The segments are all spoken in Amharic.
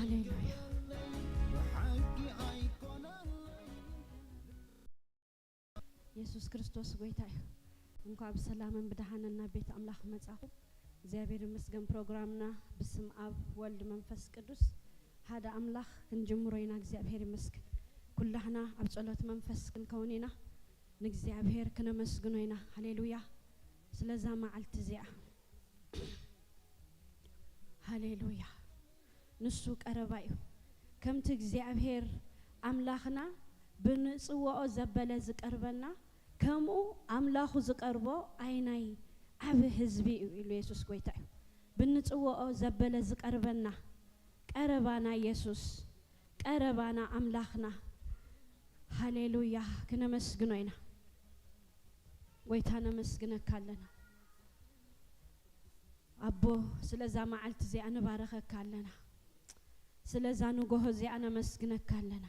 هاليلويا ኢየሱስ ክርስቶስ ጌታ እንኳን በሰላም በደህናና ቤት አምላክ መጻሁ እግዚአብሔር ይመስገን ፕሮግራምና በስም አብ ወልድ መንፈስ ቅዱስ ሀዳ አምላክ እንጀምሮይና እግዚአብሔር ይመስገን ኩላህና አብ ጸሎት መንፈስ ከሆነና ንእግዚአብሔር ከነመስግኖይና ሃሌሉያ ስለዛ ማዓልት ዚያ ሃሌሉያ ንሱ ቀረባዩ ከምት እግዚአብሔር አምላክና ብንጽዋኦ ዘበለ ዝቀርበና ከሙ አምላኹ ዝቀርቦ አይናይ አብ ህዝቢ ኢየሱስ ጌታ ብንጽዋኦ ዘበለ ዝቀርበና ቀረባና ኢየሱስ ቀረባና አምላክና ሃሌሉያ ከነመስግኖይና ወይታና መስግነካለና አቦ ስለዛ ማዓልት ዚያ እንባረከካለና ስለዛ ንጎሆ ዚያ መስግነካለና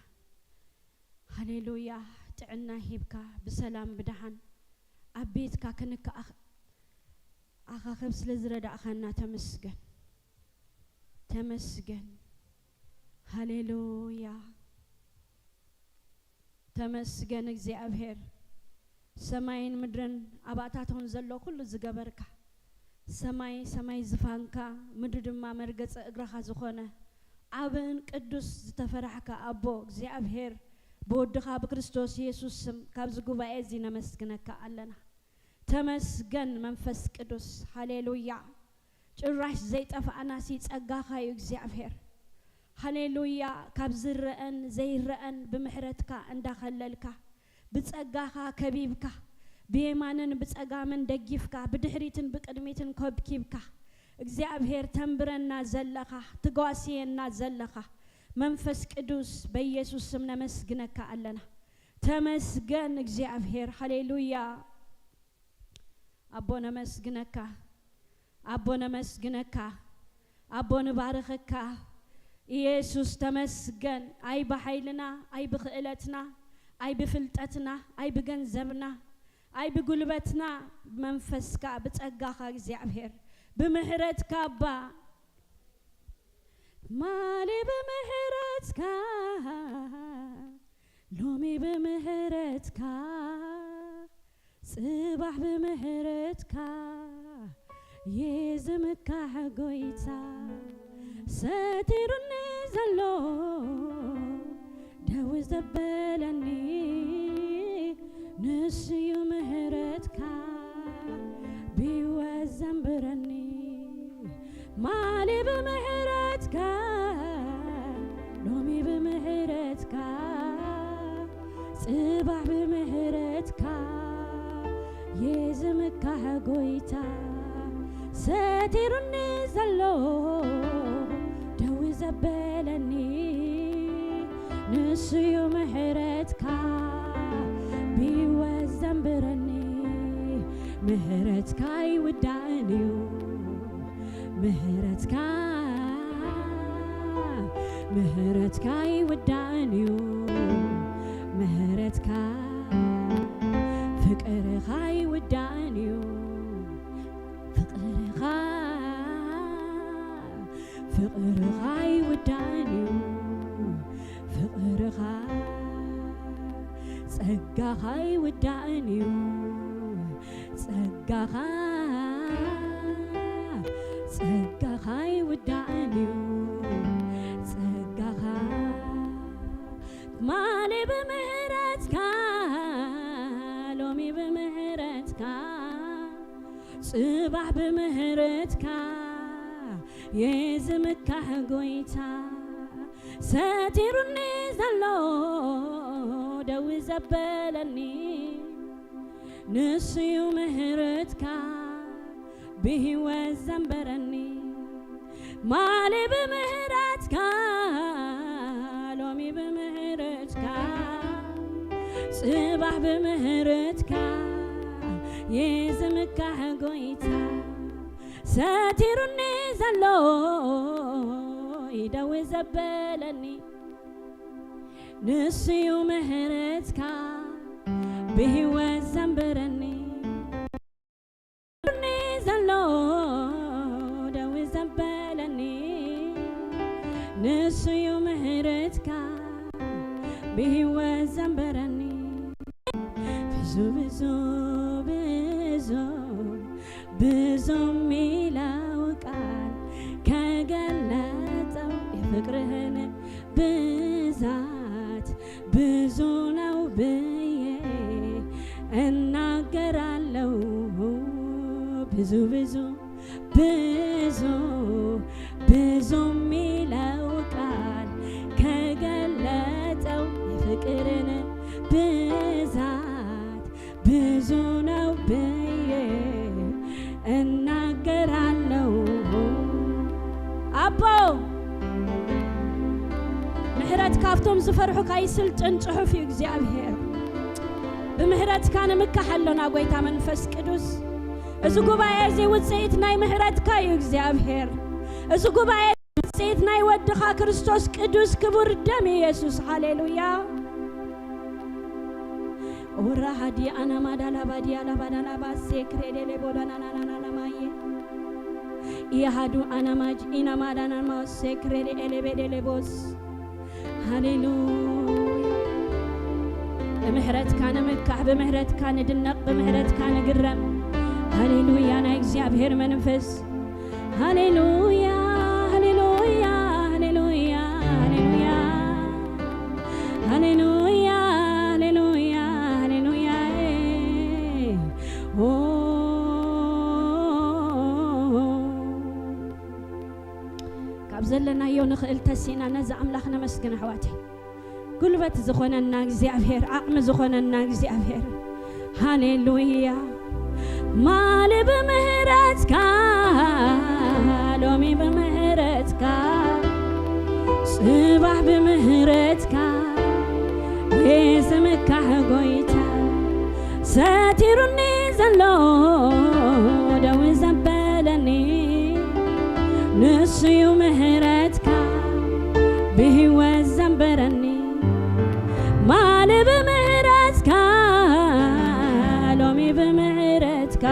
ሃሌሉያ ጥዕና ሂብካ በሰላም በደሃን አቤትካ ከነካ አኻኸብ ስለዝረዳእኻና ተመስገን ተመስገን ሃሌሉያ ተመስገን እግዚአብሔር ሰማይን ምድርን አባታቶን ዘሎ ሁሉ ዝገበርካ ሰማይ ሰማይ ዝፋንካ ምድር ድማ መርገጸ እግረኻ ዝኾነ አብን ቅዱስ ዝተፈራሕካ አቦ እግዚአብሔር በወድኻ በክርስቶስ ኢየሱስ ስም ካብዝ ጉባኤ እዚ ነመስግነካ አለና ተመስገን መንፈስ ቅዱስ ሃሌሉያ ጭራሽ ዘይጠፋአና ሲጸጋኻዩ እግዚአብሔር ሃሌሉያ ካብዝረአን ዘይረአን በምህረትካ እንዳኸለልካ ብጸጋኻ ከቢብካ በየማንን በጸጋምን ደግፍካ በድህሪትን በቅድሚትን ከብኪብካ እግዚአብሔር ተንብረና ዘለኻ ትጓሲየና ዘለኻ መንፈስ ቅዱስ በኢየሱስ ስም ነመስግነካ አለና ተመስገን እግዚአብሔር ሃሌሉያ አቦ ነመስግነካ አቦ ነመስግነካ አቦ ንባረከካ ኢየሱስ ተመስገን አይ በኃይልና አይ በኽእለትና አይ በፍልጠትና አይ በገንዘብና አይ በጉልበትና መንፈስካ በጸጋኻ እግዚአብሔር በምህረትካ አባ ማሌ በምህረትካ ሎሚ በምህረትካ ጽባህ በምህረትካ የዝምካ ሐጎይታ ሰቲሩኒ ዘሎ ደው ዘበለኒ ንስዩ ምህረትካ ቢወዘንብረኒ ማሌ በምህረትካ ሎሚ በምህረትካ ጽባህ በምህረትካ የዝምካ ሐጎይታ ሰቲሩኒ ዘሎ ደው ዘበለኒ ንስዩ ምህረትካ ቢወዘንብረኒ ምህረትካ ይውዳእንዩ ምህረትካ ምህረትካ ይውዳእንዩ ምህረትካ ፍቅርኻ ይውዳእንዩ ፍቅርኻ ፍቅርኻ ይውዳእንዩ ፍቅርኻ ጸጋኻ ይውዳእንዩ ጸጋኻ ጸጋኻ ይውዳእንዩ ጸጋኻ ማሌ በምህረትካ ሎሚ በምህረትካ ጽባህ በምህረትካ የዝምካ ሐጎይታ ሰቲሩኒ ዘሎ ደው ዘበለኒ ንስዩ ምህረትካ بهوى زنبرني مالي بمهرتك لومي بمهرتك صباح بمهرتك يزمك حقويتا ساتيرني زلو يدوي زبلني نسيو مهرتك بهوى زنبرني ንስዩ ምህረትካ ብህይወት ዘንበረኒ ብዙ ብዙ ብዙ ብዙ ሚለው ቃል ከገለጠው የፍቅርህን ብዛት ብዙ ነው ብዬ እናገራለሁ። ብዙ ብዙ ብዙ ብዙ ሚለው ቃል ከገለጠው የፍቅርን ብዛት ብዙ ነው ብዬ እናገራለሁ። አቦ ምሕረት ካፍቶም ዝፈርሑካ ይስልጥን ጽሑፍ እዩ እግዚአብሔር ብምህረትካ ንምካሐለና ጎይታ መንፈስ ቅዱስ እዚ ጉባኤ እዚ ውጽኢት ናይ ምህረትካ እዩ እግዚአብሔር እዚ ጉባኤ ውጽኢት ናይ ወድኻ ክርስቶስ ቅዱስ ክቡር ደም ኢየሱስ ሃሌሉያ ኦራ ሃዲ አና ማዳላ ባዲያ ላባዳላ ባሴክሬዴሌ ቦዳናናናና ማየ ይሃዱ አና ማጅ ኢና ማዳና ማሴክሬዴ ኤሌቤዴሌ ቦስ ሃሌሉያ በምህረትካ ንምካሕ በምህረትካ ንድነቅ በምህረትካ ንግረም ሃሌሉያ ናይ እግዚአብሔር መንፈስ ሃሌሉያ ሃሌሉያ ሃሌሉያ ሃሌሉያ ሃሌሉያ ሃሌሉያ ሃሌሉያ ኦ ካብ ዘለናዮ ንኽእል ተሲና ነዚ ኣምላኽ ነመስግን ኣሕዋተይ ጉልበት ዝኾነና እግዚአብሔር ዓቕሚ ዝኾነና እግዚአብሔር ሃሌሉያ ማለ በምህረትካ ሎሚ በምህረትካ ጽባሕ በምህረትካ የስምካህ ጎይታ ሰቲሩኒ ዘሎ ደው ዘበለኒ ንስዩ ምህረትካ ብህይወት ዘንበረኒ ማለ በምህረትካ ሎሚ በምህረትካ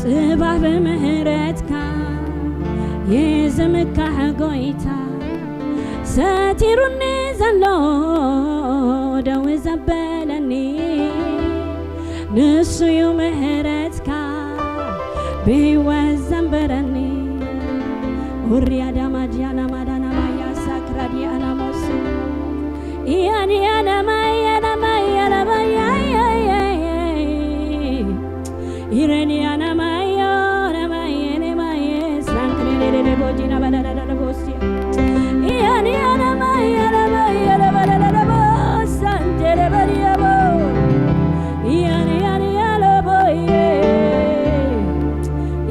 ጽባሕ በምህረትካ የዝምካህ ጎይታ ሰቲሩኒ ዘሎ ደው ዘበለኒ ንስዩ ምህረትካ ብህይወት ዘንበረኒ ኡርያ ዳማጅያና ማዳና ማያ ሳክራዲያና ሞስ ያንያና ማያና ማያና ማያ ይረኒያና ማያና ማየኔ ማየ ሳንክሬሌሌ ቦጂና ባላላላ ቦሲያ ያንያና ማያና ማያና ባላላላ ቦሳንቴሌ ባሪያቦ ያንያና ቦዬ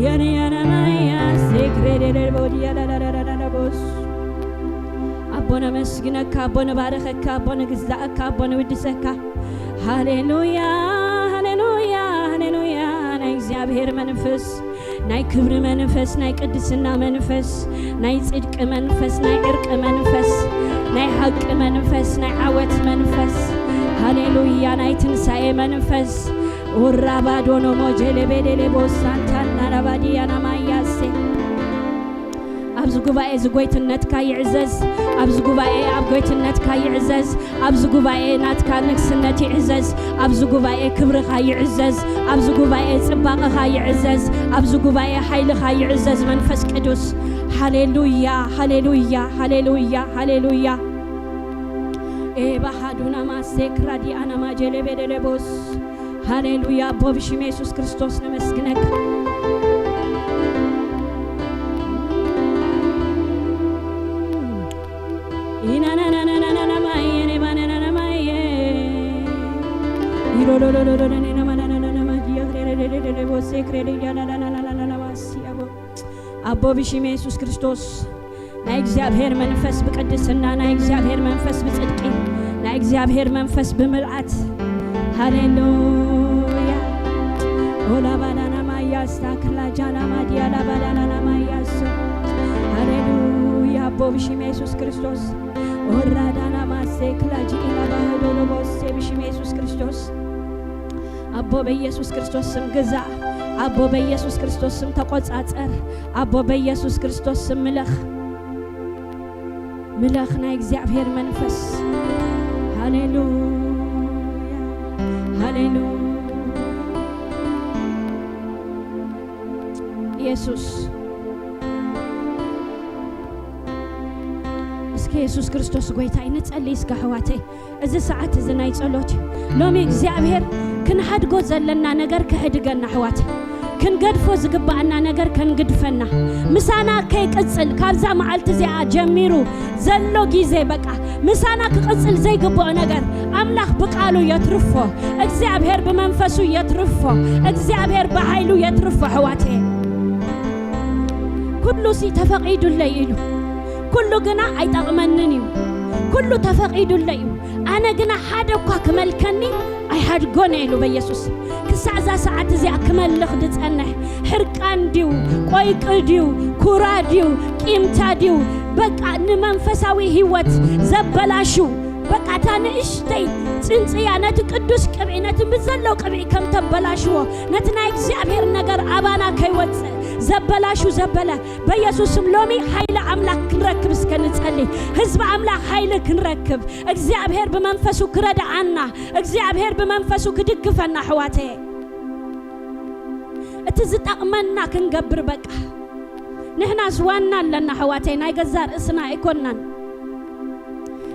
ያንያና ማያ ሴክሬሌሌ ቦጂያ ላላላላ ቦስ አቦነ መስግነካ አቦነ ባረኸካ አቦነ ግዛእካ አቦነ ውድሰካ ሃሌሉያ ሃሌሉያ ሃሌሉያ ናይ እግዚአብሔር መንፈስ ናይ ክብሪ መንፈስ ናይ ቅድስና መንፈስ ናይ ጽድቅ መንፈስ ናይ ዕርቅ መንፈስ ናይ ሐቅ መንፈስ ናይ ዓወት መንፈስ ሃሌሉያ ናይ ትንሣኤ መንፈስ ወራባዶኖ ሞጀሌ ቤዴሌ ቦሳንታና ራባዲያና ማያሴ ኣብዚ ጉባኤ ዝጎይትነትካ ይዕዘዝ ኣብዚ ጉባኤ ኣብ ጎይትነትካ ይዕዘዝ ኣብዚ ጉባኤ ናትካ ንግስነት ይዕዘዝ ኣብዚ ጉባኤ ክብርኻ ይዕዘዝ ኣብዚ ጉባኤ ጽባቕኻ ይዕዘዝ ኣብዚ ጉባኤ ሓይልኻ ይዕዘዝ መንፈስ ቅዱስ ሃሌሉያ ሃሌሉያ ሃሌሉያ ሃሌሉያ ኤባሃዱና ማሴክራዲ አና ማጀሌ ቤደሌቦስ ሃሌሉያ አቦ ብሽም ኢየሱስ ክርስቶስ ነመስግነክ አቦ ብሽም ኢየሱስ ክርስቶስ ናይ እግዚአብሔር መንፈስ በቅድስና ናይ እግዚአብሔር መንፈስ በጽድቅ ናይ እግዚአብሔር መንፈስ በምልአት ሃሌሉያ ኦላ ባላና ማያስ ታክላ ጃና ማዲያላ ባላና ማያስ ሃሌሉያ አቦ ብሽም ኢየሱስ ክርስቶስ ኦራዳና ማሴክላ ጂኢላ ባህዶሎ ቦሴ ብሽም ኢየሱስ ክርስቶስ አቦ በኢየሱስ ክርስቶስ ስም ግዛ አቦ በኢየሱስ ክርስቶስ ስም ተቆጻጸር አቦ በኢየሱስ ክርስቶስ ስም ምለኽ ملخنا እግዚአብሔር መንፈስ ሃሌሉያ ሃሌሉያ ኢየሱስ ኢየሱስ ክርስቶስ ጎይታ ይንጸልይ እስከ ሕዋተይ እዚ ሰዓት እዚ ናይ ጸሎት ሎሚ እግዚአብሔር ክንሓድጎ ዘለና ነገር ከሕድገና ሕዋተይ ክንገድፎ ዝግባአና ነገር ከንግድፈና ምሳና ከይቅጽል ካብዛ መዓልቲ እዚኣ ጀሚሩ ዘሎ ጊዜ በቃ ምሳና ክቅጽል ዘይግባኦ ነገር አምላኽ ብቃሉ የትርፎ እግዚአብሔር በመንፈሱ የትርፎ እግዚአብሔር በኃይሉ የትርፎ ሕዋተይ ኩሉ ሲ ተፈቂዱለይ ኢሉ ኩሉ ግና አይጣቅመንንዩ ኩሉ ተፈቂዱለይ አነ ግና ሓደኳ ክመልከኒ አይሓድጎን ኢሉ በኢየሱስ ክሳዕዛ ሰዓት እዚኣ ክመልኽ ድጸንሕ ሕርቃን ዲው ቆይቅ ዲው ኩራ ዲው ቂምታ ዲው በቃ ንመንፈሳዊ ህይወት ዘበላሹ በቃ ታንእሽተይ ጽንጽያ ነቲ ቅዱስ ቅብዒ ነቲ ብዘለው ቅብዒ ከም ተበላሽዎ ነቲ ናይ እግዚአብሔር ነገር አባና ከይወፅእ ዘበላሹ ዘበለ በኢየሱስም ሎሚ ኃይለ አምላክ ክንረክብ እስከንጸልይ ህዝብ አምላክ ኃይለ ክንረክብ እግዚአብሔር በመንፈሱ ክረዳአና እግዚአብሔር በመንፈሱ ክድግፈና ሕዋተይ እቲ ዝጠቅመና ክንገብር በቃ ንሕናስ ዋና ኣለና ሕዋተይ ናይ ገዛ ርእስና አይኮናን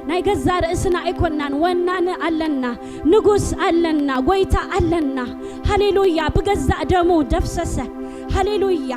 ናይ ገዛ ርእስና አይኮናን ወናን ኣለና ንጉስ ኣለና ጎይታ ኣለና ሃሌሉያ በገዛ ደሙ ደፍሰሰ ሃሌሉያ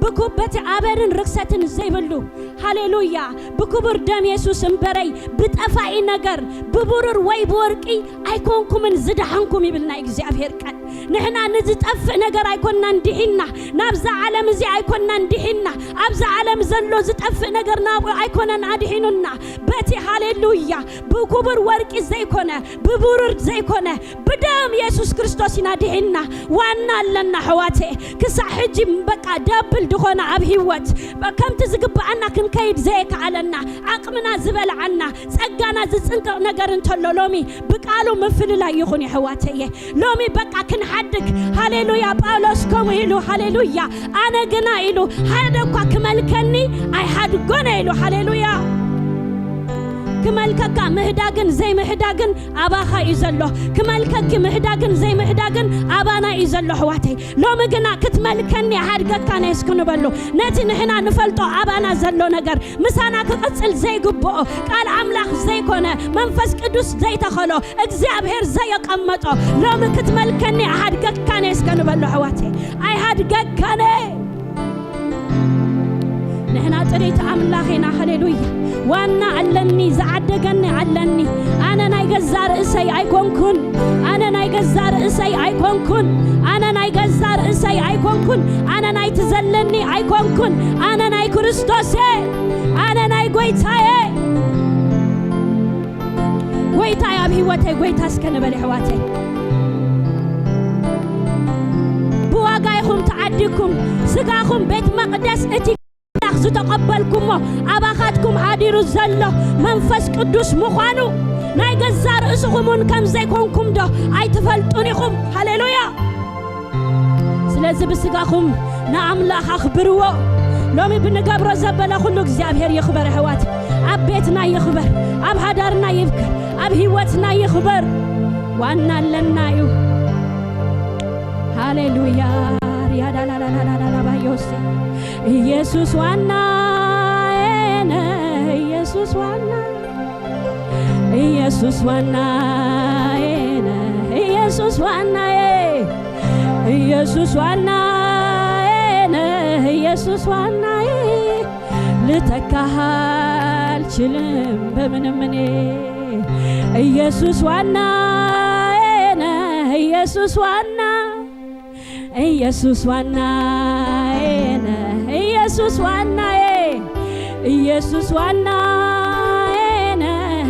بكوبة عبرن رخصتن زيبلو هاليلويا بكبر دم يسوع امبري بتفاعي نجار ببرر واي بوركي أيكونكم من زدهانكم يبلنا إجزابير كان نحنا نزتأف نجار أيكوننا ندهنا نبز عالم زي أيكوننا ندهنا أبز عالم زلو زتأف نجار ناب أيكوننا نادهيننا بتي هاليلويا بكبر وركي زي كونه ببرر زي كونه بدم يسوع كريستوس نادهنا وانا لنا حواته كسحج بقى دبل دخونا عبهوت بكم تزقب عنا كن كيد زيك علنا عقمنا زبل عنا سجانا زنك نجارن تلو لومي بقالو مفل لا يخوني حواتيه لومي بقى كن حدك هاليلويا باولوس كم يلو هاليلويا أنا جنا يلو هذا كمل كني أي حد جنا يلو هاليلويا كمالك مهداجن زي مهداجن أباها يزلله كمالك مهداجن زي مهداجن أبانا يزلله حواتي لو مجنا كتمالكني حرقة كان يسكن بلو نتي نحنا نفلتو أبانا زلو نجار مسانا كقصل زي جبو قال عملاق زي كونه منفس قدوس زي تخلو اجزابهر زي قمتو لو مكتمالكني حرقة كان يسكن بلو حواتي أي حرقة كان نحنا تريت عملاقنا هاليلويا وانا علني زعدقني علني انا نايجزار اسي ايكون كن انا نايجزار اسي ايكون كن انا نايجزار اسي ايكون كن انا نايتزلني ايكون كن انا ناي كريستوس انا ناي غويتاي غويتاي ابي وتاي غويتا اسكن بلي حواتي بواغايكم تعديكم سغاكم بيت مقدس اتي تقبلكم أباخاتكم حادير الزلة منفس قدوس مخانو ناي جزار اسخمون كم زيكونكم دو اي تفلتونيكم هاليلويا سلازي بسقاكم نعم لا أخبروا لومي بنقابر زبلا خلو እግዚአብሔር يخبر حوات أب بيتنا يخبر أب هدارنا يذكر أب هيوتنا يخبر وانا لنا يو هاليلويا يا لا لا لا لا لا بايوسي ኢየሱስ ዋና ኢየሱስ ዋና ኢየሱስ ዋና ኢየሱስ ዋና ኢየሱስ ዋና ኢየሱስ ዋና ልተካህ አልችልም በምንም እኔ ኢየሱስ ዋና ኢየሱስ ዋና ኢየሱስ ዋና ኢየሱስ ዋና ኢየሱስ ዋና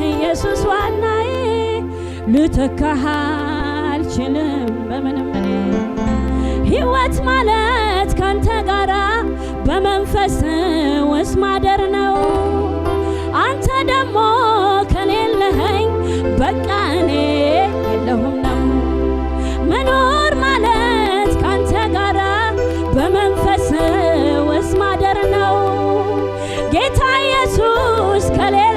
ኢየሱስ ዋና ልተካህ አልችልም በምንም እኔ ሕይወት ማለት ካንተ ጋራ በመንፈስ ውስጥ ማደር ነው አንተ ደግሞ ከሌለኸኝ በቃ እኔ የለሁም ነው መኖር ማለት ካንተ ጋራ በመንፈስ ማደር ነው ጌታ ኢየሱስ ከሌለ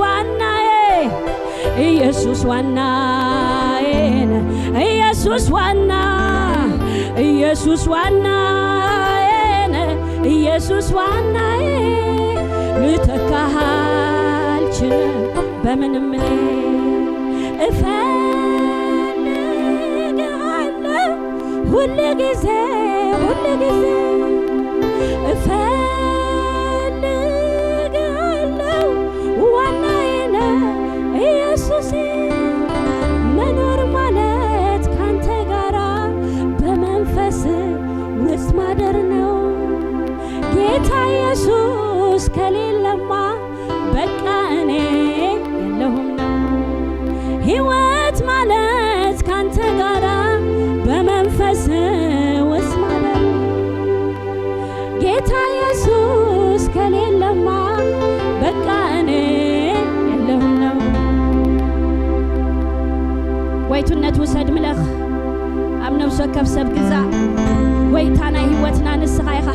ዋናዬ ኢየሱስ ዋናዬ ኢየሱስ ዋና ኢየሱስ ዋናዬ ኢየሱስ ዋናዬ ልተካሃልችልም በምንም እፈልግሃለሁ ሁል ጊዜ እፈልግሃለሁ ዋናዬ ኢየሱስ መኖር ማለት ካንተ ጋራ በመንፈስ ውስጥ ማደር ነው ጌታ ኢየሱስ ከሌለማ በቃ እኔ የለሁም ነው ሕይወት ማለት ካንተ ጋራ በመንፈስ ውስጥ ማደር ጌታ ኢየሱስ ከሌለማ በቃ እኔ የለሁም ነው ወይቱነት ውሰድ ምለኽ ኣብ ነፍሶ ከብሰብ ግዛ ወይታና ሕይወትና ንስኻ ኢኻ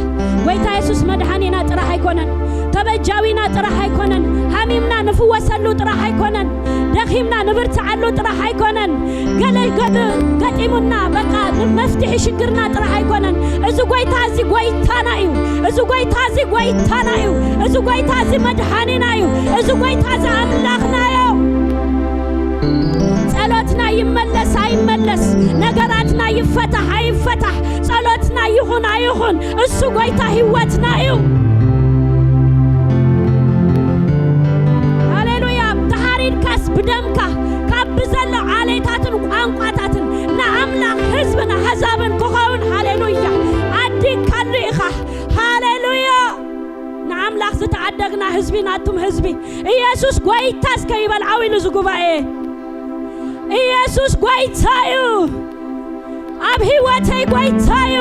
ወይታ ኢየሱስ መድኃኒና ጥራሕ ኣይኮነን ተበጃዊና ጥራሕ ኣይኮነን ሃሚምና ንፍወሰሉ ጥራሕ ኣይኮነን ደኺምና ንብርትዓሉ ጥራሕ ኣይኮነን ገጢሙና በቃ መፍትሒ ሽግርና ጥራሕ ኣይኮነን እዚ ጎይታ እዚ ጎይታና እዩ እዚ ጎይታ እዚ ጎይታና እዩ እዚ ጎይታ እዚ መድኃኒና እዩ እዚ ጎይታ እዚ ኣምላኽና እዩ ጸሎትና ይመለስ አይመለስ ነገራትና ይፈታህ አይፈታህ ጸሎትና ይሁን አይሁን እሱ ጎይታ ሕይወትና እዩ ሃሌሉያ ተሐሪድካስ ብደምካ ካብዘለ ዓለይታትን ቋንቋታትን ንኣምላኽ ህዝብና ሕዛብን ክኸውን ሃሌሉያ ኣዲካሉ ኢኻ ሃሌሉያ ንኣምላኽ ዝተዓደግና ህዝቢ ናቱም ህዝቢ ኢየሱስ ጎይታስ ከይበል ዓዊሉ ዝጉባኤ ኢየሱስ ጎይታዩ ኣብ ሕይወተይ ጎይታዩ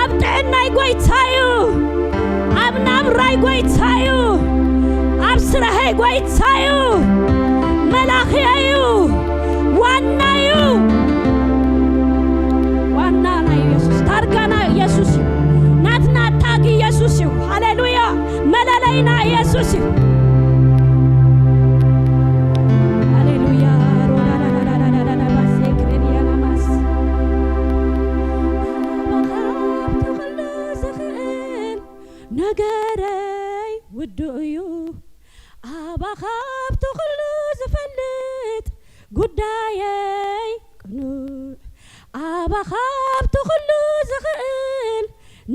ኣብ ጥዕናይ ጎይታዩ ኣብ ናብራይ ጎይታዩ ኣብ ስራሐይ ጎይታዩ መላኽየዩ ዋናዩ ዋናና ኢየሱስ ታርጋና ኢየሱስ ናትና ታግ ኢየሱስ ሃሌሉያ መለለይና ኢየሱስ ነገረይ ውድዩ ኣባኻብቲ ኩሉ ዝፈልጥ ጉዳየይ ቅኑዕ ኣባኻብቲ ኩሉ ዝኽእል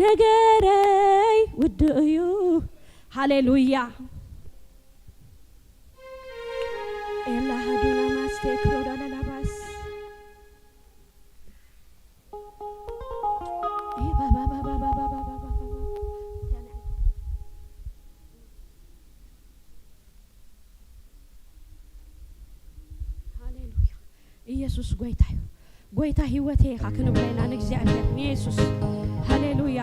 ነገረይ ውድዩ ሃሌሉያ ኤላ ሃዱና ማስቴክ ሮዳላላባስ ኢየሱስ ጎይታዩ ጎይታ ሕይወቴ ኢኻ ክንብለና ንእግዚአብሔር ኢየሱስ ሃሌሉያ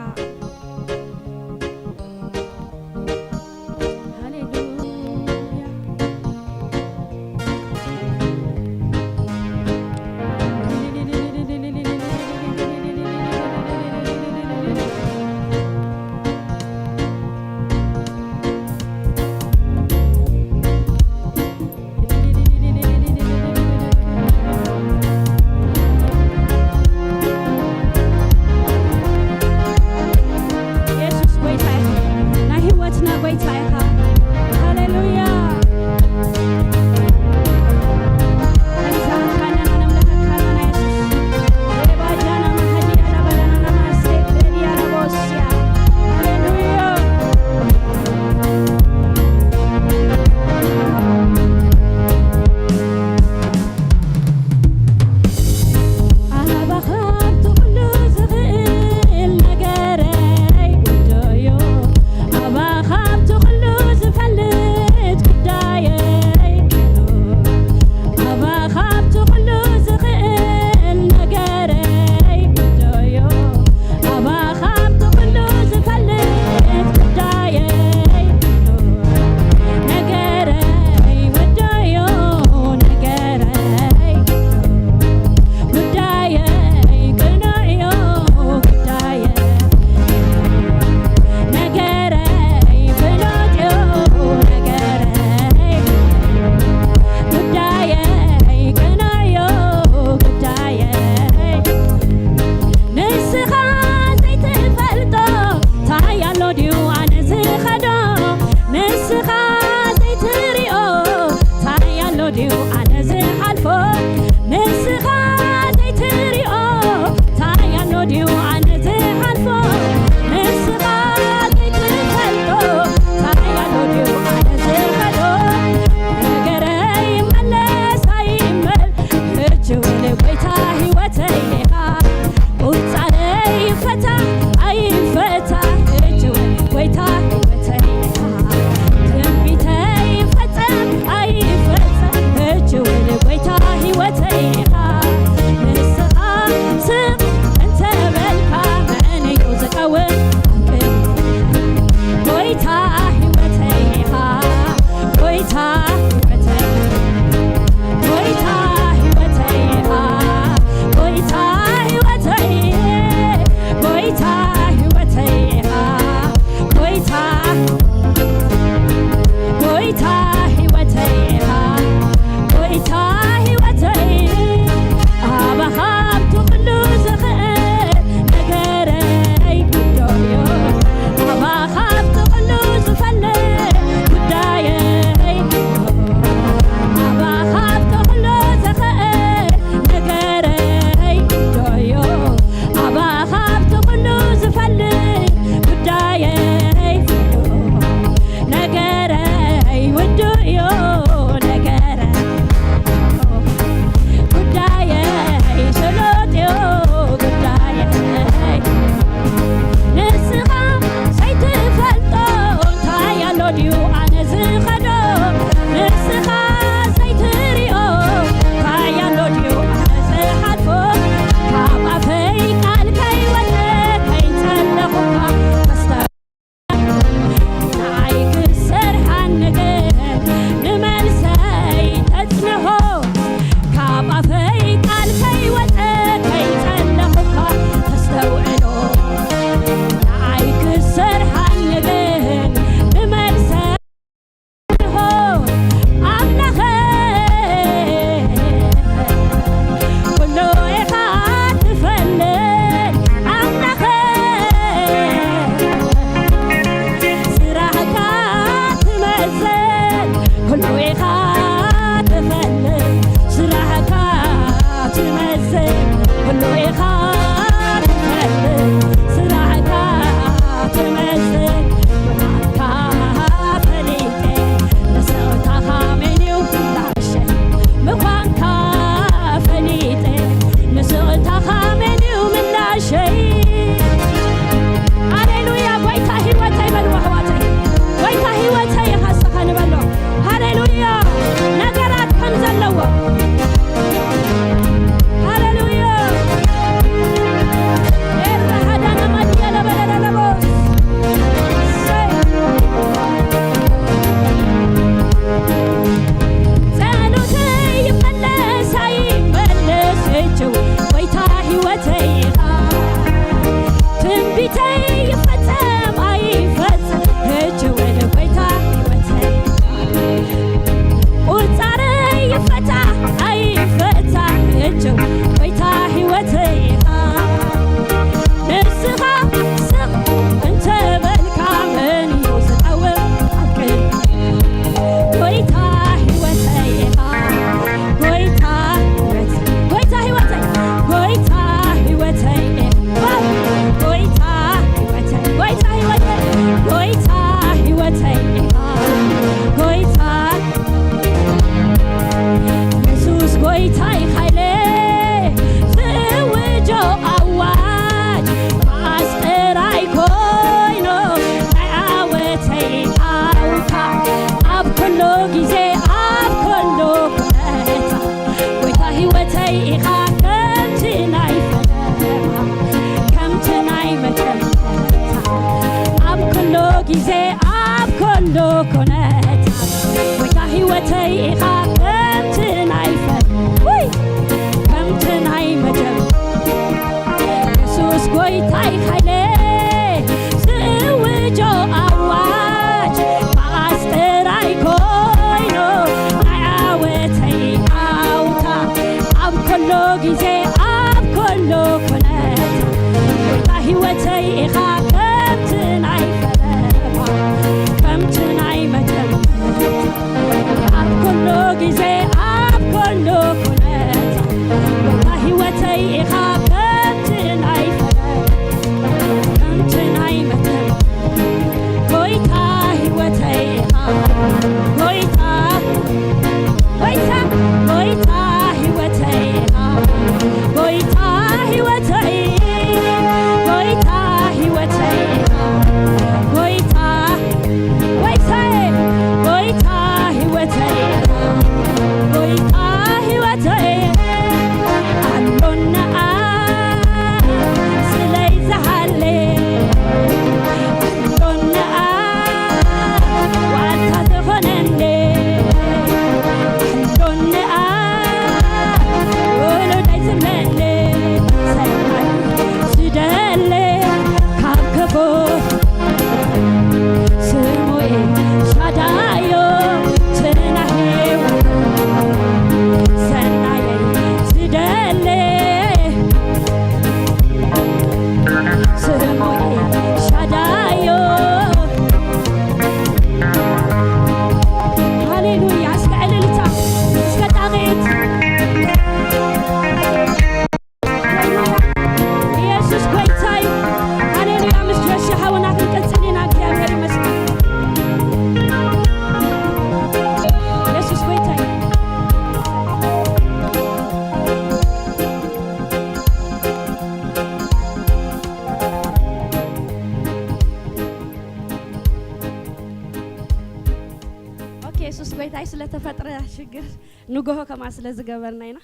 ተፈጥረ ሽግር ንጎሆ ከማስለ ዝገበርናይና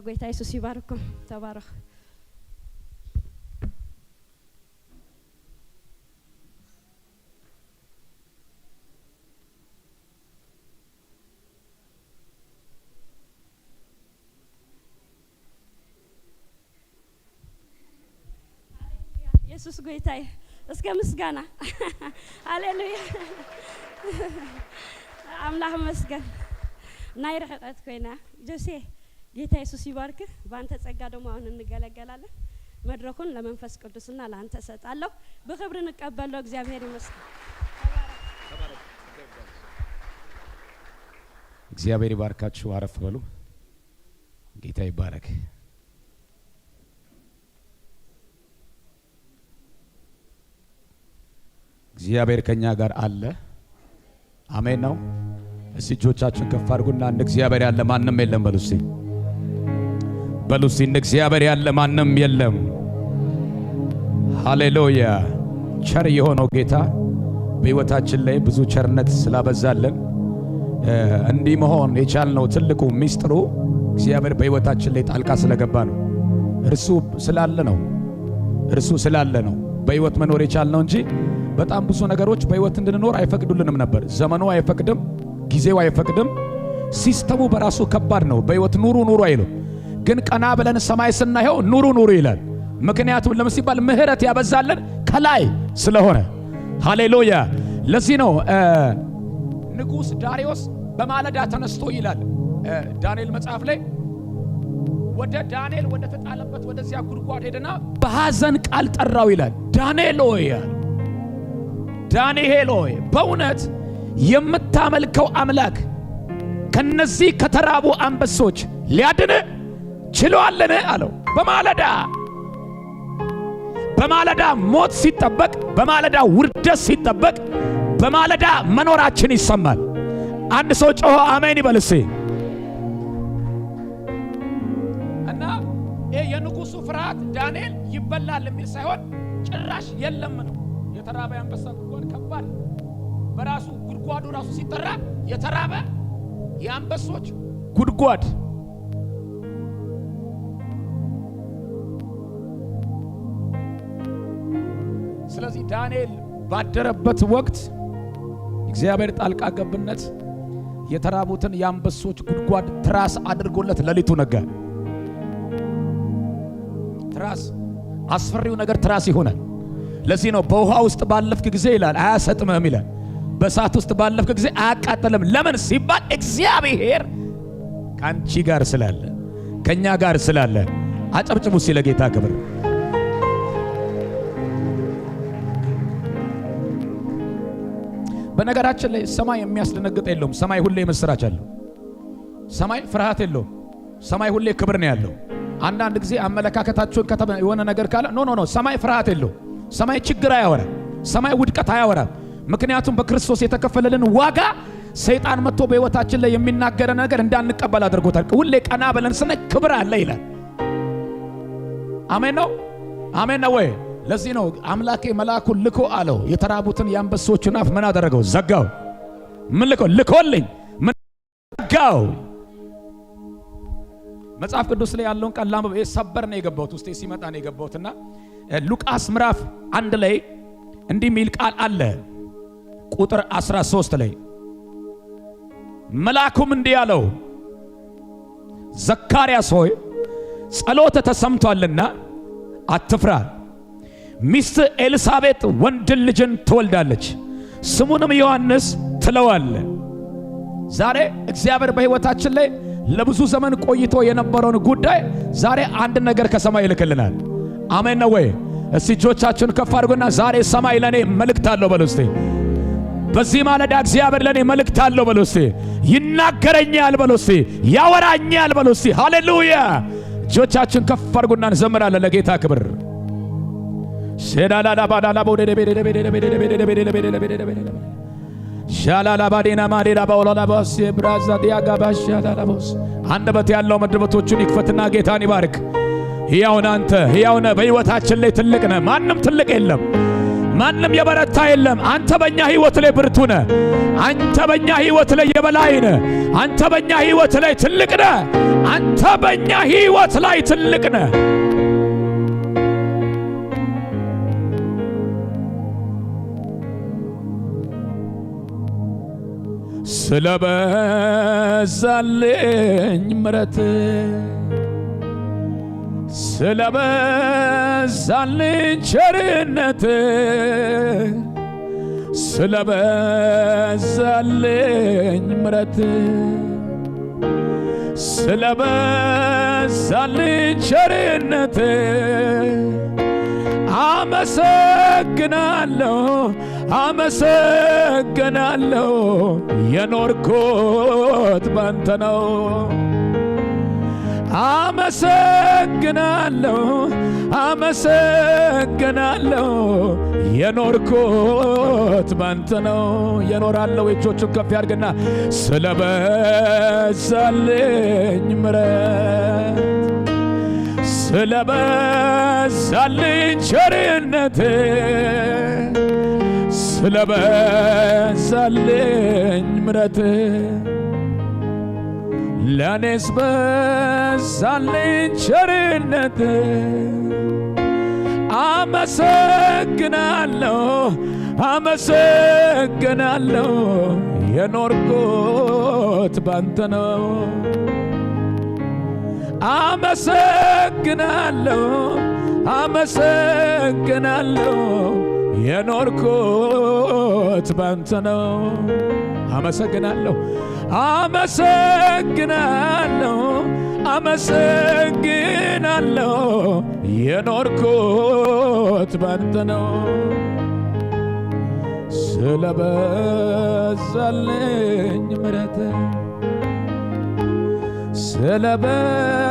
ጌታ ኢየሱስ ይባርኩም ተባረክ ኢየሱስ ጌታዬ እስከ ምስጋና ሃሌሉያ አምላክ መስገን ናይ ረህቀት ኮይና ጆሴ ጌታ ኢየሱስ ይባርክ ባንተ ጸጋ ደሞ አሁን እንገለገላለን መድረኩን ለመንፈስ ቅዱስና ለአንተ ሰጣለሁ በክብር እንቀበለው እግዚአብሔር ይመስገን እግዚአብሔር ይባርካችሁ አረፍ በሉ ጌታ ይባረክ እግዚአብሔር ከኛ ጋር አለ አሜን ነው እስቲ እጆቻችሁን ከፍ አድርጉና እንደ እግዚአብሔር ያለ ማንም የለም በሉሲ እንደ እግዚአብሔር ያለ ማንም የለም ሃሌሉያ ቸር የሆነው ጌታ በሕይወታችን ላይ ብዙ ቸርነት ስላበዛልን እንዲህ መሆን የቻልነው ትልቁ ሚስጥሩ እግዚአብሔር በሕይወታችን ላይ ጣልቃ ስለገባ ነው እርሱ ስላለ ነው በሕይወት መኖር የቻልነው እንጂ በጣም ብዙ ነገሮች በሕይወት እንድንኖር አይፈቅዱልንም ነበር ዘመኑ አይፈቅድም ጊዜው አይፈቅድም ሲስተሙ በራሱ ከባድ ነው በሕይወት ኑሩ አይሉ ግን ቀና ብለን ሰማይ ስናየው ኑሩ ይላል ምክንያቱም ለምሲባል ምህረት ያበዛልን ከላይ ስለሆነ ሃሌሉያ ለዚህ ነው ንጉስ ዳሪዮስ በማለዳ ተነስቶ ይላል ዳንኤል መጽሐፍ ላይ ወደ ዳንኤል ወደ ተጣለበት ወደዚያ ጉድጓድ ሄደና በሐዘን ቃል ጠራው ይላል ዳንኤል ሆይ በእውነት የምታመልከው አምላክ ከነዚህ ከተራቡ አንበሶች ሊያድን ችሏልን አለው በማለዳ ሞት ሲጠበቅ በማለዳ ውርደት ሲጠበቅ በማለዳ መኖራችን ይሰማል አንድ ሰው ጮሆ አሜን ይበልሲ እና የንጉሱ ፍርሃት ዳንኤል ይበላል የሚል ሳይሆን ጭራሽ የለም ነው የተራበ አንበሳ ጉድጓድ ከባድ በራሱ ጉድጓዱ ራሱ ሲጠራ የተራበ የአንበሶች ጉድጓድ ስለዚህ ዳንኤል ባደረበት ወቅት እግዚአብሔር ጣልቃ ገብነት የተራቡትን የአንበሶች ጉድጓድ ትራስ አድርጎለት ለሊቱ ነጋ ትራስ አስፈሪው ነገር ትራስ ይሆናል ለዚህ ነው በውሃ ውስጥ ባለፍክ ጊዜ ይላል አያሰጥምም ይላል በእሳት ውስጥ ባለፍክ ጊዜ አያቃጥልም ለምን ሲባል እግዚአብሔር ካንቺ ጋር ስላለ ከኛ ጋር ስላለ አጨብጭቡ ሲለ ጌታ ክብር በነገራችን ላይ ሰማይ የሚያስደነግጥ የለውም ሰማይ ሁሌ መስራች አለው ሰማይ ፍርሃት የለውም ሰማይ ሁሌ ክብር ነው ያለው አንዳንድ ጊዜ አመለካከታችሁን የሆነ ነገር ካለ ኖ ሰማይ ፍርሃት የለውም ሰማይ ችግር አያወራም ሰማይ ውድቀት አያወራም ምክንያቱም በክርስቶስ የተከፈለልን ዋጋ ሰይጣን መጥቶ በሕይወታችን ላይ የሚናገረ ነገር እንዳንቀበል አድርጎታል ሁሌ ቀና ብለን ስነ ክብር አለ ይላል አሜን ነው ወይ ለዚህ ነው አምላኬ መልአኩን ልኮ አለው የተራቡትን የአንበሶችን አፍ ምን አደረገው ዘጋው ምን ልኮልኝ ምን ዘጋው መጽሐፍ ቅዱስ ላይ ያለውን ቃል ላምብ ሰበር ነው የገባሁት ውስጤ ሲመጣ ነው የገባሁትና ሉቃስ ምዕራፍ 1 ላይ እንዲህ ሚል ቃል አለ ቁጥር 13 ላይ መልአኩም እንዲህ ያለው ዘካርያስ ሆይ ጸሎት ተሰምቷልና አትፍራ ሚስት ኤልሳቤጥ ወንድ ልጅን ትወልዳለች ስሙንም ዮሐንስ ትለዋለህ ዛሬ እግዚአብሔር በሕይወታችን ላይ ለብዙ ዘመን ቆይቶ የነበረውን ጉዳይ ዛሬ አንድ ነገር ከሰማይ ይልክልናል አሜን ነው ወይ እስቲ እጆቻችሁን ከፍ አድርጉና ዛሬ ሰማይ ለኔ መልእክት አለው በሉ እስቲ በዚህ ማለዳ እግዚአብሔር ለኔ መልእክት አለው በሉ እስቲ ይናገረኛል በሉ እስቲ ያወራኛል በሉ እስቲ ሃሌሉያ እጆቻችሁን ከፍ አድርጉና እንዘምራለን ለጌታ ክብር ሸዳላላ ባዳላ ቦዴ ሻላላ ባዴና ማዴራ ባውላላ ባስ ብራዛ ዲያጋባሽ ሻላላ ባስ አንደበት ያለው መድበቶቹን ይክፈትና ጌታን ይባርክ ሕያው ነህ አንተ ሕያው ነህ በሕይወታችን ላይ ትልቅ ነህ ማንም ትልቅ የለም ማንም የበረታ የለም። አንተ በእኛ ሕይወት ላይ ብርቱ ነህ። አንተ በእኛ ሕይወት ላይ የበላይ ነህ። አንተ በእኛ ሕይወት ላይ ትልቅ ነህ። አንተ በእኛ ሕይወት ላይ ትልቅ ነህ። ስለበዛልኝ ምሕረት ስለበዛልኝ ቸርነት ስለበዛልኝ ምሕረት ስለበዛልኝ ቸርነት አመሰግናለሁ አመሰግናለሁ የኖርኩት ባንተ ነው። አመሰግናለሁ አመሰግናለሁ የኖርኩት ባንተ ነው። የኖራለሁ እጆቹን ከፍ ያድርግና ስለበዛልኝ ምሕረት ስለበዛልኝ ቸርነት ስለበዛልኝ ምሕረት ለኔስ በዛልኝ ቸርነት አመሰግናለሁ አመሰግናለሁ የኖርኩት ባንተ ነው። አመሰግናለሁ አመሰግናለሁ የኖርኩት ባንተ ነው። አመሰግናለሁ አመሰግናለሁ አመሰግናለሁ የኖርኩት ባንተ ነው። ስለበዛልኝ ምሕረት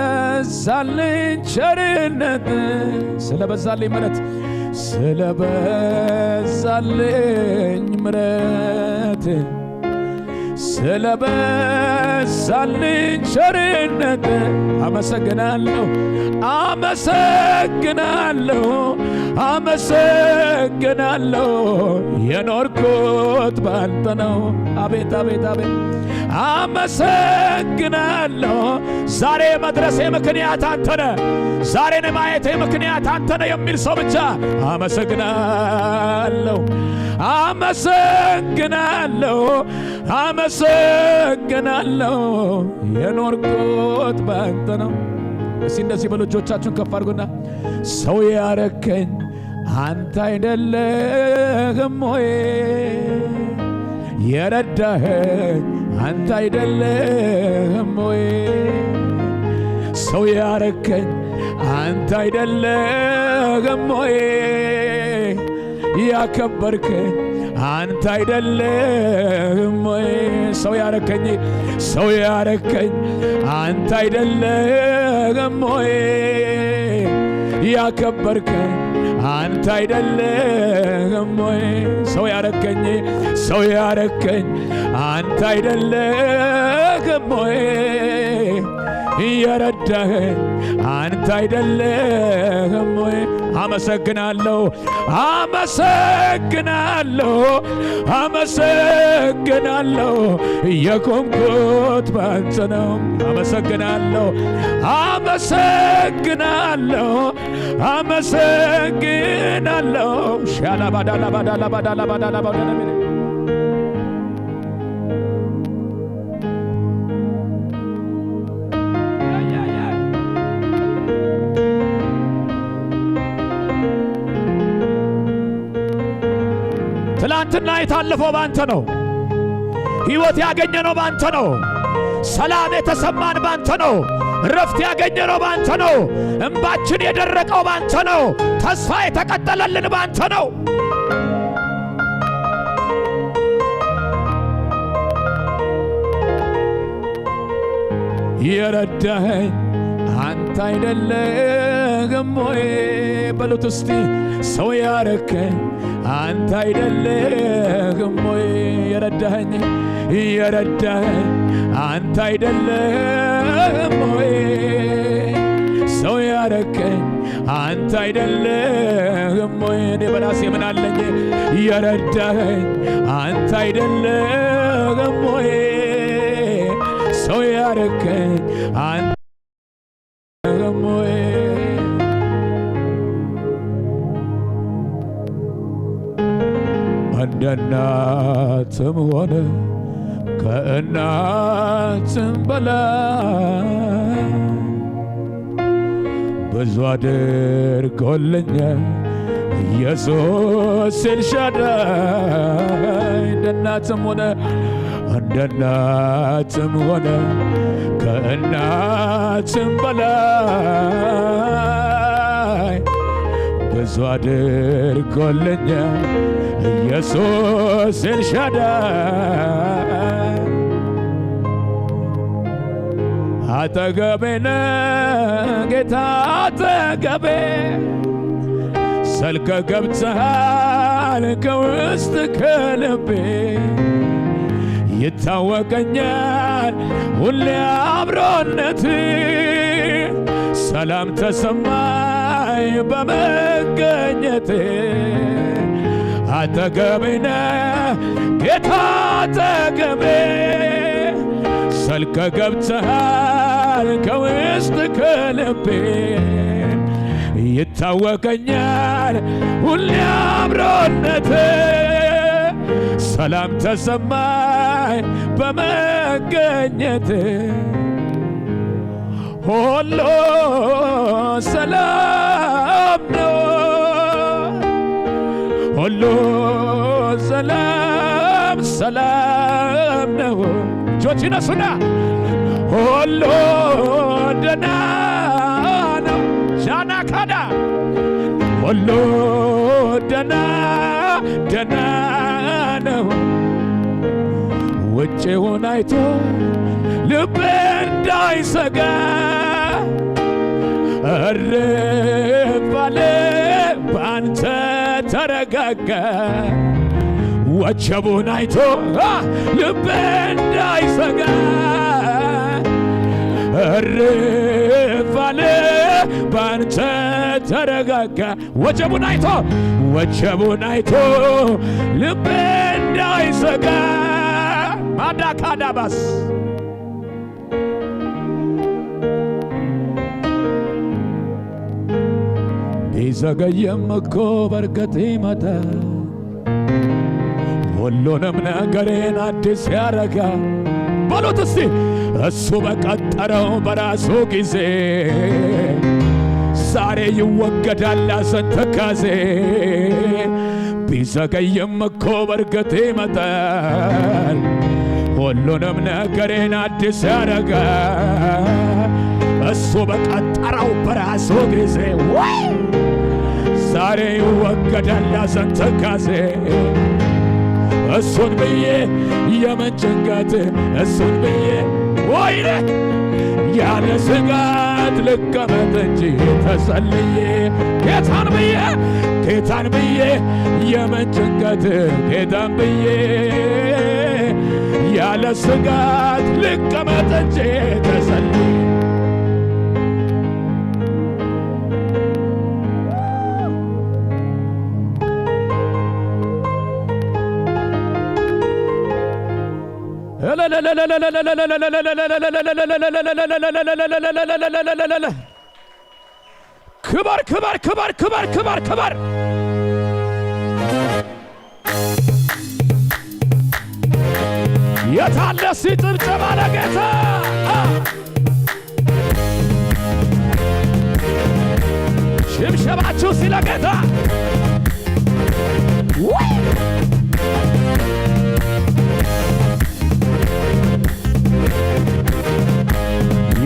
ስለበዛልኝ ቸርነት ስለበዛልኝ ምሕረት ስለበዛልኝ ምሕረት ስለበዛልኝ ቸርነት አመሰግናለሁ አመሰግናለሁ አመሰግናለሁ የኖርኩት ባንተ ነው። አቤት አቤት አቤት አመሰግናለሁ። ዛሬ መድረሴ ምክንያት አንተ ነህ። ዛሬን ማየቴ ምክንያት አንተ ነህ የሚል ሰው ብቻ አመሰግናለሁ አመሰግናለሁ አመሰግናለሁ የኖርኩት ባንተ ነው። እስቲ እንደዚህ በሉ፣ እጆቻችሁን ከፍ አድርጉና ሰው ያረከኝ አንተ አይደለህም ወይ? የረዳኸኝ አንተ አይደለህም ወይ? ሰው ያረከኝ አንተ አይደለህም ወይ? ያከበርከኝ አንተ አይደለህም ወይ? ሰው ያረከኝ ሰው ያረከኝ አንተ አይደለህም ወይ? ያከበርከኝ አንተ አይደለህም ወይ? ሰው ያረከኝ ሰው ያረከኝ አንተ አይደለህም ወይ? የረዳኸኝ አንተ አይደለህም ወይ? አመሰግናለሁ አመሰግናለሁ አመሰግናለሁ የቆምኩት ባንተ ነው። አመሰግናለሁ አመሰግናለሁ አመሰግናለሁ ሻላባዳላባዳላባዳላባዳላባዳ ትላንትና የታለፈው ባንተ ነው። ሕይወት ያገኘነው ባንተ ነው። ሰላም የተሰማን ባንተ ነው። ረፍት ያገኘነው ባንተ ነው። እንባችን የደረቀው ባንተ ነው። ተስፋ የተቀጠለልን ባንተ ነው። የረዳኸኝ አንተ አይደለህም ወይ? በሉት እስቲ ሰው ያረከኝ አንተ አይደለህም ወይ? የረዳኸኝ የረዳኸኝ አንተ አይደለህም ወይ? ሰው ያረከኝ አንተ አይደለህም ወይ? እኔ በራሴ ምን አለኝ የረዳኸኝ አንተ አይደለህም ወይ? ሰው ያረከኝ አንተ አይደለህም ወይ? እንደ እናትም ሆነ ከእናትም በላይ ብዙ አድርጎልኛል ኢየሱስ ኤልሻዳይ። እንደ እናትም ሆነ ከእናትም በላይ ብዙ አድርጎልኛል ኢየሱስ ኤልሻዳይ። አጠገቤ ነህ ጌታ አጠገቤ ሰልከ ገብተሃል ከውስጥ ከልቤ ይታወቀኛል ሁሌ አብሮነት ሰላም ተሰማኝ በመገኘት አጠገቤ ነህ ጌታ አጠገቤ ሰልከ ገብተሃል ከውስጥ ከልቤ ይታወቀኛል ሁሌ አብሮነት ሰላም ተሰማኝ በመገኘት ሁሉ ሰላም ነው ሁሉ ሰላም ሰላም ነው። እጆች ይነሱና ሁሉ ደህና ነው ሻና ካዳ ሁሉ ደህና ደህና ነው። ውጭውን አይቶ ልቤ እንዳይሰጋ እርፍ አለ በአንተ ተረጋጋ። ወጀቡን አይቶ ልቤ እንዳይሰጋ እርፍ አለ በአንተ ተረጋጋ። ወጀቡን አይቶ ልቤ እንዳይሰጋ ማዳካዳባስ ቢዘገየም እኮ በርገት ይመጣል ሁሉንም ነገሬን አዲስ ያረጋ። በሉት እስቲ እሱ በቀጠረው በራሱ ጊዜ ዛሬ ይወገዳል ሐዘን ትካዜ። ቢዘገይም እኮ በርግጥ ይመጣል ሁሉንም ነገሬን አዲስ ያረጋ። እሱ በቀጠረው በራሱ ጊዜ ወይ ዛሬ ይወገዳል ሐዘን ትካዜ። እሱን ብዬ የምን ጭንቀት እሱን ብዬ ወይኔ ያለ ስጋት ልቀመጥ እንጂ ተሰልዬ ጌታን ብዬ የምን ጭንቀት ጌታን ብዬ ያለ ስጋት ልቀመጥ እንጂ ተሰልዬ ክበር ክበር ክበር ክበር ክበር ክበር የታለ ሲጭብጨባ ለጌታ ሽብሸባችሁ ሲለ ጌታ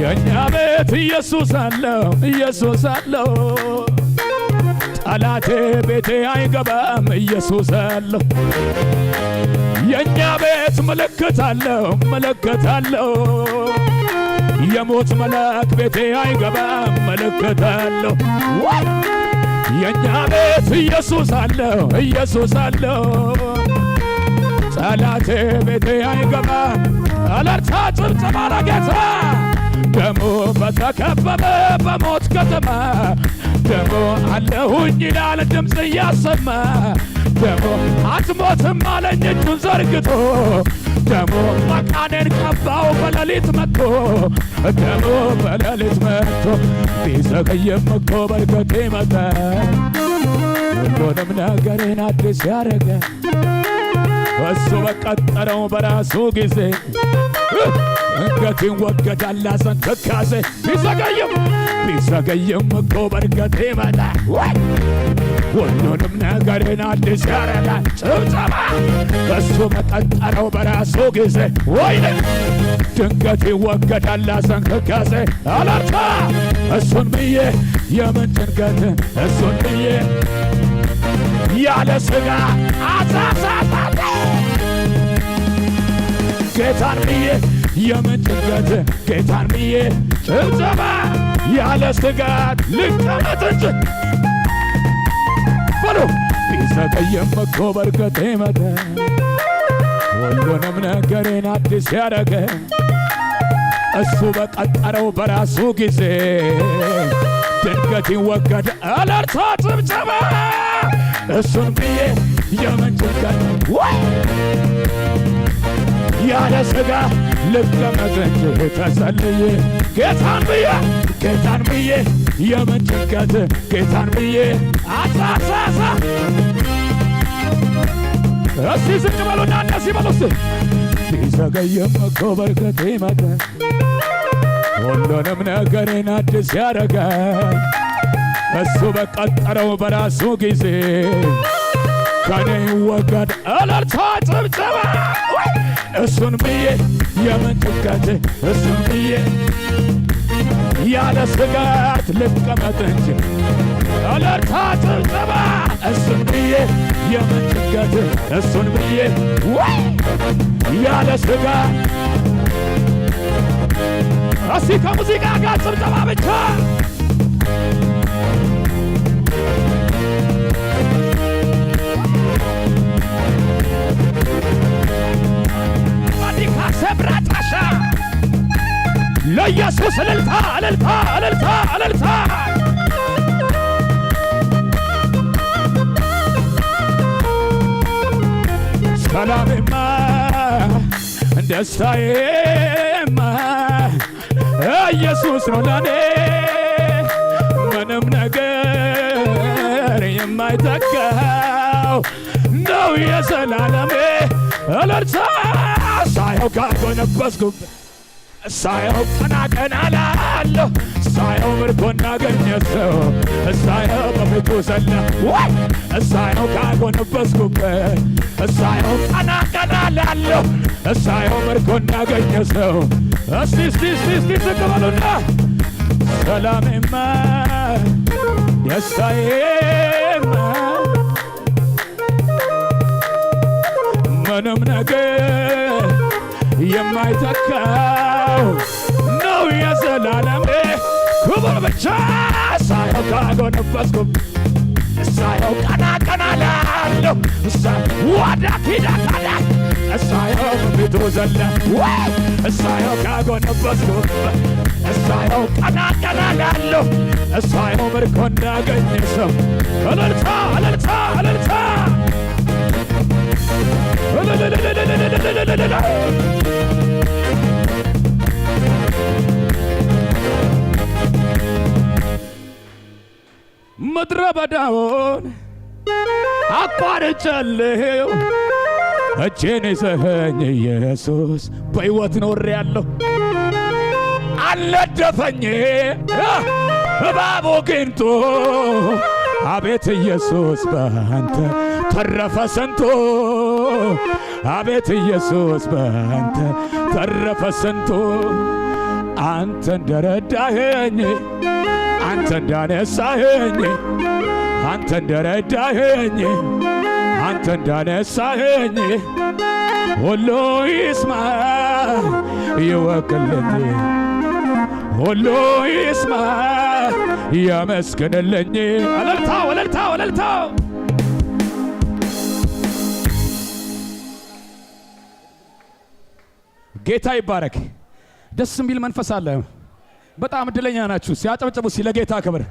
የእኛ ቤት ኢየሱስ አለው ጠላቴ ቤቴ አይገባም ኢየሱስ አለው። የእኛ ቤት ምልክት አለው የሞት መልአክ ቤቴ አይገባም ምልክት አለው። የእኛ ቤት ኢየሱስ አለው ጠላቴ ቤቴ አይገባም። አለርታ ጭብጨባ ለጌታ ደሙ በተከበበ በሞት ከተማ ደሞ አለሁኝ ይላል ድምፅ እያሰማ ደሞ አትሞትም አለኝ እጁን ዘርግቶ ደሞ መቃኔን ቀባው በሌሊት መጥቶ ደሞ በሌሊት መጥቶ ቢዘገይም እኮ በርገቴ መጣ ሁሉንም ነገሬን አዲስ ያረገ እሱ በቀጠረው በራሱ ጊዜ እንገቴን ወገዳል ሐዘን ትካዜ ቢዘገይም እኮ በርገቴ መጣ ሁሉንም ነገሬን አዲስ ያረጋል ጭብጨባ እሱ በቀጠረው በራሱ ጊዜ ወይኔ ድንገት ይወገዳል ሐዘን ትካዜ አላታ እሱን ብዬ የምን ጭንቀት እሱን ብዬ ያለ ሥጋ አሳሳታለ ጌታን ብዬ የምን ጭንቀት ጌታን ብዬ ጭብጨባ ያለ ስጋት ልቀመጥ እንጂ በሉ ቢዘገይም እኮ በርገቴ መጣ ሁሉንም ነገሬን አዲስ ያረገ እሱ በቀጠረው በራሱ ጊዜ ድንገት ይወገድ አለርታ ጭብጨባ እሱን ብዬ የምን ጭንቀት ያለ ሥጋ ልቀመጥ እንጂ ተሰልዬ ጌታን ብዬ የምን ጭንቀት ጌታን ብዬ አሳሳሳ እስቲ ዝቅ በሉና እንደዚህ በሉ እስቲ ቢዘገይም እኮ በርገቴ መጣ ሁሉንም ነገሬን አዲስ ያረጋል እሱ በቀጠረው በራሱ ጊዜ ከኔ ይወገድ እልልታ ጭብጨባ እሱን ብዬ የምን ጭንቀት እሱን ብዬ ያለ ስጋት ልቀመጥ እንጂ እልልታ ጭብጨባ እሱን ብዬ የምን ጭንቀት እሱን ብዬ ያለ ስጋት እስቲ ከሙዚቃ ጋር ጭብጨባ ብቻ ሰብራታሻ ለኢየሱስ እልልታ እልልታ እልልታ እልልታ ሰላሜማ ደስታዬማ ኢየሱስ ነው ለኔ ምንም ነገር የማይተካው ነው የዘላለሜ እልልታ ሳየው ካጎነበስኩበት ሳየው ቀና ቀና ላለሁ ሳየው ምርኮ እንዳገኘ ሰው ሳየው በፊቱ ዘላ ሳየው ካጎነበስኩበት ሳየው ቀና ቀና ላለሁ ሳየው ምርኮ እንዳገኘ ሰው እስቲ ዝቅ በሉና ሰላሜማ ደስታዬማ ምንም ነገር የማይተካው ነው የዘላለሜ ክብር ብቻ ሳየው ካጎነበስኩ ሳየው ቀና ቀና ላለሁ ወደ ኪዳካዳ ሳየው በፊቱ ዘላ ሳየው ካጎነበስኩ ሳየው ቀና ቀና ላለሁ ሳየው ምርኮ እንዳገኘ ሰው እልልታ እልልታ እልልታ ምድረ በዳውን አቋርጫለሁ እጄን ይዘኸኝ ኢየሱስ በሕይወት ኖሬአለሁ አልነደፈኝ እባቡ ጊንጡ አቤት ኢየሱስ በአንተ ተረፈ ስንቱ አቤት ኢየሱስ በአንተ ተረፈ ስንቱ አንተ እንደረዳኸኝ አንተ እንዳነሳኸኝ አንተ እንደረዳኸኝ አንተ እንዳነሳኸኝ ሁሉ ይስማ ይወቅልኝ ሁሉ ይስማ ያመስግንልኝ እልልታው እልልታው እልልታው ጌታ ይባረክ። ደስ የሚል መንፈስ አለ። በጣም እድለኛ ናችሁ። ሲያጨብጭቡ ሲለጌታ ክብር።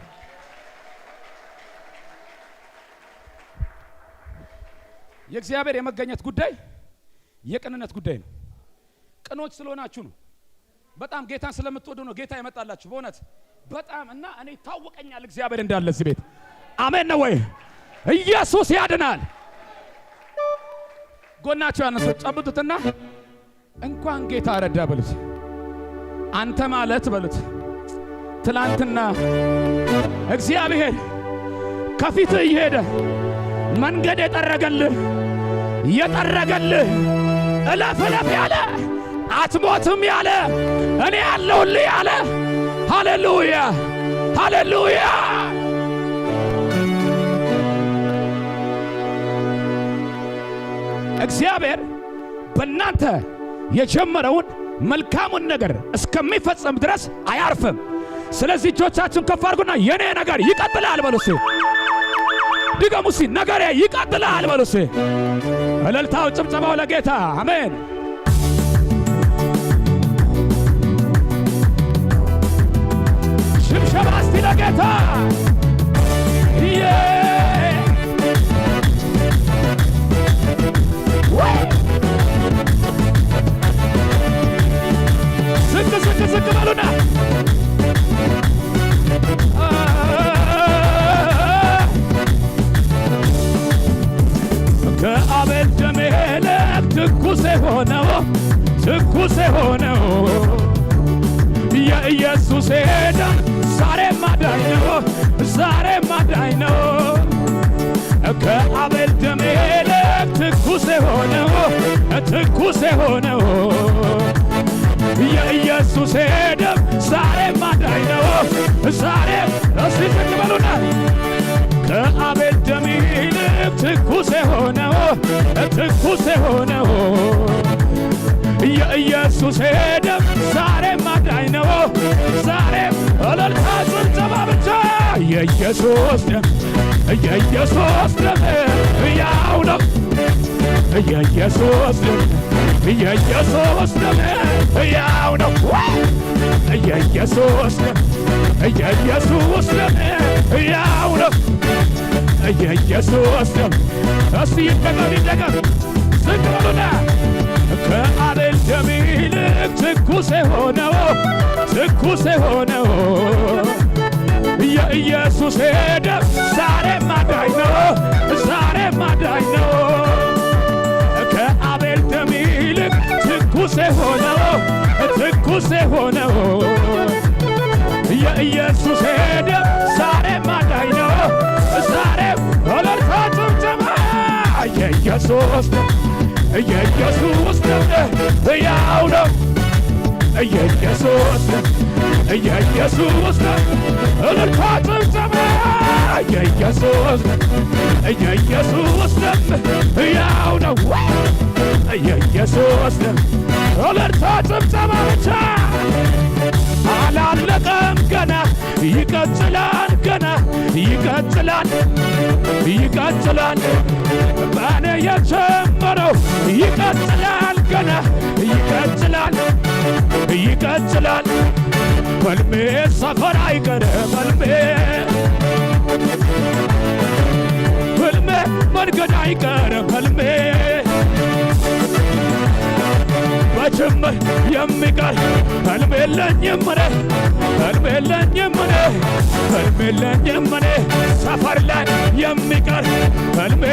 የእግዚአብሔር የመገኘት ጉዳይ የቅንነት ጉዳይ ነው። ቅኖች ስለሆናችሁ ነው። በጣም ጌታን ስለምትወዱ ነው ጌታ ይመጣላችሁ። በእውነት በጣም እና እኔ ታወቀኛል እግዚአብሔር እንዳለ እዚህ ቤት። አሜን ነው ወይ? ኢየሱስ ያድናል። ጎናችሁ ያነሱ ጨብጡትና እንኳን ጌታ ረዳ በሉት። አንተ ማለት በሉት ትላንትና እግዚአብሔር ከፊት እየሄደ መንገድ የጠረገልህ እለፍ ያለ አትሞትም ያለ እኔ ያለሁልህ ያለ ሃሌሉያ ሃሌሉያ። እግዚአብሔር በእናንተ የጀመረውን መልካሙን ነገር እስከሚፈጸም ድረስ አያርፍም። ስለዚህ እጆቻችሁን ከፍ አድርጉና የኔ ነገር ይቀጥላል በሉ እስቲ። ድገሙ እስቲ ነገሬ ይቀጥላል በሉ እስቲ። እልልታው ጭብጨባው ለጌታ አሜን። ሽብሸባ እስቲ ለጌታ ዝቅ በሉና ከአቤል ደም ይልቅ ትኩስ የሆነው የኢየሱስ ደም ዛሬም አዳኝ ነው። ከአቤል ደም ይልቅ ትኩስ የሆነው የኢየሱስ ደም ዛሬም አዳኝ ነው። ዛሬም እስቲ ዝቅ በሉና ከአቤል ደም ይልቅ ትኩስ የሆነው የኢየሱስ ደም ዛሬም አዳኝ ነው። ዛሬም እልልታ ጭብጨባ ብቻ። የኢየሱስ ደም ያው ነው። የኢየሱስ ደም ያው ነው። የኢየሱስ ደም ያው ነው። የኢየሱስ ደም እስቲ ይደገም ዝቅ በሉና ከአቤል ደም ይልቅ ትኩስ የሆነው የኢየሱስ ደም ዛሬም አዳኝ ነው። ከአቤል ደም ይልቅ ትኩስ የሆነው የኢየሱስ ደም ዛሬም አዳኝ ነው። ዛሬም እልልታ ጭብጨባ። የኢየሱስ ደም ያው ነው። የኢየሱስ ደም እልልታ ጭብጨባ። የኢየሱስ ደም ያው ነው። የኢየሱስ ደም እልልታ ጭብጨባ ብቻ። አላለቀም ገና ይቀጥላል በእኔ የጀመረው ይቀጥላል ገና ይቀጥላል። ሕልሜ ሰፈር አይቀርም ሕልሜ መንገድ አይቀርም በጅምር የሚቀር ሕልም የለኝም እኔ ሰፈር ላይ የሚቀር ሕልም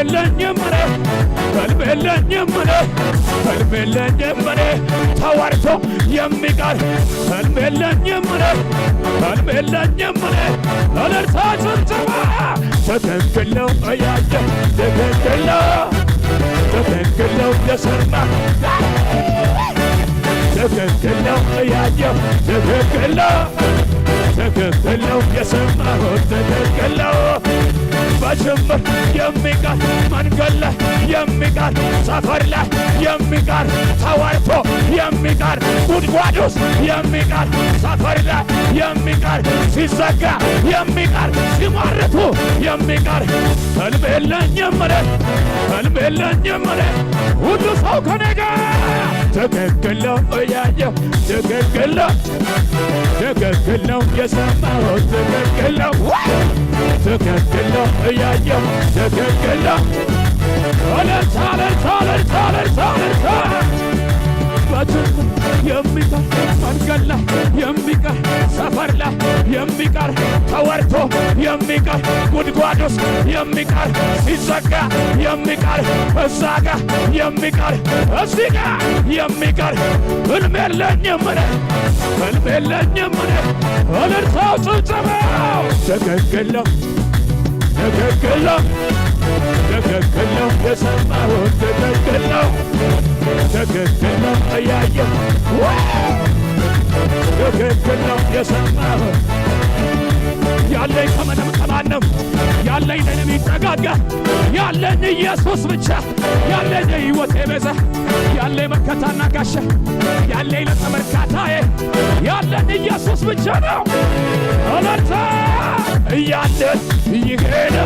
የለኝም እኔ ተወርቶ የሚቀር ሕልም የለኝም እኔ እልልታ ጭብጨባ። ትክክል ነው እያየ ትክክል ነው የሰማ ትክክል ነው እያየው ትክክል ነው የሰማሁት ትክክል ነው። በጅምር የሚቀር መንገድ ላይ የሚቀር ሰፈር ላይ የሚቀር ተወርቶ የሚቀር ጉድጓድ ውስጥ የሚቀር ሰፈር ላይ የሚቀር ሲዘጋ የሚቀር ሲሟርቱ የሚቀር ሕልም የለኝም እኔ ሁሉ ሰው ከኔ ጋር ትክክል ነው እያየው ትክክል ነው ነው የሰማሁት ትክክል ነው ትክክል ነው እያየሁ ትክክል ነው እልልታ እልልታ እልልታ እልልታ እልልታ በትርፍ የሚቀር መንገድ ላይ የሚቀር ሰፈር ላይ የሚቀር ተወርቶ የሚቀር ጉድጓድ ውስጥ የሚቀር ሲዘጋ የሚቀር እዛ ጋ የሚቀር እዚህ ጋ የሚቀር ሕልም የለኝም እኔ ሕልም የለኝም እኔ እልልታው ጭብጨባው ትክክል ነው ትክክል ነው ትክክል ነው የሰማሁት ትክክል ነው ትክክል ነው እያየሁ ትክክል ነው የሰማሁት ያለኝ ከምንም ከማንም ያለኝ ለኔ የሚጠጋጋ ያለኝ ኢየሱስ ብቻ ያለኝ ሕይወቴ ቤዛ ያለኝ መከታና ጋሻ ያለኝ ለተመርካታዬ ያለኝ ኢየሱስ ብቻ ነው እልልታ እያለ ይሄደ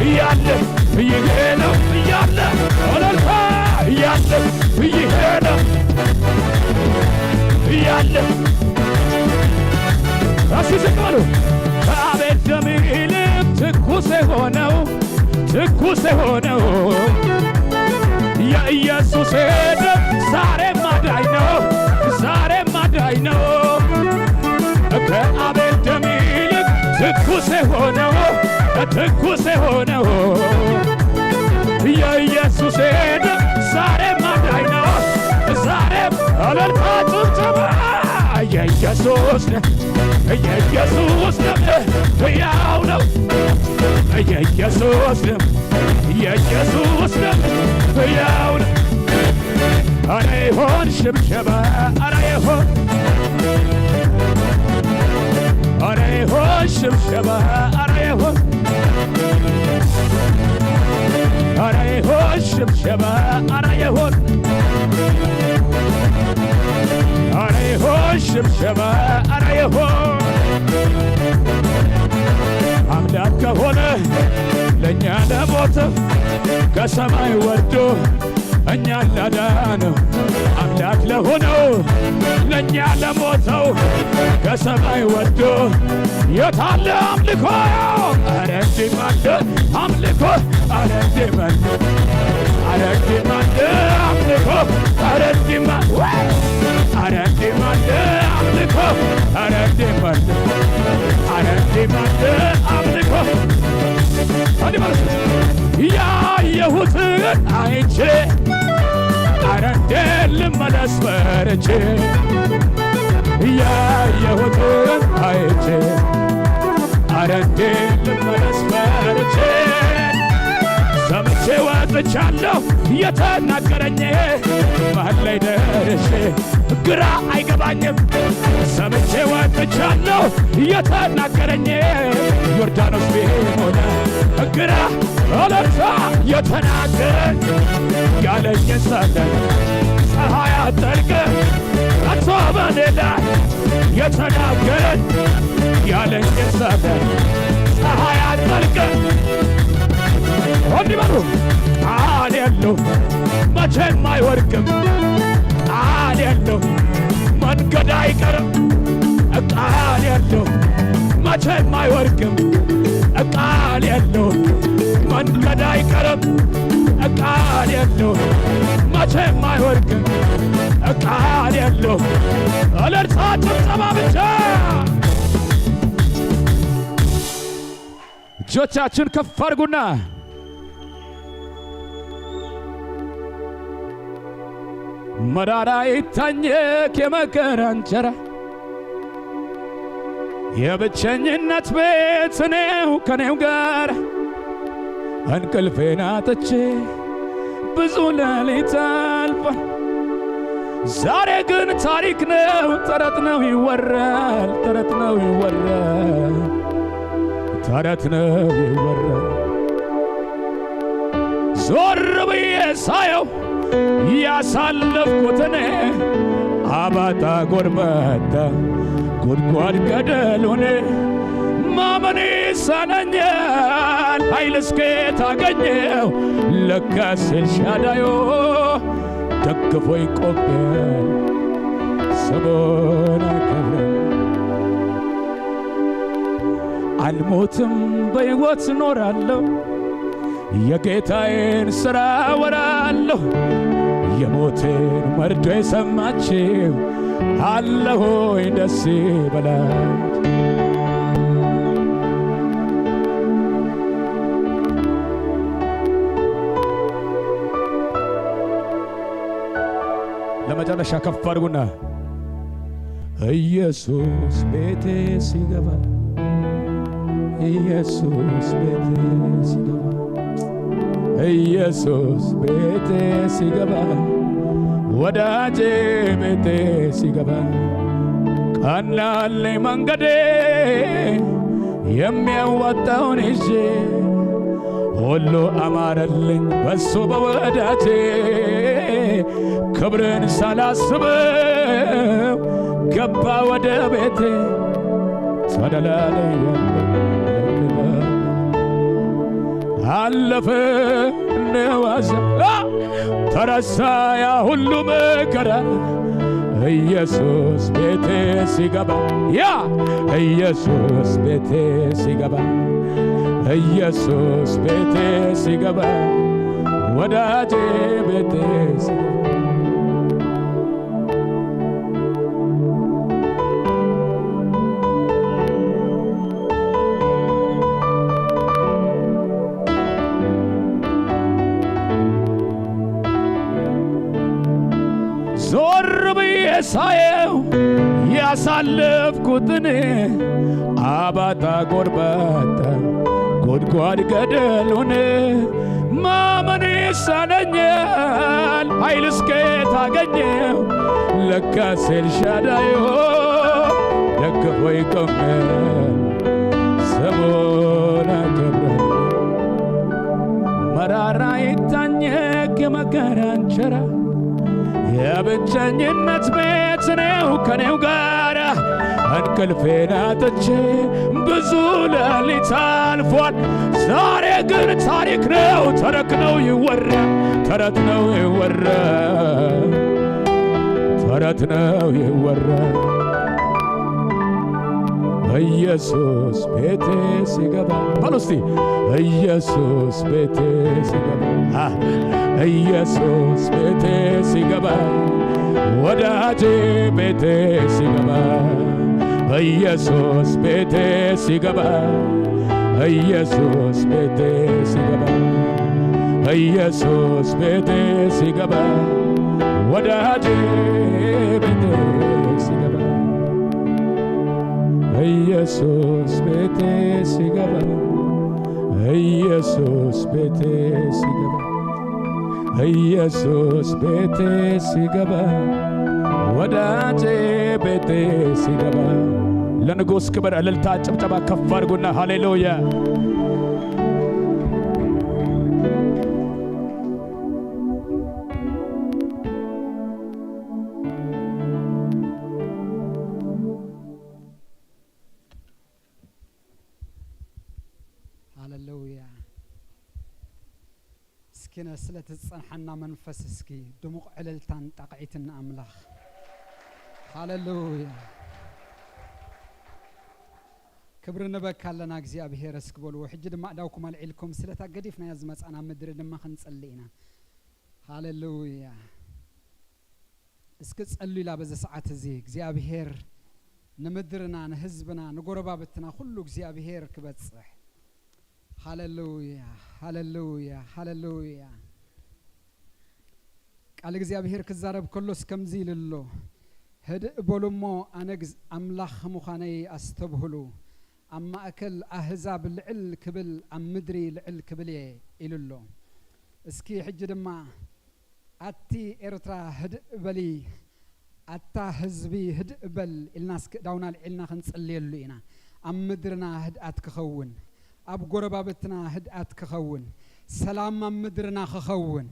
እያለ ይሄደ እያለ እልልታ እያለ ይሄደ እያለ አሲዝቃሉ ከአቤል ደም ይልቅ ትኩስ የሆነው የኢየሱስ ደም ዛሬም አዳኝ ነው ዛሬም አዳኝ ነው ከአቤል ደም ይልቅ ትኩስ የሆነው የኢየሱስ ደም ዛሬም አዳኝ ነው ዛሬም እልልታ ጭብጨባ የኢየሱስ ደም ሕያው ነው የኢየሱስ ደም ሕያው ነው ኧረ ይሆን ሽብሸባ ኧረ ይሆን ሽብሸባ ኧረ ይሆን ሽብሸባ ኧረ ይሆን ሽብሸባ ኧረ ይሆን አምላክ ከሆነ ለእኛ ለሞተ ከሰማይ ወርዶ እኛን ላዳነው አምላክ ለሆነው ለእኛ ለሞተው ከሰማይ ወርዶ የታለ አምልኮ ኧረ እንዲማለ አምልኮ ኧረ እንዲማለ ኧረ እንዲማለ አምልኮ ኧረ እንዲማለ ኧረ እንዲማለ አምልኮ ኧረ እንዲማለ ኧረ እንዲማለ አምልኮ ያየሁትን አይቼ ኧረ እንዴት ልመለስ ፈርቼ ያየሁትን አይቼ ኧረ እንዴት ልመለስ ፈርቼ ሰምቼ ወጥቻለሁ የተናገረኝ መሃል ላይ ደርሼ ግራ አይገባኝም ሰምቼ ወጥቻለሁ የተናገረኝ ዮርዳኖስ ቢሆን ግራ እልልታ የተናገረኝ ያለኝን ሳለኝ ፀሐይ አትጠልቅ ከቶ በኔ ላይ የተናገረኝ ያለኝን ሳለኝ ፀሐይ አትጠልቅ እንዲህ በሉ ቃል የለው መቼም አይወድቅም ቃል የለው መንገድ አይቀርም ቃል የለው መቼም አይወድቅም ቃል የለው መንገድ አይቀርም ቃል የለው መቼም አይወድቅም ቃል የለው እልልታ ጭብጨባ ብቻ እጆቻችን ከፍ አድርጉና መራራ ይታኘክ የመከራ እንጀራ የብቸኝነት ቤት እኔው ከኔው ጋር እንቅልፌን አጥቼ ብዙ ሌሊት አልፏል ዛሬ ግን ታሪክ ነው ተረት ነው ይወራል ተረት ነው ይወራል ተረት ነው ይወራል ዞር ብዬ ሳየው ያሳለፍኩትን አባጣ ጎርባጣ ጉድጓድ ገደሉን ማመን ይሳነኛል ኃይል እስከየት አገኘው ለካስ ኤልሻዳይ ደግፎኝ ቆሜ ስሙን አከብራለሁ አልሞትም በሕይወት ኖራለሁ የጌታዬን ሥራ ወራለሁ የሞቴን መርዶ የሰማችው አለ ሆይ ደስ ይበላችሁ ለመጨረሻ ከፍ አድርጉና ኢየሱስ ቤቴ ሲገባ ኢየሱስ ቤቴ ሲገባ ኢየሱስ ቤቴ ሲገባ ወዳጄ ቤቴ ሲገባ ቀናልኝ መንገዴ የሚያዋጣውን ይዤ ሁሉ አማረልኝ በሱ በወዳጄ ክብርን ሳላስበው ገባ ወደ ቤቴ ተደላለኝ አለፈ እንደዋዛ ተረሳ ያ ሁሉ መከራ ኢየሱስ ቤቴ ሲገባ ያ ኢየሱስ ቤቴ ሲገባ ኢየሱስ ቤቴ ሲገባ ወዳጄ ቤቴ ሲገባ ዞር ብዬ ሳየው ያሳለፍኩትን አባጣ ጎርባጣ ጎድጓድ ገደሉን ማመን ይሳነኛል ኃይል እስከየት አገኘው ለካስ ኤልሻዳይ ደግፎ ይቆማል ስሙን አከብራለሁ መራራ ይታኘክ የመከራ እንጀራ የብቸኝነት ቤት ነው ከኔው ጋር እንቅልፌን አጥቼ ብዙ ሌሊት አልፏል ዛሬ ግን ታሪክ ነው ተረት ነው ይወራ ተረት ነው ይወራ ተረት ነው ይወራ ኢየሱስ ቤቴ ሲገባ በሉ እስቲ ኢየሱስ ቤቴ ሲገባ ኢየሱስ ቤቴ ሲገባ ወዳጄ ቤቴ ሲገባ ኢየሱስ ቤቴ ሲገባ ኢየሱስ ቤቴ ሲገባ ኢየሱስ ቤቴ ሲገባ ወዳጄ ቤቴ ሲገባ ኢየሱስ ቤቴ ሲገባ ኢየሱስ ቤቴ ሲገባ ኢየሱስ ቤቴ ሲገባ ወዳጄ ቤቴ ሲገባ ለንጉሥ ክብር እልልታ ጭብጨባ ከፍ አድርጉና ሃሌሉያ سلت الصنحنا منفس اسكي دموع عللتان تقعيتنا أملاخ هاللويا كبرنا بكالنا اجزاء بهيرس قبول وحجد ما داوكم العلكم سلتا قديفنا يا زمات انا مدري لما خنصلينا هاللويا اسكت صلي لا بز ساعات زي اجزاء بهير نمدرنا نحزبنا نغربابتنا كله اجزاء بهير كبصح هاللويا هاللويا هاللويا قال እግዚአብሔር ከዛረብ كلس كمزيل له هد بولمو انغز املاخ مخاني استبهلو اما اكل احزاب العل كبل ام مدري العل كبل يللو اسكي حج دما اتي ارترا هد بلي اتا حزبي هد بل الناس داونا العلنا خنصليلو انا ام مدرنا هد اتكخون اب غربابتنا هد اتكخون سلام ام مدرنا خخون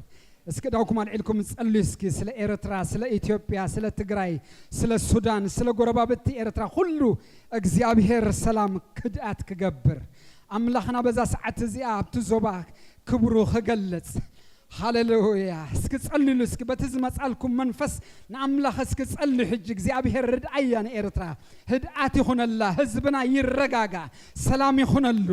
اسكي داوكم عليكم تصلوا اسكي سلا إيرترا سلا إثيوبيا سلا تግራይ سلا السودان سلا غربابتي إيرترا كله እግዚአብሔር ሰላም ክድአት ክገብር አምላኽና በዛ ሰዓት እዚኣ ኣብቲ ዞባ ክብሩ ክገልጽ هاليلويا اسك تصللوا اسك بتزمص علكم منفس ناملاخ اسك تصلي حج እግዚአብሔር ርድአያን ኤርትራ ህድአት ይሁንላ ህዝብና ይረጋጋ ሰላም ይሁንሉ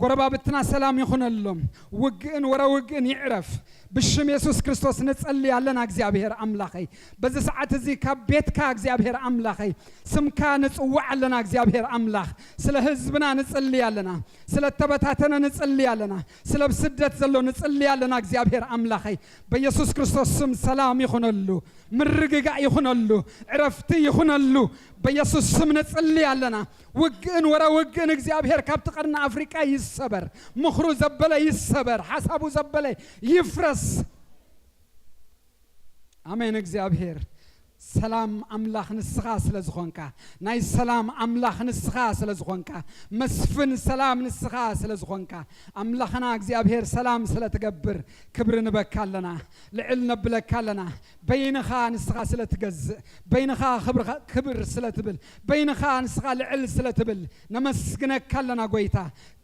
ጎረባብትና ሰላም ይሁንሉም ውግን ወራውግን ይዕረፍ بشم يسوع كريستوس نصلي علينا እግዚአብሔር አምላኸይ በዚህ ሰዓት እዚ ከቤትካ እግዚአብሔር አምላኸይ ስምካ ንጽዋዕ علينا እግዚአብሔር አምላኽ ስለ ህዝብና ንጽልይ علينا ስለ ተበታተነ ንጽልይ علينا ስለ ስደት ዘሎ ንጽልይ علينا እግዚአብሔር አምላኸይ በኢየሱስ ክርስቶስ ስም ሰላም ይሁንሉ ምርግጋ ይሁንሉ ዕረፍት ይሁንሉ በኢየሱስ ስም ንጽልይ علينا ውግን ወራውግን እግዚአብሔር ካብ ተቀርና አፍሪካ ይሰበር ምኽሩ ዘበለ ይሰበር ሐሳቡ ዘበለ ይፍረስ አሜን እግዚአብሔር ሰላም አምላኽ ንስኻ ስለዝኾንካ ናይ ሰላም አምላኽ ንስኻ ስለዝኾንካ መስፍን ሰላም ንስኻ ስለዝኾንካ አምላኽና እግዚአብሔር ሰላም ስለተገብር ክብር ንበካለና ልዕል ነብለካለና በይንኻ ንስኻ ስለትገዝእ በይንኻ ክብር ስለትብል በይንኻ ንስኻ ልዕል ስለትብል ነመስግነካለና ጎይታ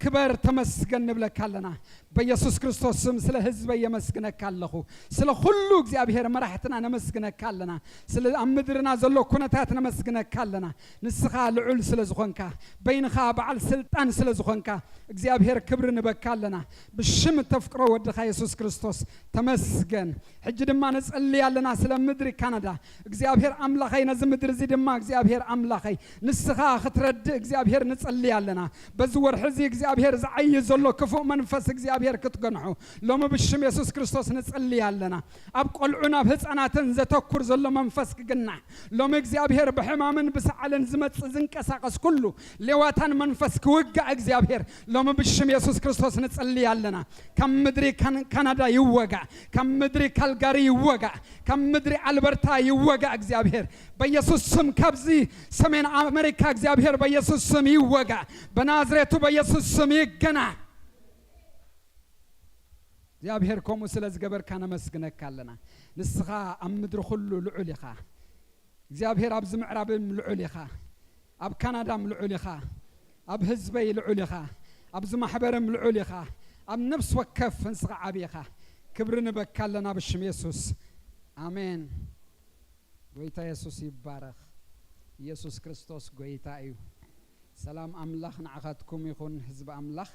ክብር ተመስገን ንብለካለና በኢየሱስ ክርስቶስ ስም ስለ ህዝብ የመስግነካለሁ ስለ ሁሉ እግዚአብሔር መራሕትና ነመስግነካለና ስለ አምድርና ዘሎ ኩነታት ነመስግነካለና ንስኻ ልዑል ስለዝኾንካ በይንኻ በዓል ስልጣን ስለዝኾንካ እግዚአብሔር ክብር ንበካለና ብሽም ተፍቅሮ ወድኻ ኢየሱስ ክርስቶስ ተመስገን ሕጂ ድማ ነጽልይ ያለና ስለ ምድሪ ካናዳ እግዚአብሔር አምላኸይ ነዚ ምድሪ እዚ ድማ እግዚአብሔር አምላኸይ ንስኻ ክትረድ እግዚአብሔር ነጽልይ ያለና በዚ ወርሕ እዚ እግዚአብሔር ዝዓይ ዘሎ ክፉእ መንፈስ እግዚአብሔር ክትገንሑ ሎሚ ብሽም ኢየሱስ ክርስቶስ ነጽልይ ያለና ኣብ ቆልዑና ኣብ ህፃናትን ዘተኩር ዘሎ መንፈስ ግና ሎሚ እግዚአብሔር በሕማምን በሰዓልን ዝመጽ ዝንቀሳቀስ ኩሉ ሌዋታን መንፈስ ክውጋ እግዚአብሔር ሎሚ ብሽም ኢየሱስ ክርስቶስ ነጽልይ ያለና ከም ምድሪ ካናዳ ይወጋ ከም ምድሪ ካልጋሪ ይወጋ ከም ምድሪ አልበርታ ይወጋ እግዚአብሔር በኢየሱስ ስም ካብዚ ሰሜን አሜሪካ እግዚአብሔር በኢየሱስ ስም ይወጋ በናዝሬቱ በኢየሱስ ስም ይገና እግዚአብሔር ኮሙ ስለዝገበርካ ነመስግነካለና ንስኻ ኣብ ምድሪ ሁሉ ልዑል ኢኻ እግዚአብሔር ኣብ ዝምዕራብም ልዑል ኢኻ ኣብ ካናዳም ልዑል ኢኻ ኣብ ህዝበይ ልዑል ኢኻ ኣብ ዝማሕበርም ልዑል ኢኻ ኣብ ነፍስ ወከፍ ንስኻ ዓቢ ኢኻ ክብር ንበካለና ብሽም ኢየሱስ አሜን ጎይታ ኢየሱስ ይባረኽ ኢየሱስ ክርስቶስ ጎይታ እዩ ሰላም አምላኽ ንዓኻትኩም ይኹን ህዝብ አምላኽ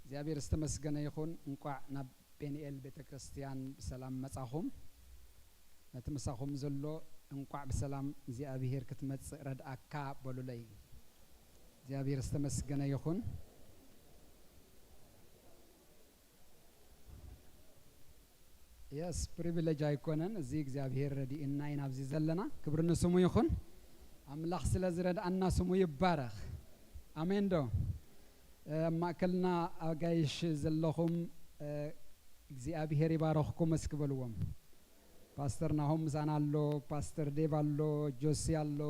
እግዚአብሔር ዝተመስገነ ይኹን እንቋዕ ናብ ጴንኤል ቤተክርስቲያን በሰላም መጻኹም ነትመሳኹም ዘሎ እንቋዕ በሰላም እግዚአብሔር ክትመጽእ ረድአካ በሉለይ እግዚአብሔር ዝተመስገነ ይኹን yes privilege አይኮነን እዚ እግዚአብሔር ረዲእና ይናብዚ ዘለና ክብር ንስሙ ይኹን አምላኽ ስለዝረዳእና ስሙ ይባረኽ አሜን ዶ ማእከልና አጋይሽ ዘለኹም እግዚአብሔር ይባረኽኩም እስክበልዎም ፓስተር ናሆም ዛናሎ ፓስተር ዴቭ አሎ ጆሲ አሎ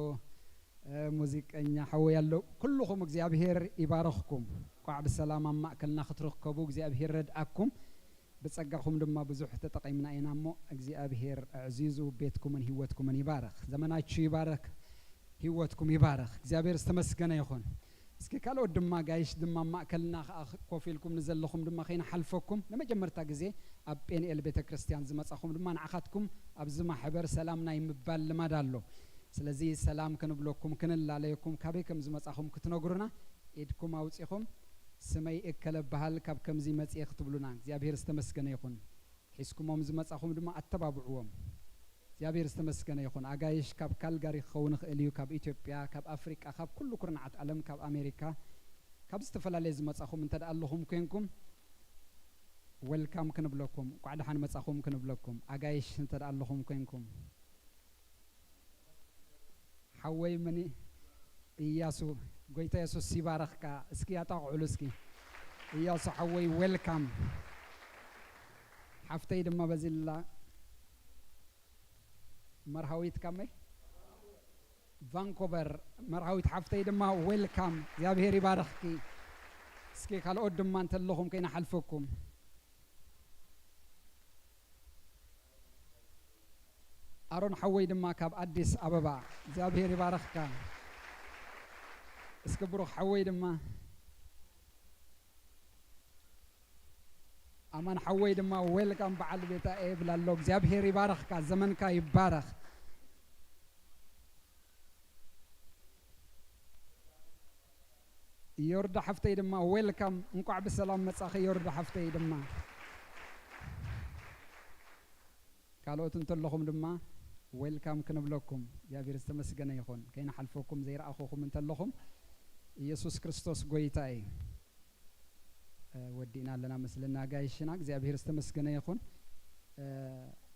ሙዚቀኛ ሐው ያሎ ኩሉኹም እግዚአብሔር ይባረኽኩም ቋዕ በሰላም ማእከልና ክትረከቡ እግዚአብሔር ረድአኩም በጸጋኹም ድማ ብዙሕ ተጠቂምና ኢናሞ እግዚአብሔር አዕዚዙ ቤትኩምን ህይወትኩምን ይባረኽ ዘመናችሁ ይባረክ ህይወትኩም ይባረክ እግዚአብሔር ዝተመስገነ ይኹን እስኪ ካልኦ ድማ ጋይሽ ድማ ማእከልና ኮፊልኩም ንዘለኹም ድማ ኸይና ሓልፈኩም ለመጀመርታ ግዜ ኣብ ጴንኤል ቤተክርስቲያን ዝመጻኹም ድማ ንዓኻትኩም ኣብ ዝማሕበር ሰላምና ይምባል ልማድ ኣሎ ስለዚ ሰላም ክንብለኩም ክንላለየኩም ካበይ ከም ዝመጻኹም ክትነግሩና ኢድኩም አውጽኹም ስመይ እከለ ባህል ካብ ከምዚ መጽእ ክትብሉና እግዚአብሔር ዝተመስገነ ይኹን ሒስኩሞም ዝመጻኹም ድማ አተባብዑዎም እግዚአብሔር ዝተመስገነ ይኹን አጋይሽ ካብ ካልጋሪ ኸውን ኽእልዩ ካብ ኢትዮጵያ ካብ አፍሪካ ካብ ኩሉ ኩርናዓት ዓለም ካብ አሜሪካ ካብ ዝተፈላልየ ዝመጻኹም እንተደአለኹም ኮይንኩም ዌልካም ክንብለኩም ቋዕዳሓን መጻኹም ክንብለኩም አጋይሽ እንተደአለኹም ኮይንኩም ሐወይ መኒ ኢያሱ ጎይታ ኢየሱስ ሲባረኽካ እስኪ ያጣቕዑሉ እስኪ ኢያሱ ሐወይ ዌልካም ሓፍተይ ድማ በዚላ مرهويت كمي فانكوفر مرهويت حفتي دما ويلكم يا بهيري بارخكي سكي قال قدم ما انت لهم كينا حلفكم ارون حوي دما كاب اديس ابابا يا بهيري بارخكا اسكبرو حوي دما أمان حوي دما ويلكم بعل بيتا إيه بلا لوك زيابهير يبارخ كا زمن كا يبارخ يورد حفتي دما ويلكم نقع بالسلام متساخي يورد حفتي دما قالوا تنتلخم دما ويلكم كنبلكم يا فيرست مسجنا يخون كاين حلفوكم زي أخوكم انتلخم يسوع كريستوس قويتاي ودينا لنا مثلنا جايشنا እግዚአብሔር ዝተመስገነ ይኹን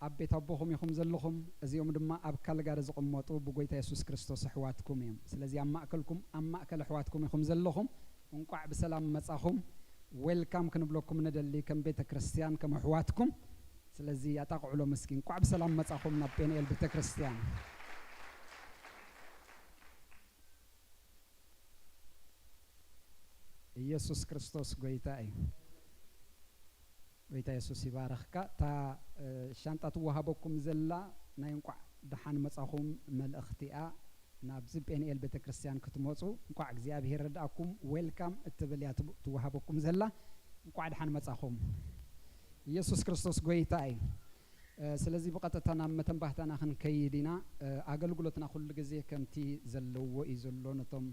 አቤት አቦኹም ይኹም ዘለኹም እዚኦም ድማ ኣብ ካል ጋር ዝቕመጡ ብጎይታ ኢየሱስ ክርስቶስ ኣሕዋትኩም እዮም ስለዚህ ኣማእከልኩም ኣማእከል ኣሕዋትኩም ይኹም ዘለኹም እንቋዕ ብሰላም መጻኹም ዌልካም ክንብለኩም ነደሊ ከም ቤተ ክርስቲያን ከም ኣሕዋትኩም ስለዚህ ኣጣቕዕሎ መስኪን እንቋዕ ብሰላም መጻኹም ናብ ጴንኤል ቤተ ክርስቲያን ኢየሱስ ክርስቶስ ጎይታዬ ወይታ ኢየሱስ ይባረኽካ ታ ሻንጣቱ ወሃበኩም ዘላ ናይ እንቋዕ ደሓን መጻኹም መልእኽቲኣ ናብ ጴንኤል ቤተ ክርስቲያን ክትመጹ እንቋዕ እግዚአብሔር ረዳእኩም ዌልካም እትብል ያ ትወሃበኩም ዘላ እንቋዕ ደሓን መጻኹም ኢየሱስ ክርስቶስ ጎይታዬ ስለዚህ በቀጥታና መተንባህታና ክንከይዲና አገልግሎትና ሁሉ ጊዜ ከምቲ ዘለዎ ይዘሎ ነቶም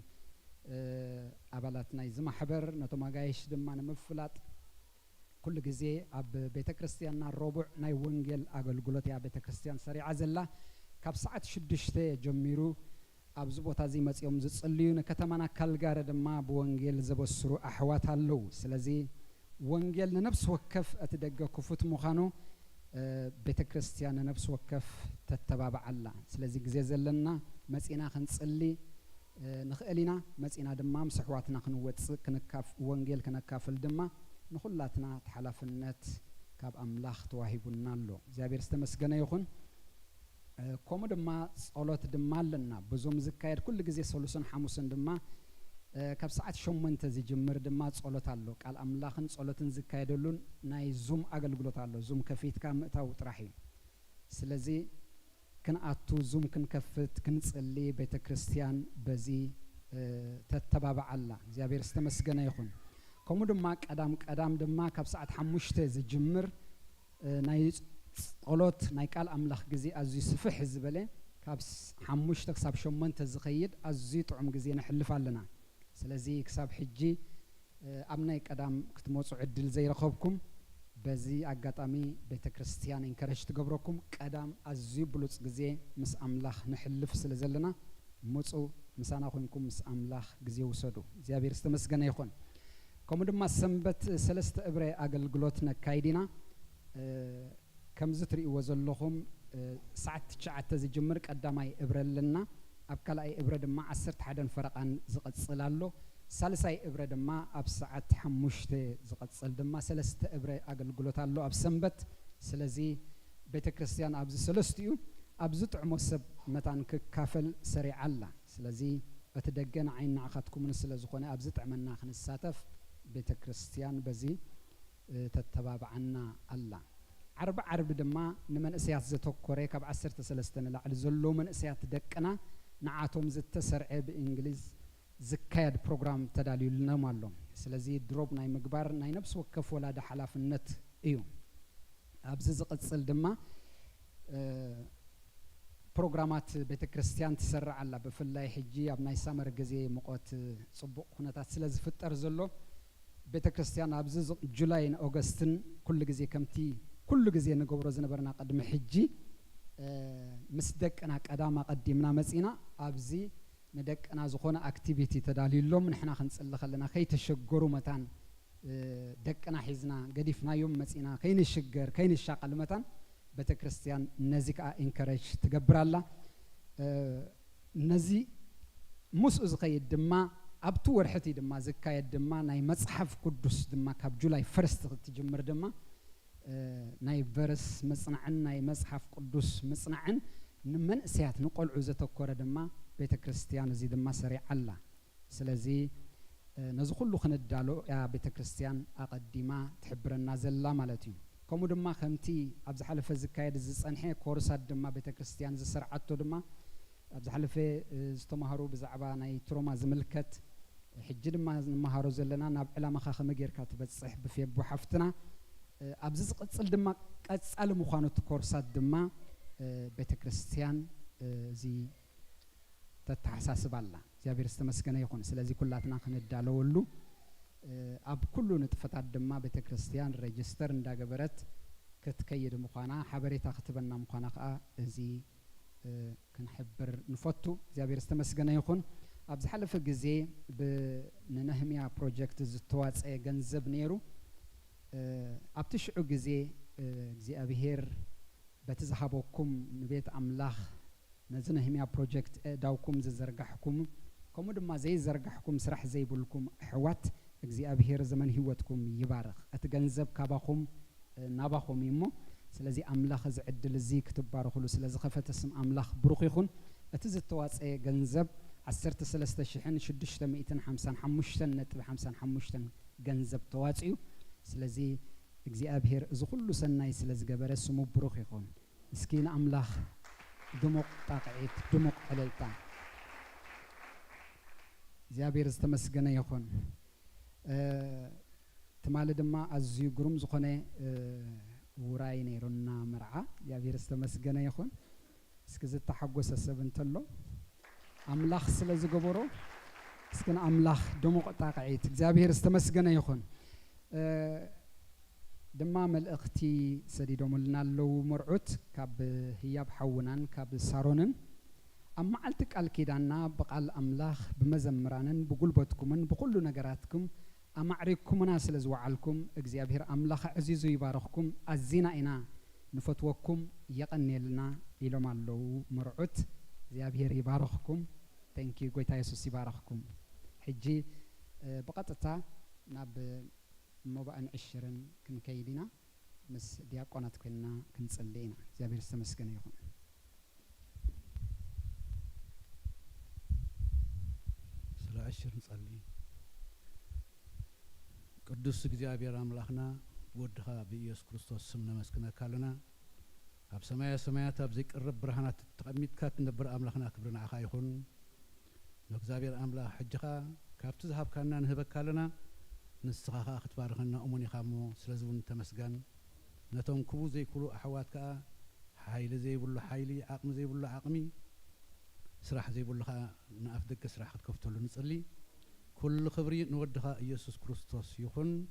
አባላትና ይዝማሕበር ነቶም አጋይሽ ድማ ንምፍላጥ ኩሉ ጊዜ ኣብ ቤተ ክርስቲያንና ረቡዕ ናይ ወንጌል አገልግሎት ያ ቤተ ክርስቲያን ሰሪዓ ዘላ ካብ ሰዓት 6 ጀሚሩ ኣብዚ ቦታ እዚ መጽኦም ዝጽልዩ ከተማና ካልጋረ ድማ ብወንጌል ዘበስሩ ኣሕዋት ኣለው ስለዚ ወንጌል ንነፍስ ወከፍ እትደገ ክፉት ምዃኑ ቤተ ክርስቲያን ንነፍስ ወከፍ ተተባብዓላ ስለዚ ጊዜ ዘለና መጽና ክንጽሊ ንኽእሊና መጽና ድማ ምስሕዋትና ክንወጽእ ክንካፍ ወንጌል ከነካፍል ድማ ንኹላትና ተሓላፍነት ካብ ኣምላኽ ተዋሂቡና ኣሎ እግዚአብሔር ዝተመስገነ ይኹን ከምኡ ድማ ጸሎት ድማ ኣለና ብዙም ዝካየድ ኩሉ ጊዜ ሰሉስን ሐሙስን ድማ ካብ ሰዓት 8 ዝጅምር ድማ ጸሎት ኣሎ ቃል ኣምላኽን ጸሎትን ዝካየደሉን ናይ ዙም አገልግሎት ኣሎ ዙም ከፊትካ ምእታው ጥራሕ እዩ ስለዚ ክንኣቱ ዙም ክንከፍት ክንጽሊ ቤተ ክርስቲያን በዚ ተተባብዓላ እግዚአብሔር ዝተመስገነ ይኹን ከምኡ ድማ ቀዳም ድማ ካብ ሰዓት 5 ዝጅምር ናይ ጸሎት ናይ ቃል ኣምላኽ ጊዜ ኣዝዩ ስፍሕ ዝበለ ካብ 5 ክሳብ 8 ዝኸይድ ኣዝዩ ጥዑም ጊዜ ነሕልፍ ኣለና ስለዚ ክሳብ ሕጂ ኣብ ናይ ቀዳም ክትመጹ ዕድል ዘይረኸብኩም በዚ አጋጣሚ ቤተ ክርስቲያን እንከረጅ ትገብረኩም ቀዳም ኣዝዩ ብሉጽ ጊዜ ምስ ኣምላኽ ንሕልፍ ስለ ዘለና መጹ ምሳና ኮይንኩም ምስ ኣምላኽ ጊዜ ውሰዱ እግዚአብሔር ዝተመስገነ ይኹን ከምኡ ድማ ሰንበት 3 እብረ አገልግሎት ነካይዲና ከም ዝትርእይዎ ዘለኹም ሰዓት 9 ዝጅምር ቀዳማይ እብረልና ኣብ ካልኣይ እብረ ድማ 11 ፈረቓን ዝቕጽል ኣሎ ሳልሳይ እብረ ድማ ኣብ ሰዓት 5 ዝቐጽል ድማ 3 እብረ አገልግሎት ኣሎ ኣብ ሰንበት ስለዚ ቤተ ክርስቲያን ኣብዚ ሰለስቲኡ ኣብዚ ጥዕሞ ሰብ መታን ክካፈል ሰሪዓላ ስለዚ እቲ ደገና ዓይን ንዓኻትኩምን ስለ ዝኾነ ኣብዚ ጥዕመና ክንሳተፍ ቤተ ክርስቲያን በዚ ተተባብዓና ኣላ ዓርብ ድማ ንመንእሰያት ዘተኮረ ካብ 13 ንላዕሊ ዘሎ መንእሰያት ደቅና ንዓቶም ዝተሰርዐ ብእንግሊዝ ዝካየድ ፕሮግራም ተዳልዩልናም ኣሎ ስለዚ ድሮብ ናይ ምግባር ናይ ነፍስ ወከፍ ወላዳ ሓላፍነት እዩ ኣብዚ ዝቕጽል ድማ ፕሮግራማት ቤተ ክርስቲያን ትሰርዓ ኣላ ብፍላይ ሕጂ ኣብ ናይ ሳመር ጊዜ ሙቐት ጽቡቕ ኩነታት ስለ ዝፍጠር ዘሎ ቤተ ክርስቲያን ኣብዚ ጁላይን ኦገስትን ኩሉ ጊዜ ከምቲ ኩሉ ጊዜ ንገብሮ ዝነበርና ቀድሚ ሕጂ ምስ ደቅና ቀዳማ ቀዲምና መጺና ኣብዚ ندقنا زخونا activity تداليلهم نحنا خنصلي خلنا كي تشجروا متان دقنا حزنا قديفنا يوم مسينا كاين الشجر كاين الشاقل متان بتكريستيان نزيك انكرج تقبر الله نزي مسؤز قيد دما ابتو ورحتي دما زكاية دما ناي مصحف قدس دما كاب جولاي فرست تجمر دما ناي فرس مصنعن ناي مصحف قدس مصنعن من سيات نقول عزة كورة دما بيت كريستيان زي دما سريع الله سلازي نزخلو خندالو يا بيت كريستيان أقدما تحبرنا زلا مالتي كمو دما خمتي أبز حلفة زكاية زصنحي كورسات دما بيت كريستيان زسرعتو دما أبز حلفة زتمهرو بزعبا ناي تروما زملكت حج دما مهارو زلنا ناب علامة خاخ مجير كاتب الصح بفي بوحفتنا أبزز قصل دما قصل مخانو كورسات دما بيت كريستيان زي تتحساس بالله زابير استمسكنا يكون سلازي كلاتنا خندالولو أب كله نتفتح دما بيت كريستيان ريجستر ندا جبرت كتكيد مخانا حبريتا كتبنا مخانا زي كنحبر نفوتو زابير استمسكنا يكون أبز حلف الجزء بنهميا بروجكت زتوات جنزب نيرو أبتشعو جزء أبيهر بتزحبوكم نبيت أملاخ نزنهميا بروجكت داوكم زرقحكم كمود ما زي زرقحكم سرح زي بولكم حوات جزء أبيهر زمن هوتكم يبارك أتجنزب كاباكم ناباكم يمو سلازي أملاخ زعد لزيك تبارخلو سلازي خفت اسم أملاخ بروخ يخون أتزتوات جنزب 10,355 ገንዘብ ተዋጽዩ ስለዚ እግዚአብሔር እዚ ሁሉ ሰናይ ስለዚ ገበረ ስሙ ብሩኽ ይኹን እስኪ ንአምላኽ ድሙቕ ጣቕዒት ድሙቕ ዕልልታ እግዚአብሔር ዝተመስገነ ይኹን ትማለ ድማ ኣዝዩ ግሩም ዝኾነ ውራይ ነይሩና መርዓ እግዚአብሔር ዝተመስገነ ይኹን እስኪ ዝተሓጎሰ ሰብ እንተሎ أملاخ سلز جبرو سكن أملاخ دموع تاقعيت እግዚአብሔር استمسجنا يخون دمام الأختي سديدو ملنا لو مرعوت كاب هياب حونان كاب سارونن أما علتك الكيدانا بقال أملاخ بمزمرانن بقول بتكمن بقول نجاراتكم أما عريكم ناس لزوعلكم እግዚአብሔር أملاخ عزيزو يبارككم الزنا إنا نفتوكم يقني لنا إلى مالو مرعوت እግዚአብሔር ይባርክኩም ታንኪዩ ጎይታ ኢየሱስ ይባርክኩም ሕጂ በቀጥታ ናብ ሞባን 20 ክንከይዲና ምስ ዲያቆናት ኮይና ክንጽልይና እግዚአብሔር ይመስገን ይሁን ስለ 10 እንጸልይ ቅዱስ እግዚአብሔር አምላክና ወድኻ በኢየሱስ ክርስቶስ ስም ነመስክነካልና أب سمايا سمايات أب زيك الرب برهانات تقميت كات نبر أملاخنا كبرنا أخا يخون نكزابير أملا حجخا كابت ذهب كاننا نهبك كالنا نستخاخا اختبارخنا أموني خامو سلزون تمسجان نتون كبو زي كلو أحوات كا حايل زي بلو حايلي عقم زي بلو عقمي سراح زي بلو خا نافدك سراح تكفتلو نصلي كل خبري نودها إيسوس كريستوس يخون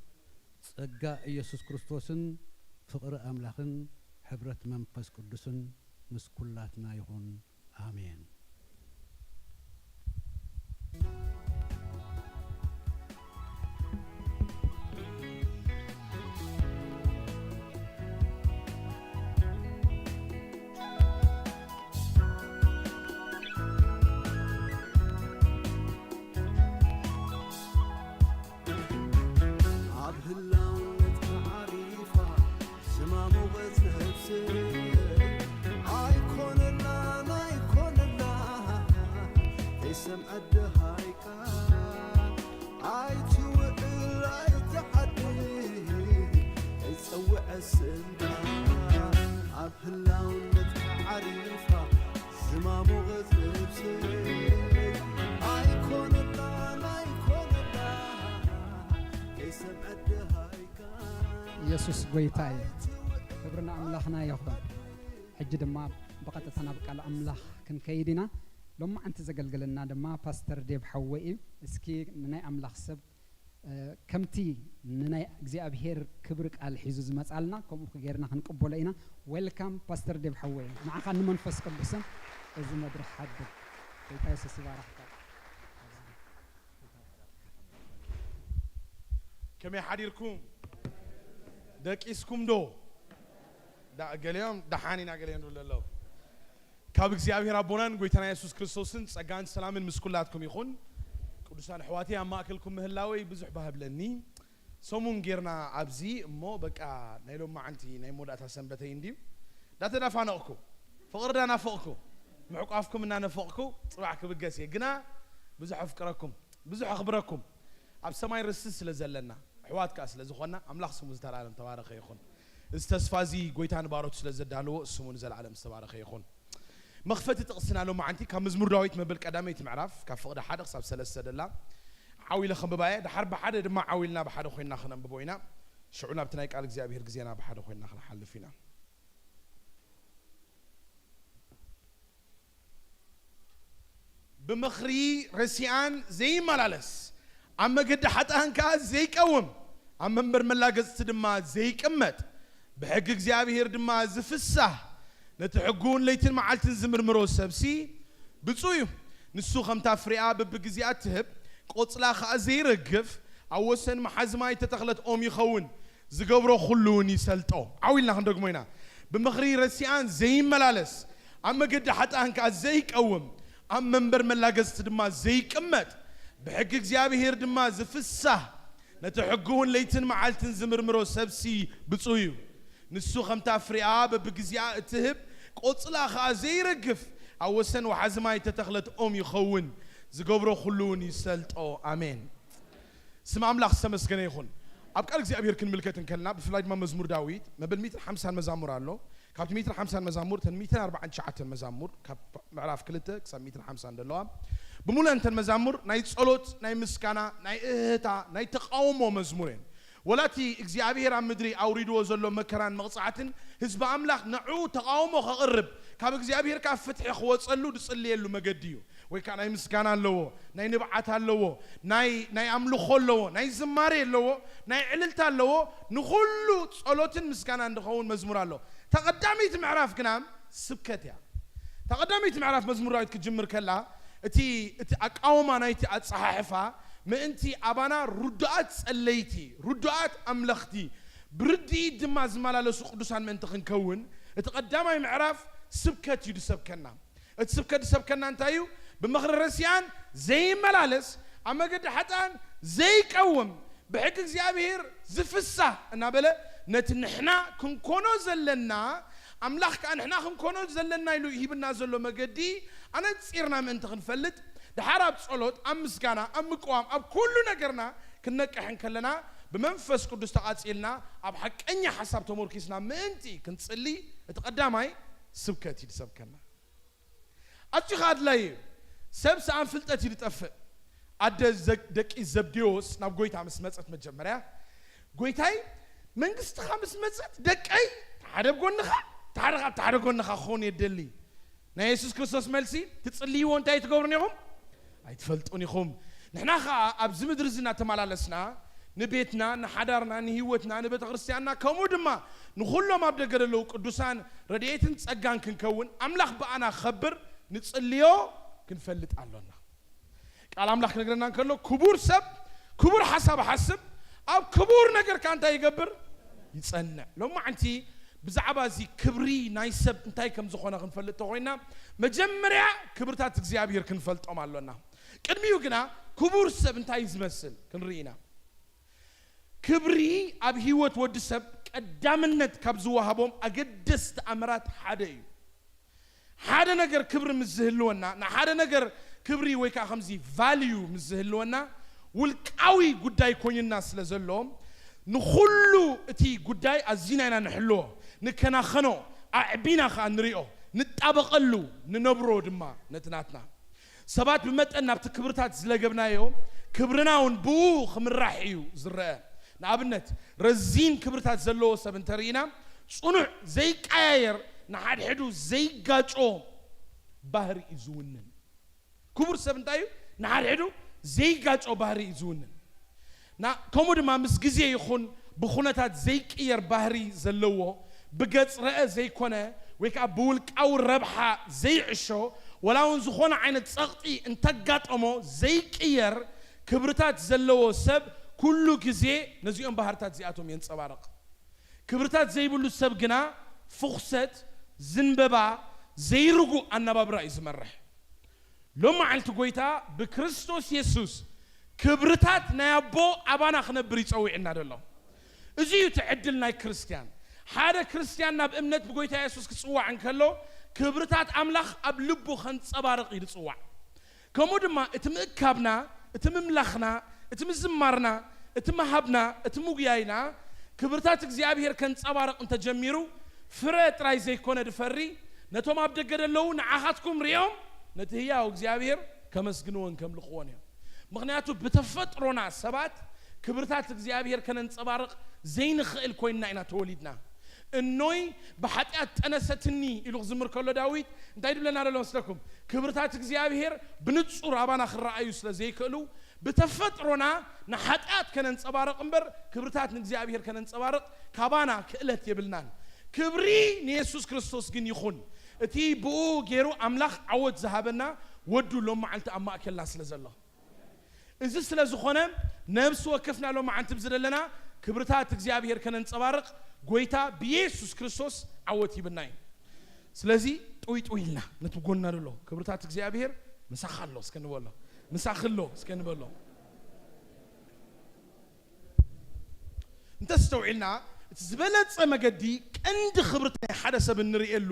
سجا إيسوس كريستوسن فقر أملاخن حبرت منفس قدسن مسكولاتنا يهون آمين ኢየሱስ ጎይታዬ ክብርና አምላኽና ይኹን ሕጂ ድማ በቀጥታና በቃል አምላኽ ክንከይድና ሎማ አንተ ዘገልግልና ድማ ፓስተር ዴብ ሐወኢ እስኪ ናይ አምላኽ ሰብ ከምቲ ናይ እግዚአብሔር ክብር ቃል ሒዙ ዝመጻልና ከምኡ ጌርና ክንቅበሎ ኢና ዌልካም ፓስተር ዴብ ሐወኢ ንዓኻ ንመንፈስ ቅዱስን እዚ መድረኽ ሓድር ጌታ ኢየሱስ ይባርክ كم يحديركم دقيسكم دو دا قاليهم دحانينا قاليهم ولا لا كاب እግዚአብሔር አቦናን ጎይታና ኢየሱስ ክርስቶስን ጸጋን ሰላምን ምስኩላትኩም ይኹን ቅዱሳን ሕዋቲ አማክልኩም ምህላዊ ብዙሕ ባህብለኒ ሰሙን ጌርና አብዚ እሞ በቃ ናይሎም ማዓንቲ ናይ ሞዳታ ሰንበተይ እንዲ ዳተዳፋነቅኩ ፍቅርዳ ናፈቅኩ ምዕቋፍኩም እና ነፈቅኩ ጽባሕ ክብገስ ግና ብዙሕ ፍቅረኩም ብዙሕ አኽብረኩም ኣብ ሰማይ ርስስ ስለዘለና ሕዋት ካ ስለዝኾና አምላኽ ስሙ ዝተላለም ተባረኸ ይኹን استسفازي قويتان باروت سلزدالو سمون زل عالم استبارخ يخون مخفت تقصنا له معنتي كمزمور داويت مبل قدامي تمعرف كفقد حد حساب سلسة دلا عاويل خم ببايع ده حرب حد دم عاويلنا بحد خوينا خنا ببوينا شعونا بتناي قال እግዚአብሔር ጊዜና بحد خوينا خلحلف فينا بمخري رسيان زي ملالس اما قد حطان كا زي قوم اما منبر ملاقص دما زي قمت بحق እግዚአብሔር دما زفسح نتحقون ليتن معالتن زمرمرو سبسي بصوي نسو خمتا فريا ببغزيات تهب قوصلا خا زي رغف اوسن محزماي تتخلت اوم يخون زغبرو كلون يسلطو عويلنا خندغمينا بمخري رسيان زي ملالس اما قد حطان كا زي قوم ام منبر ملاقص دما زي قمت بحق እግዚአብሔር دما زفسح نتحقون ليتن معالتن زمرمرو سبسي بصوي نسو خمتا فريا ببغزيات تهب قوصلا خا زي رغف اوسن وحزماي تتخلت اوم يخون زغبرو كلون يسلطو امين سم املاح سمسكن يخون ابقال እግዚአብሔር ክንምልከትን ከልና በፍላይ መዝሙር ዳዊት መብል 150 መዛሙር አለው ካብ 150 መዛሙር 149 መዛሙር ካብ ምዕራፍ 2 ክሳብ 150 እንደለዋ بمولن مزامور ناي صلوت ناي مسكانا ناي اهتا ناي تقاومو مزمورين ولاتي እግዚአብሔር امدري اوريدو زلو مكران مقصعتن حزب املاح نعو تقاومو خقرب كاب እግዚአብሔር كاب فتح خوصلو دصليلو مگديو ወይ ካናይ ምስጋና አለዎ ናይ ንብዓት አለዎ ናይ አምልኾ አለዎ ናይ ዝማሬ አለዎ ናይ ዕልልታ አለዎ ንኹሉ ጸሎትን ምስጋና እንደኸውን መዝሙር አለዎ ተቀዳሚት ምዕራፍ ግናም ስብከትያ ተቀዳሚት ምዕራፍ መዝሙር ዳዊት ክጅምር ከላ እቲ አቃውማ ናይቲ አጽሐፋ ምእንቲ አባና ሩዳት ጸለይቲ ሩዳት አምለኽቲ ብርዲ ድማ ዝመላለሱ ቅዱሳን ምእንቲ ክንከውን እቲ ቀዳማይ ምዕራፍ ስብከት ይድሰብከና እቲ ስብከት ይድሰብከና እንታዩ بمخر الرسيان زي ملالس اما قد حطان زي قوم بحق እግዚአብሔር زفسا انا بلا نتنحنا كنكونو زلنا املاح كان احنا كنكونو زلنا يلو يبنا زلو مقدي انا تصيرنا من تخنفلت دحراب صلوت امسكانا امقوام اب كل نغرنا كنقحن كلنا بمنفس قدس تقاصيلنا اب حقኛ حساب تمركيسنا منتي كنصلي تقداماي سبكت يدسبكنا اتخاد لاي سبس عن فلتة يتطفئ عد دقي زبديوس ناب غويتا مسمصت مجمريا غويتاي منغست خمس مسمصت دقي تعرب غونخا خون يدلي نا يسوع كريستوس ملسي تصليو انت يتغورنيهم ايتفلطونيهم نحنا خا ابز مدرزنا تمالالسنا نبيتنا نحضرنا نهيوتنا نبيت ክርስቲያንና ከሙድማ ንኹሎም አብደገረለው ቅዱሳን ረድኤትን ጸጋን ክንከውን አምላኽ በአና خبر ንጽልዮ كنفلت علونا قال املاح نغرنا كله كبور سب كبور حسب حسب او كبور نجر كانت يقبر يصنع لما انتي بزعبا زي كبري نايسب انتي كم زخونه كنفلت وينا مجمريا كبرتات እግዚአብሔር كنفلطوم علونا قدميو غنا كبور سب انتي يزمسل كنرينا كبري اب هيوت ود سب قدامنت كبزوهابوم اقدست امرات حدي هذا نجر كبر مزهلونا هذا نجر كبري ويكا خمزي فاليو مزهلونا والقوي قداي كون الناس لزلهم نخلو اتي قداي ازينا نحلوه نكناخنو اعبينا خان نريو نطابقلو ننبرو دما نتناتنا سبات بمطنا بتكبرتات زلغبنايو كبرناون بو خمراحيو زرا نابنت رزين كبرتات زلو سبنترينا صنع زي قاير نحد حدو زي قاچو بحري يزونن كبر سبنتايو نحد حدو زي قاچو بحري يزونن نا كومود ما مسغزي يخون بخونتات زي قير بحري زلوو بقص رأ زي كونه ويكا بولك او ربحه زي عشو ولاون زخونه عينت صقطي انت قاطمو زي قير كبرتات زلوو سب كله غزي نزيون بحرتات زياتهم ينصبارق كبرتات زي بلو سب غنا فخست زنببا زيرغو انبابرا يزمرح لما علت غويتا بكريستوس يسوس كبرتات نيابو ابانا خنبر يصويعنا دلو ازي تعدلنا كريستيان هذا كريستياننا بامنت بغويتا يسوس كصواع انكلو كبرتات املاح اب لبو خنصبارق يصواع كمودما اتمكابنا اتمملخنا اتمزمرنا اتمهبنا اتمغياينا كبرتات እግዚአብሔር ከንصبارق انت جميرو فرات راي زي كونه دفري نتوم ابدغدلو نعاحتكم ريوم نتهياو እግዚአብሔር ከመስግነውን ከምልኾን مغنياتو بتفطرونا سبات كبرتات እግዚአብሔር ከነንጸባረቅ ዘይንኽእል ኮይና ኢና ተወሊድና እኖይ በኃጢአት ተነሰትኒ ኢሉ ዝምር ከሎ ዳዊት እንታይ ድብለና ደሎ መስለኩም ክብርታት እግዚአብሔር ብንጹር አባና ክራአዩ ስለዘይክእሉ በተፈጥሮና ንኃጢአት ከነንጸባረቅ እምበር ክብርታት እግዚአብሔር ከነንጸባረቅ ካባና ክእለት ይብልናል ክብሪ ኢየሱስ ክርስቶስ ግን ይኹን እቲ ብኡ ገይሩ አምላኽ ዓወት ዝሃበና ወዱ ሎም ማዓልቲ አማእከልና ስለዘሎ እዚ ስለዝኾነ ነፍስ ወከፍና ሎም ማዓልቲ ብዝደለና ክብርታት እግዚአብሔር ከነንጸባረቅ ጎይታ በኢየሱስ ክርስቶስ ዓወት ይብናይ ስለዚህ ጦይጦይልና ነትጎና ደሎ ክብርታት እግዚአብሔር መሳኻሎ እስከንበሎ መሳኽሎ እስከንበሎ እንተስተውዕልና ዝበለጸ መገዲ ቀንዲ ክብርት ናይ ሓደ ሰብ እንሪኤሉ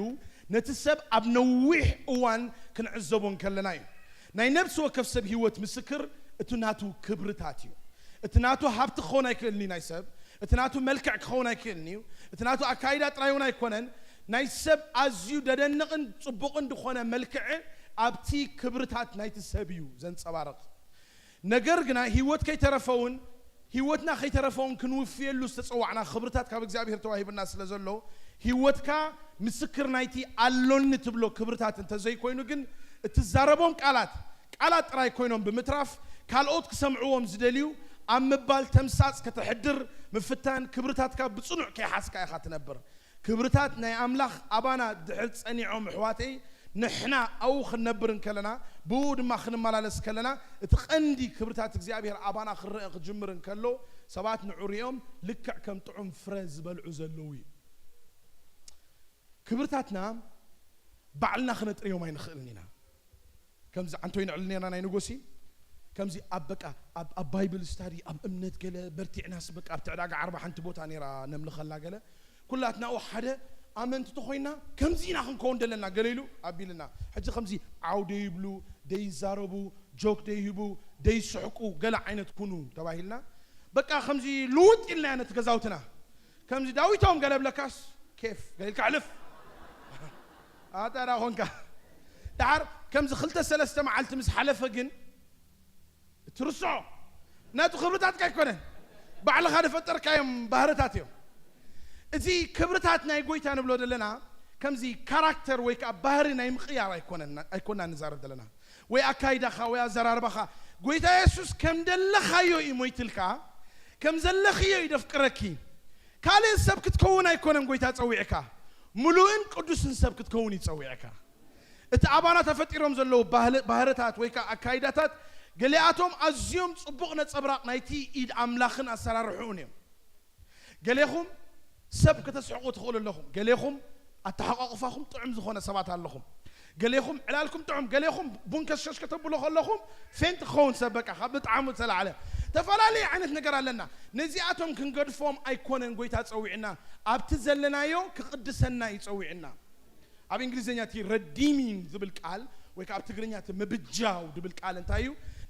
ነቲ ሰብ ኣብ ነዊሕ እዋን ክንዕዘቦን ከለና እዩ ናይ ነፍሲ ወከፍ ሰብ ህይወት ምስክር እቲ ናቱ ክብርታት እዩ እቲ ናቱ ሃብቲ ክኾን ኣይክእልኒ ናይ ሰብ እቲ ናቱ መልክዕ ክኸውን ኣይክእልኒ እቲ ናቱ ኣካይዳ ጥራዩን ኣይኮነን ናይ ሰብ ኣዝዩ ደደንቕን ጽቡቕን ዝኾነ መልክዕ ኣብቲ ክብርታት ናይቲ ሰብ እዩ ዘንጸባረቕ ነገር ግና ህይወት ከይተረፈውን ህይወትና ከይተረፈውን ክንውፍየሉ ዝተጸዋዕና ክብርታት ካብ እግዚአብሔር ተዋሂብና ስለዘሎ ህይወትካ ምስክር ናይቲ ኣሎኒ ትብሎ ክብርታት እንተዘይኮይኑ ግን እትዛረቦም ቃላት ጥራይ ኮይኖም ብምትራፍ ካልኦት ክሰምዕዎም ዝደልዩ ኣብ ምባል ተምሳጽ ከተሕድር ምፍታን ክብርታትካ ብጽኑዕ ከይሓስካ ኢኻ ትነብር ክብርታት ናይ ኣምላኽ ኣባና ድሕር ጸኒዖም ኣሕዋተይ ንሕና ኣው ክንነብርን ከለና ብኡ ድማ ክንመላለስ ከለና እቲ ቀንዲ ክብርታት እግዚአብሔር ኣባና ክርአ ክጅምርን ከሎ ሰባት ንዑሪኦም ልክዕ ከም ጥዑም ፍረ ዝበልዑ ዘለዉ እዩ ክብርታትና ባዕልና ክነጥርዮም ኣይንኽእልን ኢና ከምዚ አንቶይ ንዕል ነርና ናይ ንጎሲ ከምዚ ኣበቃ ኣብ ባይብል ስታዲ ኣብ እምነት ገለ በርቲዕናስ በቃ ኣብ ትዕዳጋ 40 ቦታ ነራ ነምልኸላ ገለ ኩላትና ሓደ አመንት ተኾይና ከምዚና ክንከውን ደለና ገለይሉ አቢልና ሕጂ ከምዚ ዓውደ ይብሉ ደይዛረቡ ጆክ ደይህቡ ደይስሕቁ ገለ ዓይነት ኩኑ ተባሂልና በቃ ከምዚ ልውጥ ኢልና ያነት ገዛውትና ከምዚ ዳዊቶም ገለ ብለካስ كيف قال كعلف هذا هونك دار كم زخلت سلسته معلت مس حلفه جن ترسعوا ناتو خبرتات كايكونن بعل خاله فطر كايم بهرتاتيو ازي كبرتات ناي غويتا نبلو دلنا كم زي كاركتر ويك بهري ناي مخيار ايكونن نزارب دلنا وي اكايدا خا ويا زراربخا غويتا يسوس كم دلخايو يمويتلكا كم زلخيو يدفقركي كالي سبك تكون ايكونن غويتا تصويعكا ملوئن قدوسن سبك تكون يتصويعكا اتعبانا تفطيرهم زلو بهرتات ويكا اكايداتات قلياتهم ازيوم صبقنا صبراق نايتي ايد املاخن اسرارحونهم قليهم سبك تسحقوا تقولوا لهم قليهم التحقق فاهم طعم زخونه سبات لهم قليهم علالكم طعم قليهم بونكشش كتبوا لهم فين تخون سبك خبط عمود سلا عليه تفلالي عينت نقر لنا نزياتهم كنقدفهم ايكونن غويتا تصويعنا ابتزلنايو كقدسنا يتصويعنا اب انجليزኛ ቲ redeeming ዝብል ቃል ወይ ካብ ትግርኛ ቲ መብጃው ዝብል ቃል እንታዩ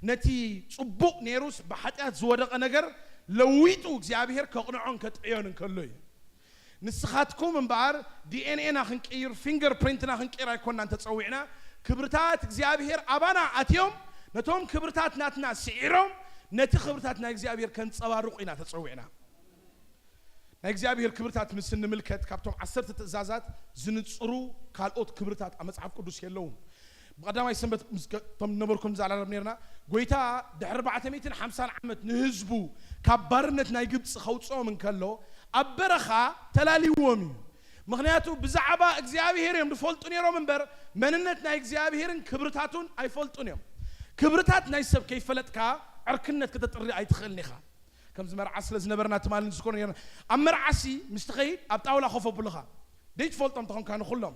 ነቲ ጽቡቅ ኔሩስ በኃጢአት ዝወደቀ ነገር ለዊጡ እግዚአብሔር ከቅንዖን ከጥዮን ከሎይ ንስኻትኩም እንባር ዲኤንኤ ና ክንቀይር ፊንገር ፕሪንት ና ክንቀይር አይኮናን ተጸዊዕና ክብርታት እግዚአብሔር አባና አትዮም ነቶም ክብርታት ናትና ሲዕሮም ነቲ ክብርታት ና እግዚአብሔር ከንጸባርቁ ኢና ተጸዊዕና እግዚአብሔር ክብርታት ምስን ምልከት ካብቶም 10 ትእዛዛት ዝንጽሩ ካልኦት ክብርታት መጽሐፍ ቅዱስ የለውም በቀዳማይ ሰንበት ቶም ነበርኩም ዛላረብ ነርና ጎይታ ድሕር 450 ዓመት ንህዝቡ ካባርነት ናይ ግብጽ ኸውጾም እንከሎ አበረኻ ተላሊዎም ምክንያቱ ብዛዕባ እግዚአብሔር እዮም ድፈልጡ ነሮም እንበር መንነት ናይ እግዚአብሔርን ክብርታቱን አይፈልጡን እዮም ክብርታት ናይ ሰብ ከይፈለጥካ ዕርክነት ከተጥሪ አይትኽልኒኻ كم زمر عسل زنبرنا تمالين سكون يرنا أمر عسي مستخيل أبتاولا خوف بلخا ديت فولتم تكون كانوا خلهم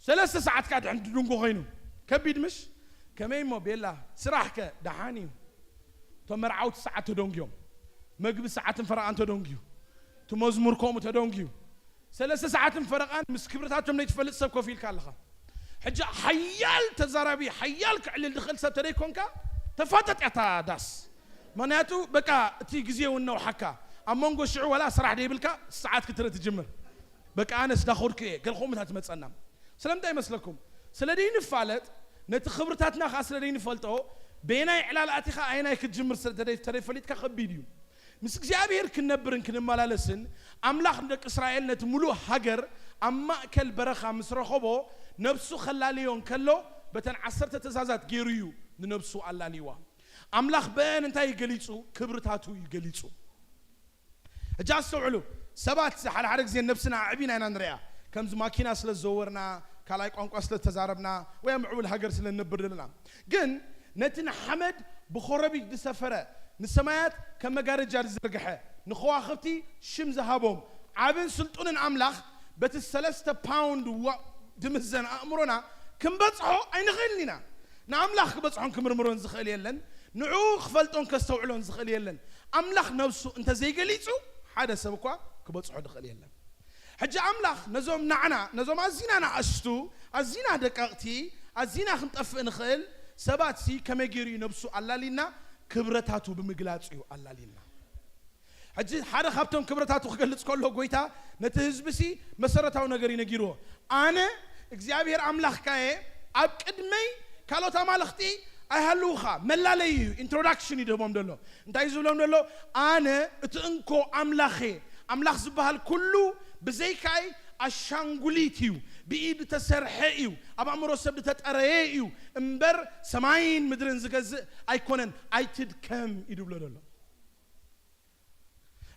3 ساعات قاعد عند دونغو غينو كبيد مش كمين مو بيلا سراحك دحاني تمر عود ساعات تدونغيو مقب ساعات فرقان تدونغيو تمزمر كوم تدونغيو 3 ساعات فرقان مس كبرتاتهم نيتفلت سب كوفيل كالخا حجا حيال تزاربي حيال كعل الدخل سب تريكونكا تفاتت يا داس مناتو بقى تي غزيو انه حكا امونغو شعو ولا صراح ديبلكا ساعات كتر تجمر بقى انس داخورك قالكم متى تمصنام سلام داي مسلكم سلدين فالت نت خبرتاتنا خاص سلدين فلطو بينا إعلال أتيخا أينا يكجمر تري فليت كخبيديو مس እግዚአብሔር كنبرن كنمالالسن أملاخ ندك إسرائيل نتملو هجر أما كل برخة مسرخبو نفسه خلاليون كله بتن عصرت تزازات جيريو نفسه الله ليوا أملاخ بين انتهي يجليسو كبرتاتو يجليسو جالسوا علو سبات على حرق زين نفسنا عبينا نندريا كم زماكينا سل زورنا كلاي قنقوا سل تزاربنا ويمعول هجر سل النبر لنا جن نتن حمد بخربي دسفرة نسمات كم جارج جارز رجحه نخوا خفتي شم ذهبهم عابن سلطون أملاخ بت الثلاثة باوند دمزن أمرنا كم بتصحوا أين غلنا نأملاخ بتصحون كمرمرون زخيلين نعوخ فلتون كستوعلون زخيلين أملاخ نفسه أنت زي قليتو حدا سبقوا كبتصحوا دخيلين حج أملاخ نزوم نعنا نزوم أزينا نعشتو أزينا دققتي أزينا خمتف نخيل سبات سي كم يجري نفسه الله لنا كبرتاتو بمجلاتيو الله لنا حجي حدا خبتهم كبرتاتو خلص كله قويتا نتهزبسي مسرتاو نجري نجيروه أنا እግዚአብሔር አምላክ ካዬ አብቅድመይ ካሎታ ማለኽቲ አይሃሉኻ መላለዩ ኢንትሮዳክሽን ይደቦም ደሎ እንታይ ዝብሎም ደሎ አነ እትንኮ አምላኽ አምላኽ ዝበሃል ኩሉ በዘይካይ አሻንጉሊትዩ بإيد تسرحيو أبا أمره سبب تتأريو إمبر سماين مدرن زجز أيكونن أيتد كم يدوب له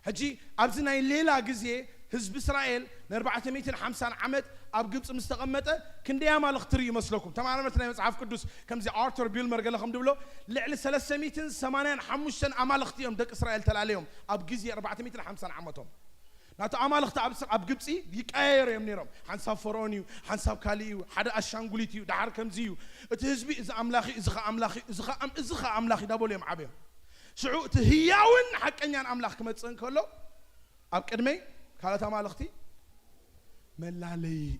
هجي أبزنا الليلة جزية حزب إسرائيل نربعة ميتين حمسان عمد أب جبس مستقمته كندي أما لختري مسلكم تمام مثلا يمسعف قدوس كم زي آرثر بيلمر قال لهم دبلو لعل 380 حموشن أما لختيهم دك إسرائيل تلا عليهم أب جزية 400 حمسان عمتهم ناتو أما لخت أب جبسي يكاير يمنيرهم حنساب فرونيو حنساب كاليو حدا أشانغوليتيو دعار كم زيو تهزبي إذا أملاخي إذا خا أملاخي دابوليهم عبيهم شعو تهياون حق أنيان أملاخ كم تصن كله أب كدمي كالت أما لختي ملالي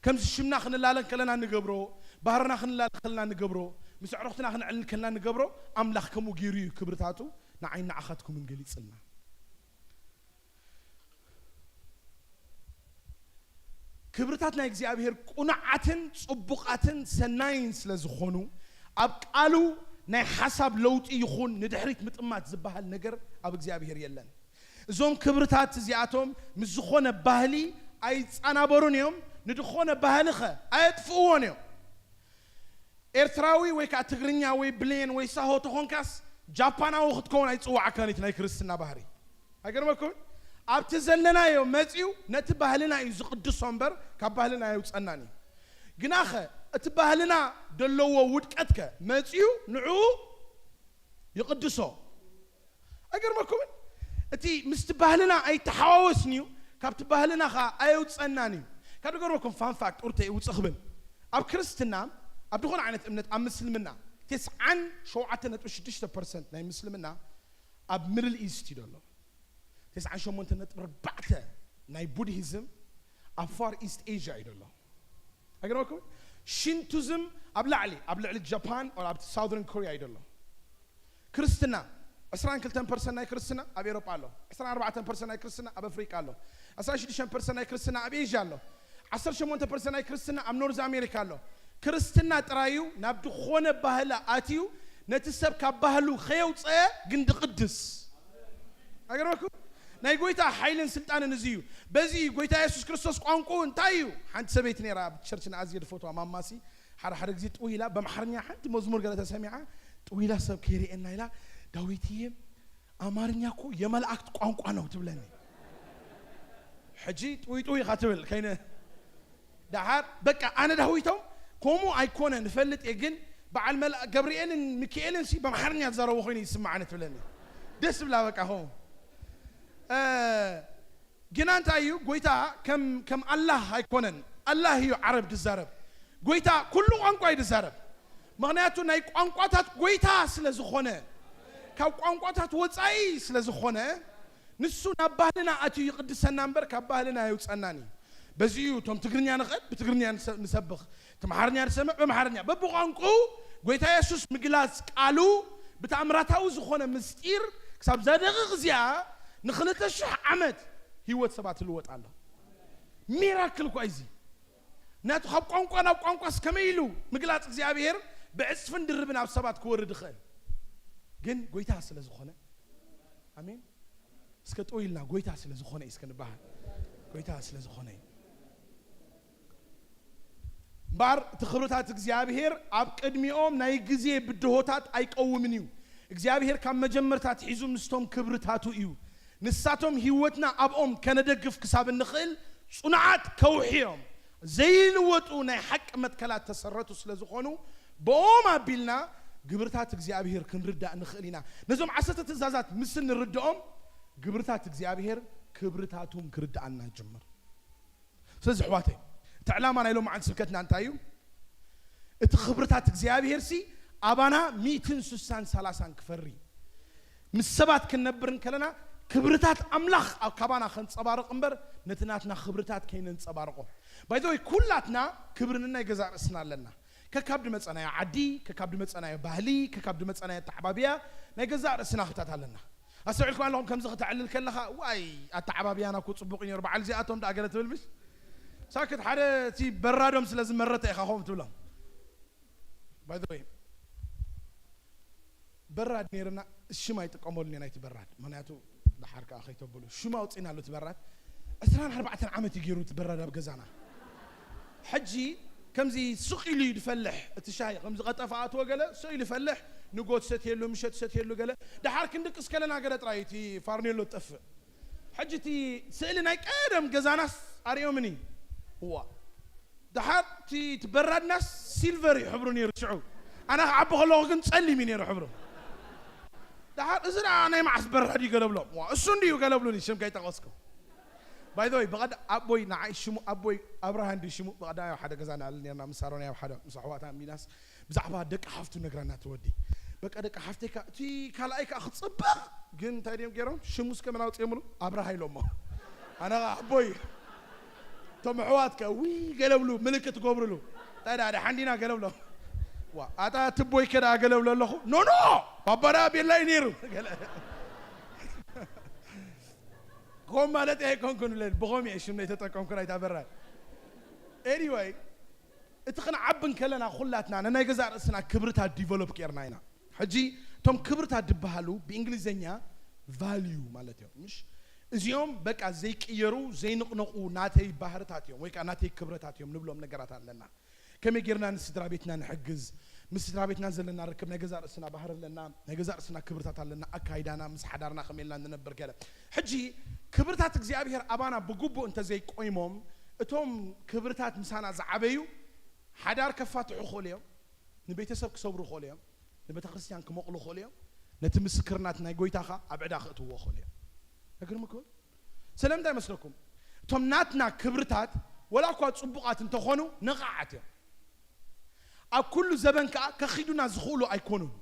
كم شمنا خن اللالن كلنا نجبرو بحرنا خن اللالن كلنا نجبرو مسعرختنا خن علن كلنا نجبرو أملاخ كمو جيريو كبرتاتو نعين أخذكم من جليسنا كبرتاتنا እግዚአብሔር ቁንዓትን ጽቡቃትን ሰናይን ስለዝኾኑ ኣብ ቃሉ ናይ ሓሳብ ለውጢ ይኹን ንድሕሪት ምጥማት ዝበሃል ነገር ኣብ እግዚአብሔር የለን እዞም ክብርታት እዚኣቶም ምስ ዝኾነ ባህሊ ኣይፃናበሩን እዮም ንድኾነ ባህልኸ ኣየጥፍእዎን እዮም ኤርትራዊ ወይ ከዓ ትግርኛ ወይ ብሌን ወይ ሳሆ ተኾንካስ ጃፓናዊ ክትከውን ኣይፅዋዓካን ናይ ክርስትና ባህሪ ኣይገርመኩም أبت زلنا يوم مزيو نتبهلنا يزقدس صنبر كبهلنا يوصناني جناخه اتبهلنا دلوا ودكتك مزيو نعو يقدسو اجر ماكم اتي مستبهلنا اي تحاوسنيو كبتبهلنا خا ايوصناني كدغر ماكم فان فاكت اورتي يوصخبن اب كريستنا اب دخون عينت امنت ام مسلمنا 9.6% ناي مسلمنا اب ميدل ايست يدلو 9.4 ناي بودهيزم أفار إيست إيجا يدلله أقولكم شينتوزم أبلع علي اليابان أو أبل ساوثرن كوريا يدلله كريستنا أسران كل 10% ناي كريستنا أبي أوروبا له أسران 4% ناي كريستنا أبي أفريقيا له أسران 10% ناي كريستنا أبي إيجا له 10% ناي كريستنا أم نورز أمريكا له كريستنا ترايو نبدو خونة بهلا آتيو نتسب كبهلو خيوت جند قدس أقولكم ناي قويتا حيلن سلطان نزيو بزي قويتا يسوس كريستوس قانقو انتايو حنت سبيتني راه بتشرشنا ازيد فوتو امام ماسي حر زي طويله بمحرنيا حد مزمور قالت سميعه طويله سب كيري ان لا داويتي امارنياكو يملأكت قانقو ነው تبلني حجي طوي خاتبل كاينه دحار بقى انا داويتو كومو ايكون نفلط يجن بعل ملأ جبريل ميكائيل سي بمحرنيا زرو خويني يسمعنا تبلني دس بلا بقى هو جنان تايو قويتا كم الله هيكونن الله هي عرب دزارب قويتا كله قانقوا يدزارب مغنياتو ناي قانقواتات قويتا سلازخونه كاو قانقواتات وصاي سلازخونه نسو نباهلنا اتي يقدسنا نمبر كباهلنا يوصناني بزيو توم تغرنيا نقد بتغرنيا نسبخ تمحرنيا نسمع بمحرنيا ببقانقو قويتا يسوس مغلاص قالو بتامراتاو زخونه مستير كساب زادق غزيا نخلت الشح عمد هيوت سبات الوت الله ميراكل كويزي ناتو خب قنقنا وقنقس كميلو مقلات እግዚአብሔር بعصفن دربنا بسبات كورد خل جن قويتها سلا زخونة أمين اسكت قويلنا قويتها سلا زخونة اسكن بحر قويتها سلا زخونة بار تخبرتات እግዚአብሔር አብ ቅድሚኦም ናይ ግዜ ብድሆታት አይቀውምንዩ እግዚአብሔር ካብ መጀመርታት ሒዙ ምስቶም ክብርታቱ እዩ ንሳቶም ህይወትና ኣብኦም ከነደግፍ ክሳብ ንኽእል ጽኑዓት ከውሕዮም ዘይልወጡ ናይ ሐቅ መትከላት ተሰረቱ ስለዝኾኑ በኦም አቢልና ግብርታት እግዚአብሔር ክንርዳእ ንኽእል ኢና ነዞም 10 ትእዛዛት ምስ ንርዳኦም ግብርታት እግዚአብሔር ክብርታቱም ክርዳእና ጀመር ስለዚህ ሕዋተይ تعلمنا يلوم عن سبكتنا أنتايو اتخبرتات እግዚአብሔር سي أبانا 263 كفري من السبات كنبرن كلنا كبرتات أملاخ أو كبانا خن صبارق أمبر نتناتنا خبرتات كينن صبارقه بايدوي كلاتنا كبرنا يجزار اسنا لنا ككابد مصنايا عدي ككابد مصنايا باهلي ككابد مصنايا تحبابيا نيجزار اسنا خطات لنا اسعلكم لهم كم زغ تعلل كلها واي التحبابيا انا كو صبوقين 4 زياتهم داغله تبلبش ساكت حدا تي برادهم سلازم مرت اخاهم تبلهم باي ذا واي براد نيرنا الشما يتقمولني نايت براد مناتو دحرك اخي تبلو شما وصينا له تبراد 14 عام يجيرو تبراد بغزانا حجي كمزي سقي لي يفلح التشاي كمزي قطفات وقله سقي لي يفلح نقود ستيلو مشت ستيلو قال دحرك ندقس كلنا قال طرايتي فارنيلو طف حجتي سالنا قدم غزاناس اريومني هو دحر تي تبرد ناس سيلفر يحبرون يرجعوا انا عبو خلو كن تصلي مين يحبرون دحر ازرا انا ما برد يقلب لهم اسندي يقلب لي شم كاي تقسكم باي ذا بغد ابوي نعي شمو ابوي ابراهام دي شمو بغد يا حدا غزانا لنا مسارون يا حدا مسحواتا ميناس بزعبا دق حفتو نغرانا تودي بقى دق حفتك تي كالايك اخ صبغ جن تايديم غيرهم شموس كمان اوصيملو ابراهام لهم انا ابوي توم حواتك وي قلبلو ملكة قبرلو تايدا هذا حندينا قلبلو وا اتا تبوي كده قلبلو له نو بابرا بالله ينيرو قوم مالت ايه كون لين بغوم يعيشون يتطقم كراي تبرد anyway اتخنا عبن كلنا خلاتنا انا يغزار اسنا كبرتا ديفلوب كيرناينا حجي توم كبرتا دبهالو بانجليزኛ value مالتي مش እዚኦም በቃ ዘይቅየሩ ዘይንቅነቁ ናተይ ባህርታትዮም ወይ ካ ናተይ ክብረታትዮም ንብሎም ነገራት ኣለና ከመይ ጌርና ንስድራ ቤትና ንሕግዝ ምስድራ ቤትና ዘለና ርክብ ነገዛ ርእስና ባህር ኣለና ነገዛ ርእስና ክብርታት ኣለና አካይዳና ምስ ሓዳርና ከመይልና ንነብር ገለ ሕጂ ክብርታት እግዚአብሔር አባና ብጉቡ እንተ ዘይቆይሞም እቶም ክብርታት ምሳና ዝዓበዩ ሓዳር ከፋትሑ ኾልዮም ንቤተሰብ ክሰብሩ ኾልዮም ንቤተ ክርስቲያን ክመቕሉ ኾልዮም ነቲ ምስክርናት ናይ ጎይታኻ ኣብ ዕዳ ክእትዎ ኾልዮም أقرمكم سلام دايما مسلكم توم ناتنا كبرتات ولا كوا صبقات انتخونوا نقعتهم كل زبن كخيدونا زخولو ايكونون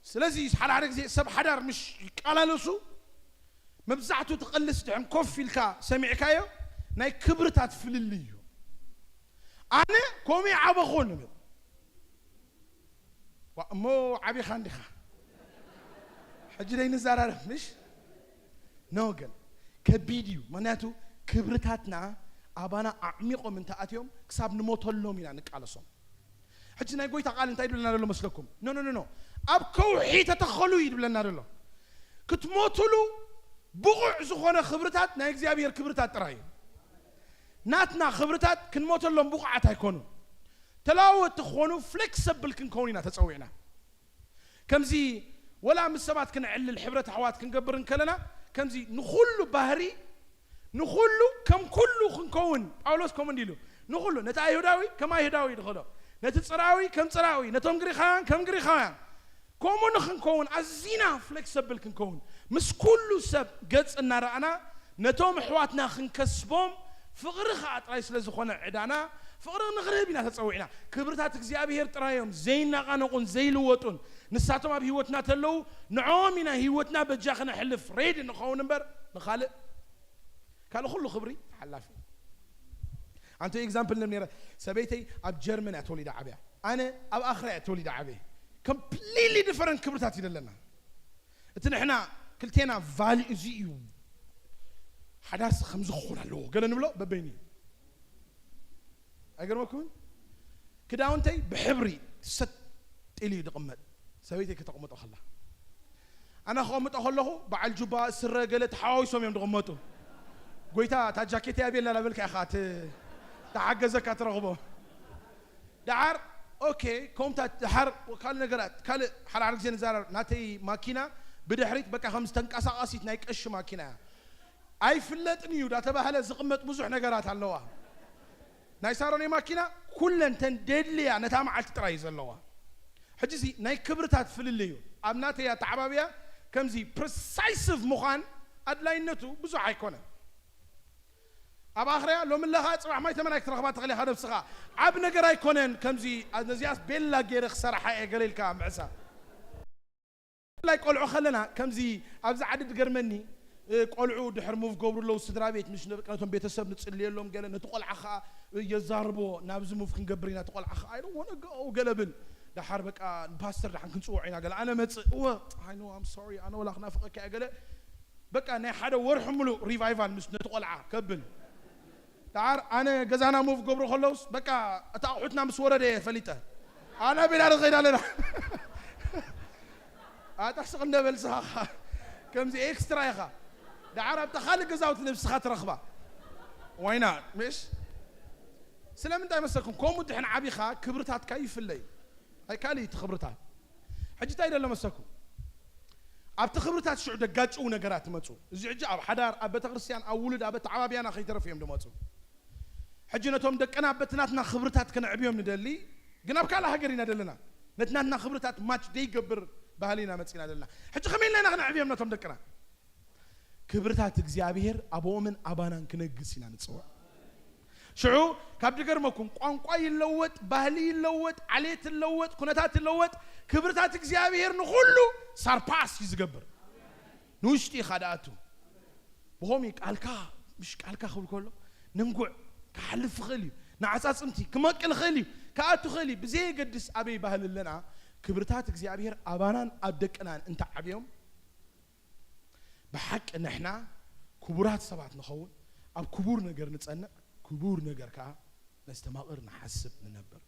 سلازي حال عارك زي سب حدار مش قالالسو مبزعتو تقلس دعم كوفي الكا سمعكايو ناي كبرتات فلليو انا كومي عبخون مو عبي خاندخه حجي لي نزارار مش نوغل كبيديو مناتو كبرتاتنا ابانا عميقو من تاتيوم كساب نموتلو مينا نقالصوم حجنا يقول قال انت يدلنا له مسلكم نو اب كوحي تتخلو يدلنا له كتموتلو بقع زخونه خبرتات نا اغزابير كبرتات طراي ناتنا خبرتات كنموتلهم بقعات هيكونوا تلاوت تخونو فليكسبل كنكونينا تصوينا كمزي ولا من السبات كنعل الحبرة حوات كنقبرن كلنا كمزي نخلو بهري نخلو كم كله خنكون أولوس كمان ديلو نخلو نتا يهوداوي كما يهوداوي دخلو نتصراوي كم صراوي نتوم غريخان كم غريخان كومون خنكون عزينا فليكسبل كنكون مس كله سب قص النارنا نتوم حواتنا خنكسبهم فقرخ عطراي سلازخونه عدانا فقر نغربينا تصوعنا كبرتات እግዚአብሔር ጥራዮም ዘይናቃነቁን ዘይልወጡን ንሳቶም ኣብ ህይወትና ተለው ንዖሚና ህይወትና በጃኽና ሕልፍ ሬድ ንኸውን እምበር ንኻልእ ካልእ ኩሉ ክብሪ ሓላፊ አንተ ኤግዛምፕል ነምኔረ ሰበይተይ ኣብ ጀርመን ኣተወሊዳ ዓብያ ኣነ ኣብ ኣኽራ ኣተወሊዳ ዓብየ ኮምፕሊትሊ ዲፈረንት ክብርታት ይደለና እቲ ንሕና ክልቴና ቫልዩ እዚ እዩ حداس خمس خون الله قال نبلو ببيني أقرمكم كداونتي بحبري ست إلي دقمت سويتي كتقمت أخلا أنا خمت أخله بعد جبا السر قالت حاوسهم يوم دقمته قويتا تجاكيتي أبي لا بالك يا أخات تعجزك أترغبه دعار أوكي كومتا دحر وكال نقرات كال حر عرق زين زار ناتي ماكينة بدحريت بقى 5 تنقص قاسيت نايك إيش ماكينة أي فلت نيو دا تبع زقمت بزح نقرات على ناي صاروني ماكينة كلن تندلي يعني تام على ترايز اللوا حجزي ناي كبرتات في الليو أبناتي يا تعبابيا كم زي بريسايسيف مخان أدلاينتو بزح يكونه أبا آخرها لو من لها صراحة ما يتمنى أكثر خبات تغلي هذا بسخاء عب نقرأ يكونن كم زي نزياس بيلا غير خسارة حقيقة قليل كام عسى لا يقولوا خلنا كم زي أبز عدد قرمني قولوا دحر موف قبر لو صدرا بيت مش نبقى بيت السب نتصلي لهم قال نتقول عخا يزاربو نابز موف كنقبرينا تقول عخا I don't want to go قلبن دحر بقى باستر دحن كنصوعينا قال أنا مت I know I'm sorry أنا ولا خنافقك قال بقى أنا حدا ورحملو ريفايفال مش نتقول عخا كبل تعال أنا جزانا موف قبر خلص بقى أتعودنا مسورة ده فليته أنا بلا رغينا لنا أتحسق النبل صح كم زي إكسترا يا خا دعارة تخلي جزاوت نفس خاطر رخبة وينا مش سلام انت مسكم كوم دحين عبيخا كبرتات كيف الليل هاي كالي تخبرتها حجي تايد لما مسكم أب تخبرتات شو دقات شو نجارات ماتو زعج أب حدار أب تغرسيان أو ولد أب تعبابيان أخي ترى يوم دماتو حجينا توم دك أنا بتناتنا خبرتات كنا عبيهم ندلي جناب كلا هجرينا دلنا نتناتنا خبرتات ماتش دي قبر بهالينا متسكنا دلنا حج خمين لنا غنا عبيهم نتوم دكنا كبرتات إجزابير أبو من أبانا كنجسينا نتصور شعو كابد قرمكم قانقاي اللوت بهلي اللوت عليت اللوت كنتات اللوت كبرتات إجزابير نخلو صار باس يزقبر نوشتي خداتو بهمي كالكا مش كالكا خول كله نمقع كحلف خلي نعساس أنتي كماكل خلي كأتو خلي بزي قدس أبي بهل لنا كبرتات إجزابير أبانا أبدكنا أنت عبيهم بحق إن إحنا كبرات سبعة نخون أب كبور نجر نتسنى كبور نجر كا نستمر نحسب ننبر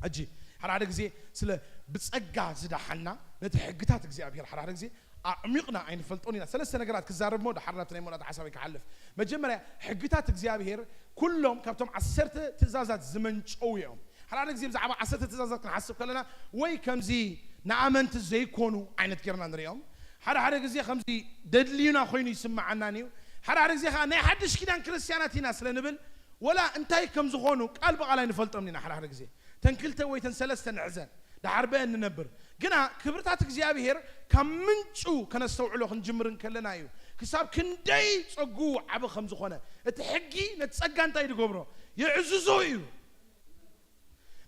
أجي حرارك زي سلا بتسقع زدا حنا نتحقتات زي أبي حرارك زي عميقنا عين فلتونينا 3 نجارات كزارب مود حرنا تنين مود حسابي كحلف مجمرة حقتات زي أبي كلهم كابتم 10 تزازات زمن شويهم حرارك زي بزعبا 10 تزازات نحسب كلنا وي كم زي نعمنت زي كونوا عين تكرنا نريهم حرارك زي خمسي دلينا خويني يسمع عنانيو حرارك زي خا نحدش كده كريستياناتي ناس لنبل ولا انتي كم زغونو قلب على نفلط مننا حرارك زي تنكلته ويتنسلس تنعزن ده حربين ننبر قنا كبرتاتك زيابير كم منشو كان استوعلو خنجمرن كلنايو كساب كندي صقو عب خمس خونه تحقي نتصقى انت يدغبرو يعززويو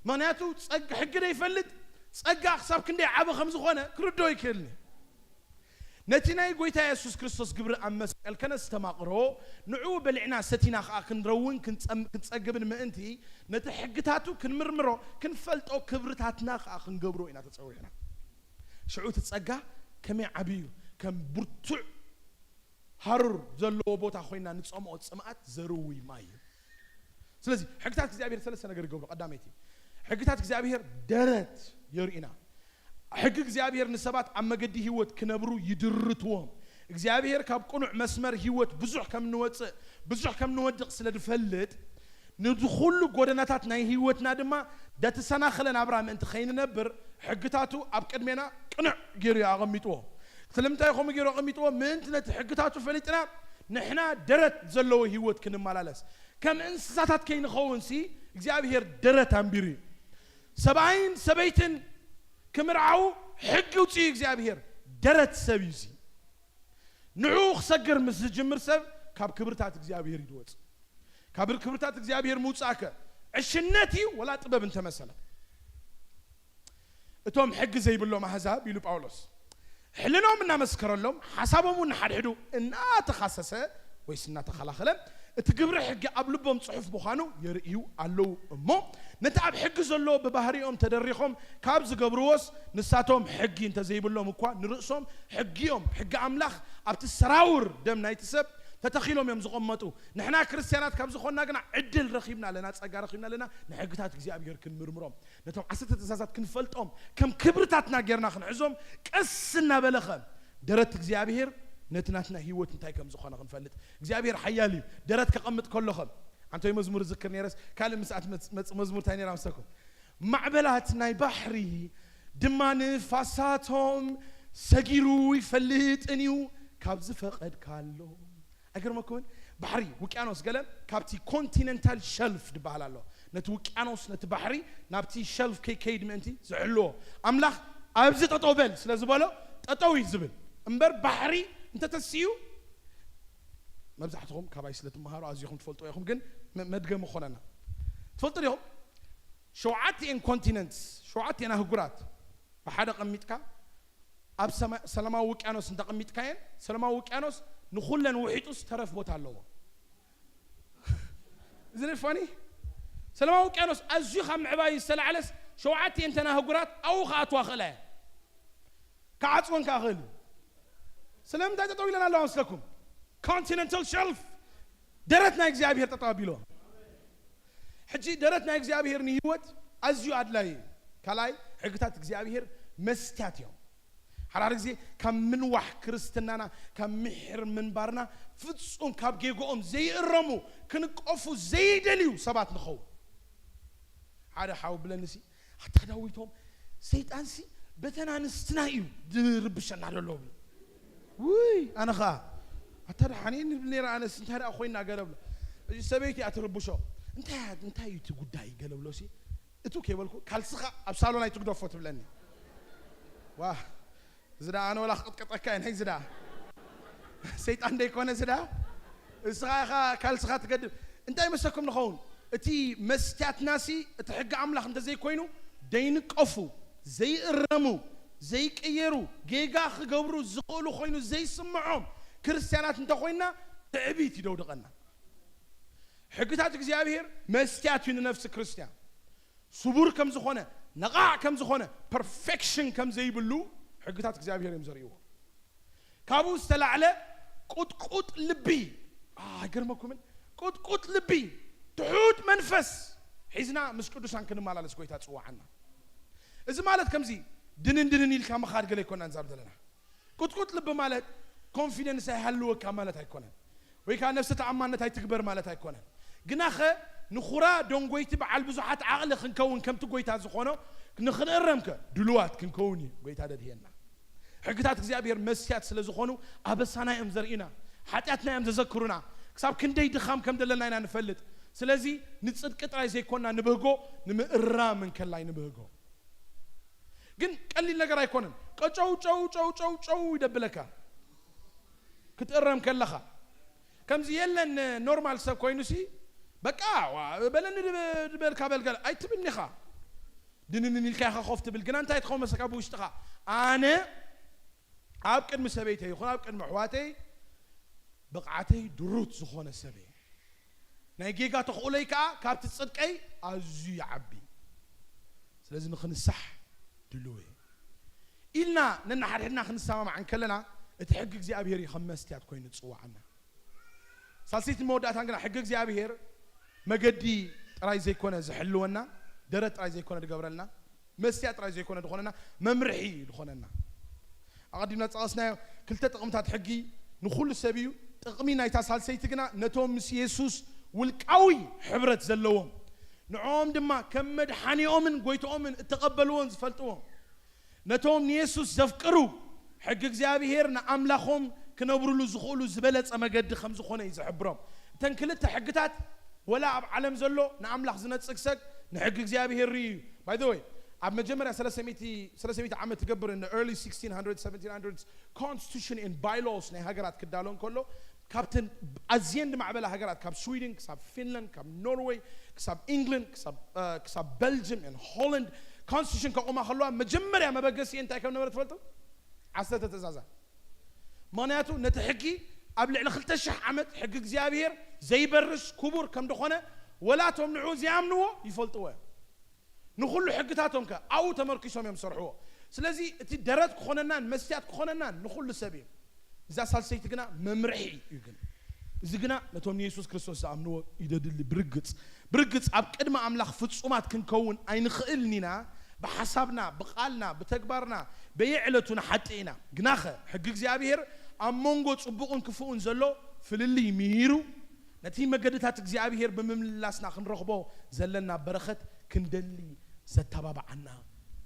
معناتو تصق حق ده يفلت تصقى حساب كندي عب خمس خونه كردو يكلني نتينا يقويتا يسوس كريستوس قبر أمس الكنس تماقرو نعو بالعنا ستينا خا كنروون كنتسقبن ما انتي نتحقتاتو كنمرمرو كنفلطو كبرتاتنا خا كنقبرو إنا تتصورينا شعو تتسقى كمي عبيو كم برتع هرر زلو بوتا خوينا نتصمو تسمعات زروي ماي سلازي حقتات كزابير 3 نقر قبرو قداميتي حقتات كزابير درت يرئنا حق إجزابير نسبات عم قدي هيوت كنبرو يدرتوهم إجزابير كاب قنوع مسمر هيوت بزح كم نودق سلد فلت ندخل قدناتات ناي هيوت نادما دات سنة خلنا أبراهيم أنت خين نبر حقتاتو أبكر منا قنع جيري أغميتوه سلمتا يخوم جيري أغميتوه من تنت حقتاتو فلتنا نحنا درت زلو هيوت كنمالالس كم إنساتات كين خونسي إجزابير درت أمبيري 70 كمرعو حق وتي إجزابير درت سبيزي نعوخ سجر مسجمر سب كاب كبرتات إجزابير يدوت كابر كبرتات إجزابير موتساكا عشناتي ولا طبب انت مثلا اتوم حق زي بلو ما هزاب يلو باولوس حلناهم منا مسكر لهم حسابهم ونحدحدو ان تخصصه ويسنا تخلاخله تقبر حق قبلهم صحف بخانو يرئيو علو امو نتعب حق زلو ببهريهم تدريخهم كابز قبروس نساتهم حقي انت زي بلهم اكوا نرقصهم حقيهم حق املاخ ابت السراور دم نايتسب تتخيلهم يوم زقمتوا نحنا كريستيانات كم زخوننا جنا عدل رخيبنا لنا تسجى رخيبنا لنا نحقتات እግዚአብሔር كنمرمرهم نتوم عسى تتزازات كنفلتهم كم كبرتاتنا جرنا خنعزهم قسنا بلخم درت እግዚአብሔር نتناتنا هيوت نتاي كم زخونا خنفلت እግዚአብሔር حيالي درت كقمت كلهم أنتوا مزمور ذكرني رأس كلام مساعد مزمور تاني رامسكم معبلات ناي بحري دمان فاساتهم سجيرو يفلت أنيو كابز فقد كالو أقدر ما أكون بحري وكأنوس قال كابتي كونتيننتال شلف دبالة له نت وكأنوس نت بحري نبتي شلف كيد منتي زعلوه أملاخ أبزت أطوبل سلازباله أطوي زبل أمبر بحري أنت تسيو ما بزحتهم كابايس لتمهارو عزيهم تفلتوا ياهم جن مدقة مخوننا تفلتوا ياهم شوعاتي إن كونتيننتس شوعاتي أنا هجرات بحدا قميتك أب سلامة وكأنوس أنت قميتكين سلامة وكأنوس نخلن وحيتوس ترف بوت على isn't it funny سلامة وكأنوس أزيخ عم عباي السلعلس شوعاتي أنت نهجرات أو خاتوا خلاه كعطون كاغل سلام ده تطوي لنا الله أسلكم continental shelf درتنا إجزابير تطابيله حجي درتنا إجزابير نيوت أزيو أدلاي كلاي حقتات إجزابير مستاتيهم حرار زي كم من وح كريستنا كم محر من بارنا فتسون كاب جيجوم زي الرمو كنقفوا زي دليو سبات نخو هذا حاول بلنسي حتى داويتهم سيد أنسي بتنا نستنايو دربشنا على اللوب وي أنا خا حتى حنين بنير أنا سنتهر أخوينا قالوا سبيتي أتربشوا أنت يتقول داي قالوا له سي أنتوا كيفلكوا كالسخا أبصالونا يتقدوا فوت بلني واه زدا أنا ولا خط كاين هي زدا سيد عندي كونه زدا سخا كالسخا تقدم أنت يمسكم نخون أتي مستات ناسي تحق عملك أنت زي كوينو دينك أفو زي الرمو زي كيرو جيجا خجبرو زقولو خوينو زي سمعهم كريستيانات انت خوينا تعبيتي دو دقنا حقتات እግዚአብሔር مستات من نفس كريستيان صبور كم زخونه نقاع كم زخونه perfection كم زي بلو حقتات እግዚአብሔር يمزريو كابو استلعله قط لبي يقرمكم من قط لبي تحوت منفس حزنا مش قدوسان كنمالالس كويتا صواعنا اذا مالت كم زي دنن يلكا مخاد قال يكون انزار دلنا قط لب مالت confidence هلو كمالت هيكون ويكان نفس تعمانت هاي تكبر مالت هيكون جناخه نخرا دون قويت بعل بزحات عقل خنكون كم تقويت هذا زخونه نخنقرمك دلوات كنكوني قويت هذا هينا حقتات እግዚአብሔር መስያት ስለዝኾኑ አበሳና እምዘርኢና ኃጢአትና እምዘዘክሩና ክሳብ ክንደይ ድኻም ከም ደለና ኢና ንፈልጥ ስለዚ ንጽድቅ ጥራይ ዘይኮንና ንብህጎ ንምእራም እንከላይ ንብህጎ ግን ቀሊል ነገር አይኮንም ቀጨው ይደብለካ ክትእረም ከለኻ ከምዚ የለን ኖርማል ሰብ ኮይኑሲ በቃ በለን ድበልካ በልገል አይትብኒኻ ድንንን ኢልካ ኸፍት ብል ግን አንታይ ትኸው መስካ ብውሽጥኻ ኣነ ኣብ ቅድሚ ሰበይተይ ይኹን ኣብ ቅድሚ ኣሕዋተይ ብቕዓተይ ድሩት ዝኾነ ሰብ እየ ናይ ጌጋ ተኽእለይ ከዓ ካብቲ ፅድቀይ ኣዝዩ ይዓቢ ስለዚ ንኽንሳሕ ድልው እየ ኢልና ነናሓድሕድና ክንሰማማዕ ከለና እቲ ሕጊ እግዚኣብሔር እዩ ከም መስትያት ኮይኑ ዝፅዋዓና ሳልሲት መወዳእታን ግና ሕጊ እግዚኣብሔር መገዲ ጥራይ ዘይኮነ ዝሕልወና ደረት ጥራይ ዘይኮነ ዝገብረልና መስትያት ጥራይ ዘይኮነ ድኾነና መምርሒ ድኾነና أقدمنا تقصنا كل تقمتات حقي نخل السبيو تقمينا يتسالسيت جنا نتوم يسوس والقوي حبرت زلوهم نعوم دما كمد حني أمن قويت أمن تقبلون زفلتوهم نتوم يسوس زفكروا حق እግዚአብሔር نعملهم كنبرلو زخولو زبلت أما قد خمس خونة يزحبرهم تنكلت حقتات ولا علم زلو نعملخ زنت سكسك نحق እግዚአብሔር by the way أما جمرة 300 عام تقبر in the early 1600s 1700s constitution and bylaws نه هجرات كدالون كله كابتن أزين مع بلا هجرات كاب سويدن كاب فنلند كاب نوروي كاب إنجلند كاب بلجيم and هولند constitution كأمة خلوها مجمرة ما بقسي أنت كم نمرة فلتو عسلت تزازا معناته نتحكي قبل إن خلت الشح عمد حق እግዚአብሔር زي برش كبر كم دخونه ولا توم نعوز يامنوه يفلتوه نخلو حقتاتهم كا أو تمركزهم يمسرحوه سلازي تدرت كخوننا مسيات كخوننا نخلو السبيل إذا صار سيتقنا ممرحي يمكن زجنا نتوم يسوع كريستوس أمنو يدل برجت أب قدم أملاخ فتصومات كنكون أين خيلنا بحسابنا بقالنا بتكبرنا بيعلتنا حتىنا جناخه حق زيابير أمونغو صبقون كفون زلو في اللي ميرو نتي مجدتات زيابير بمملاسنا خنرخبو زلنا برخت كندلي ستباب عنا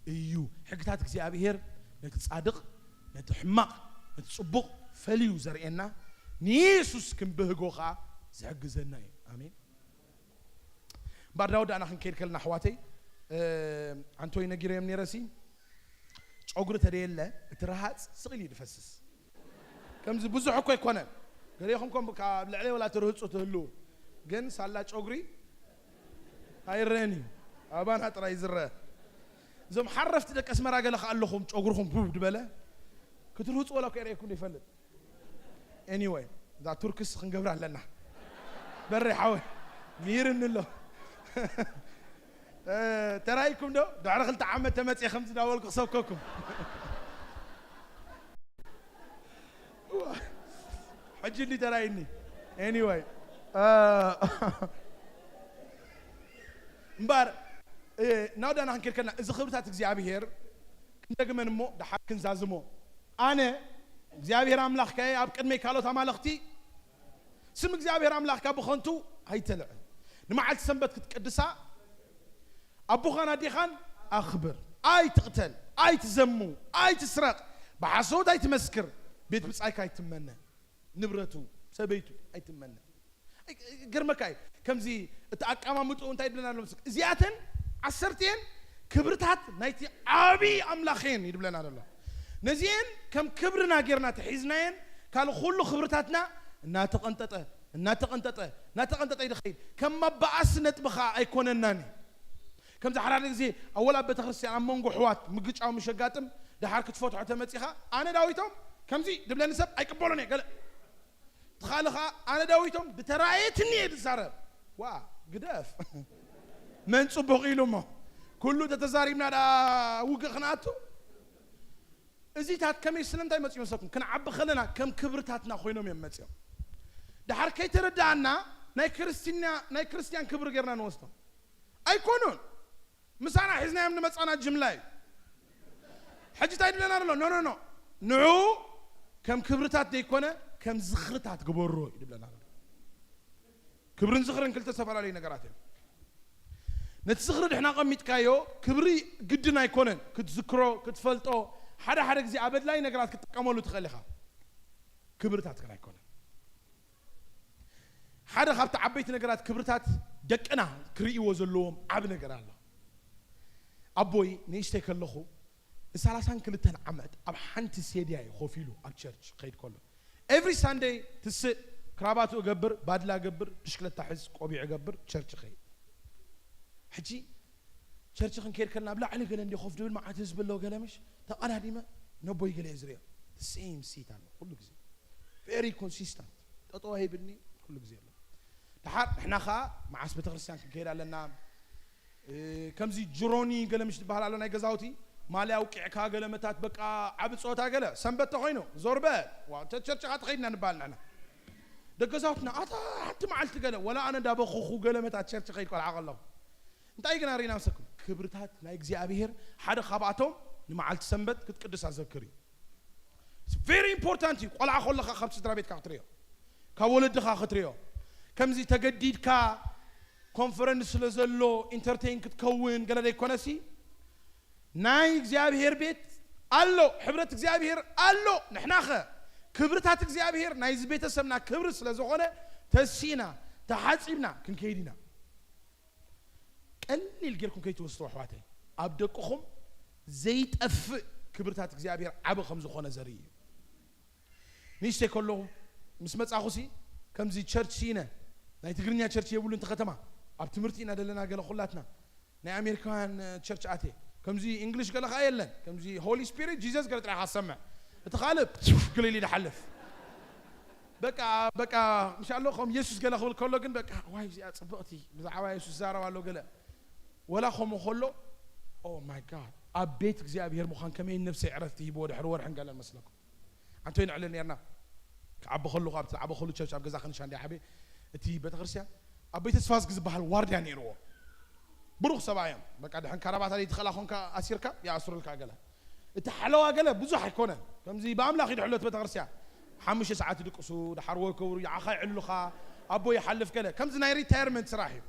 ايو حقتات زيابير نتصادق نتحمق نتصبق فليو زرينا نيسوس كنبهغوخا زحجزنا امين بعد داود انا خنكير كلنا حواتي انتو ينغيرم نيرسي ጾጉር ተደለ እትራሃጽ ስቅሊ ይፈስስ ከምዝ ብዙሕ እኮ ይኮነ ገለይኹም ኮም ልዕሊ ወላ ትርህጹ ትህሉ ግን ሳላ ጾጉሪ አይረኒ አባና ጥራ ይዝረ ዞም ሓረፍት ደቀ አስመራ ገለ ካለኹም ጾጉርኹም ቡብ ድበለ ክትርህጹ ወላ ከረይኩም ይፈልጥ anyway ዛ ቱርክስ ክንገብር ኣለና በሪ ሓወይ ሚርንሎ ترايكم دو دعرة خلت عامة تمتي خمس داول قصوكم حجي اللي ترايني anyway مبار ناودا أنا هنكر كنا إذا خبرتات زيابير كنت من مو ده حق كنزازمو أنا زيابير أملاخ كاي أبكر ميكالو تمالختي سمك زيابير أملاخ كابو خنتو هاي تلع نمعت سنبت كتقدسا أبو خان أدي خان أخبر أي تقتل أي تزمو أي تسرق بحسود أي تمسكر بيت بس أي كاي تمنى نبرته سبيته أي تمنى قرمكاي كم زي أما متو أنت يدلنا نمسك زياتن عسرتين كبرتات نايتي أبي أملاخين يدلنا الله نزين كم كبرنا غيرنا تحيزنين قالوا خلوا خبرتاتنا ناتقنططه يدخيل كم ما بأس نطبخا أيكون الناني كم زحرار زي أولا بتخرسي عن مونغو حوات مقطع أو مشقاتم ده حركة فتحة تمتيها أنا داويتهم كم زي دبل نسب أي كبروني قال تخالخا أنا داويتهم بترايتني بسارة وا قداف من صبغي لهم كله تتزاري من هذا وقع خناتو إزيتات كم يسلم دايما تيمسكم كن عب خلنا كم كبرتاتنا خوينهم يمتيهم ده حركة تردعنا ناي كريستيان كبر غيرنا نوستهم أي كونون مسانا حزنا يمن مسانا جملاي حجي تايد لنا نو نعو كم كبرتات ديكونا كم زخرتات قبورو يدب لنا كبرن زخرن كل تسفر علي نقراتهم نتزخرد احنا قميت كايو كبري قدنا يكونن كتذكرو كتفلتو حدا زي عبد لاي نقرات كتقاملو تخليها كبرتات كنا يكونن حدا خابت عبيت نقرات كبرتات دقنا كريي وزلوهم عب نقرا الله أبوي نيشتك اللخو السلاسان كلتن عمد أب حنت سيديا خوفيلو أب church قيد كله every Sunday تسد كراباتو أجبر بادلا أجبر بشكل تحس قبي أجبر church خيد حجي church خن كير كنا بلا على قلنا دي خوف دول ما عتز بالله قال مش طب أنا هديما نبوي قال إزرائيل the same seat أنا كله جزء very consistent تطوعي بني كله جزء الله تحت إحنا خا مع عصبة الخرسان كير على النام كم زي جروني قال مش بحال على ناي جزاوتي مالي أوقع كاجلا متات بقى عبد صوت هاجلا سنبت تخينه زوربة وتشرش هات خيرنا نبالنا أنا دجزاوتنا حتى ما عالت قال ولا أنا دابا خو قال متات شرش خير قال عقل الله أنت أي جنا رينا مسكم كبرتات نايك زي أبيهر حدا خبعتهم لما عالت سنبت كنت قدس أذكري it's very important ولا أخول لك خمس درابيت كاختريو كولد لك خاختريو كم زي تجديد كا كونفرنس لزلو انترتين كتكون قال لي كونسي ناي اغزابير بيت الو حبرت اغزابير الو نحناخه كبرتات اغزابير ناي زبيت سمنا كبر سلازغونه تسينا تحصيبنا كنكيدنا قليل غيركم كيتوسطوا حواتي ابدقكم زيت اف كبرتات اغزابير عب خمس خونه زري نيشتي كله مسمصاخوسي كمزي تشرش سينا ناي تغرنيا تشرش يبولو انت ختمه اب تمرتينا دلنا قال خلاتنا ناي امريكان تشرش اتي كمزي انجلش قال خايلن كمزي هولي سبيريت جيسس قالت راح اسمع تخالف كل اللي نحلف بقى ان شاء الله خم يسوع قال خول كله كن بقى واي زي صبقتي بزعوا يسوع زاروا قالوا قال ولا خم خلو او ماي جاد ابيت እግዚአብሔር مخان كمين نفسي عرفتي يبود حرور حن قال المسلكم انتو ينعلن يرنا كعب خلو قابت عب خلو تشاب شاب جزا خنش عندي حبي تي بتغرسيا أبي تسفاس جز بحال وارد يعني روه بروح سبعين بقى ده كربات على يدخل أخونك أسيرك يا أسر لك عجلة التحلوة عجلة بزح يكونه كم زي بعمل أخي حلوة بتغرسيا حمش ساعات يدقسوا ده حروك ويا أخي علخا أبو يحلف كله كم زي نايري تيرمنت صراحي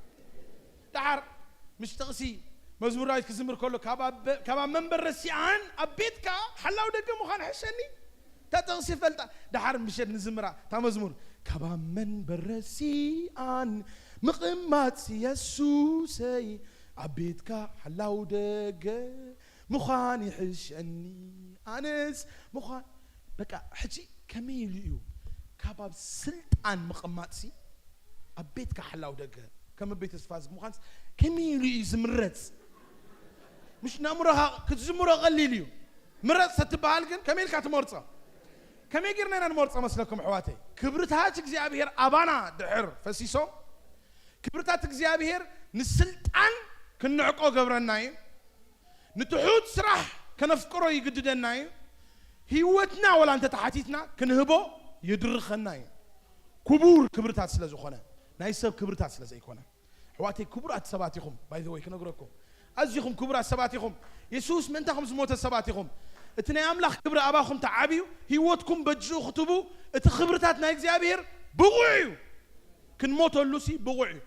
دحر مش تغسي مزمور رايت كزمر كله كبا من برسيان أبيتك حلاو دقة مخان حسني تتغسي فلتا دحر مش نزمرة تمزمور كبا من برسيان مقمات يسوسي أبيتك حلاو دقة مخان يحسني أنس مخان بقى حجي كميليو كباب سلطان مقماتسي أبيتك حلاو دقة كم بيت اسفاز مخانس كميليو زمرت مش نامرها كتزمرها غليليو مرت ستبالكن كميل كاتمورصا كمي غيرنا نمورصا مسلكم حواتي كبرتها اغزيابير ابانا دحر فسيسو كبرتات اغزيابير نسلطان كنعقو غبرناي نتحوت سراح كنفقرو يقددناي هيوتنا ولا انت تحاتيتنا كنهبو يدرخناي كبور كبرتات سلازخونه ناي سب كبرتات سلازيكونه حواتي كبرات سباتيكم باي ذا واي كنغركم ازيكم كبرات سباتيكم يسوس من تخمس موت سباتيكم اتني املاخ كبر اباكم تعابيو هيوتكم بجو خطبو ات خبرتات ناي اغزيابير بغويو كنموتو لوسي بغويو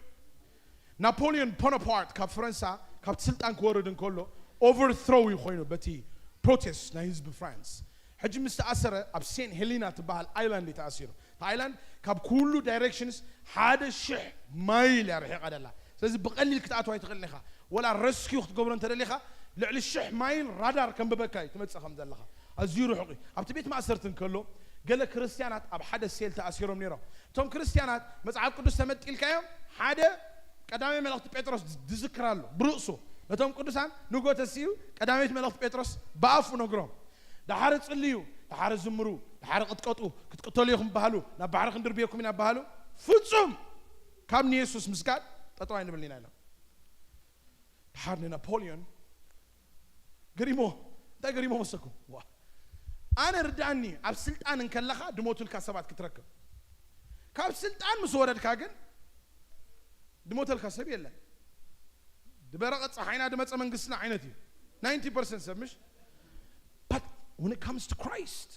نابوليون بونابارت كاب فرنسا كاب سلطان كوردن كله overthrow يخوينو بتي بروتست نا حزب فرانس حجي مستأثرة اب سين هيلينا تبع الايلاند اللي تأثيره تايلاند كاب كله دايركشنز هذا الشح مايل يا رحيق هذا الله لازم بقلل كتاتو يتغلخها ولا ريسكيو تقبرن تدلخها لعل الشح مايل رادار كم ببكاي تمتصخم دلخها ازيرو حقي اب تبيت ما اثرتن كله قال كريستيانات اب حدا سيل تأثيرهم نيرو توم كريستيانات مصعب قدس تمتقيل كايم حدا قدامي ملخت بيتروس تذكرالو برؤسو نتوم قدسان نغو تسيو قدامي ملخت بيتروس بافو نغرو دحار تصليو دحار زمرو دحار قطقطو كتقتلوا بهالو نا بحر خندر بيكم نا بهالو فصوم كم يسوس مسكات تطوين بلينا له دحار نابليون غريمو دا غريمو مسكو وا انا رداني اب سلطان انكلخا دموتل كسبات كتركب كاب سلطان مسورد كاغن دموتل كسب يلا دبرقه صحينا دمص منغسنا عينتي 90% سمش but when it comes to Christ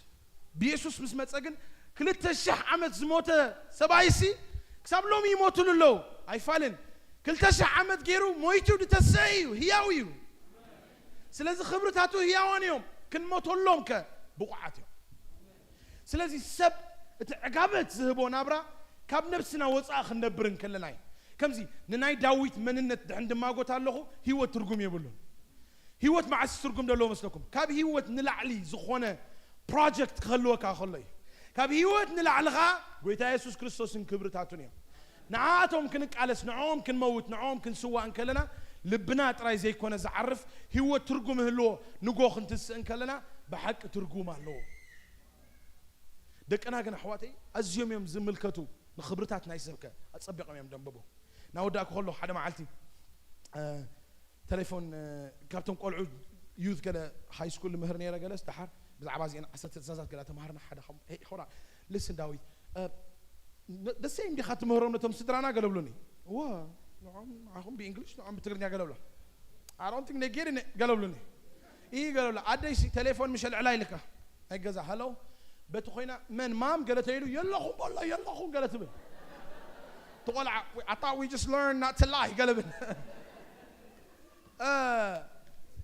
بيسوس مس مصغن كلت شح عمت زموته سبايسي كسب لهم يموتوا له ايفالن كلت شح عمت غيرو مويتو دتسيو هياويو سلازي خبرتاتو هياوانيوم كنموتوا لهم كبقعاتهم سلازي سب تعقبت زهبو نابرا كاب نفسنا وصا خنبرن كلناي كمزي نناي داويت مننت عندما قلت له هو ترجم يبلون هيوت مع السرقم دلو مسلكم كاب هيوت نلعلي زخونه بروجكت خلوك اخلي كاب هيوت نلعلغا قويتا يسوس كريستوس كبرتاتونيا نعاتهم كنك على نعوم كنموت نعوم كنسوا انكلنا لبنا تراي زي كونه زعرف هيوت ترجم هلو نغوخ انتس انكلنا بحق ترجم له دقنا كن حواتي ازيوم يوم زملكتو نخبرتات ناي سبكه اصبقهم يوم دنببو ناوداك كله حدا معلتي تليفون كابتن قلعو يوث كلا هاي سكول مهرني را جلس دحر بزعبا زين 10 تزازات كلا تمهرنا حدا هي خورا لسن داويت the same دي خاتم مهرهم نتم سدرانا قالوا وا معهم بانجلش نعم بتغني قالوا له I don't think they get it قالوا لي اي قالوا له ادي تليفون مش العلاي لك اجازا هلو بيت خوينا من مام قالت له يلا خو والله يلا خو قالت له تقول I thought we just learned not to lie قال ابن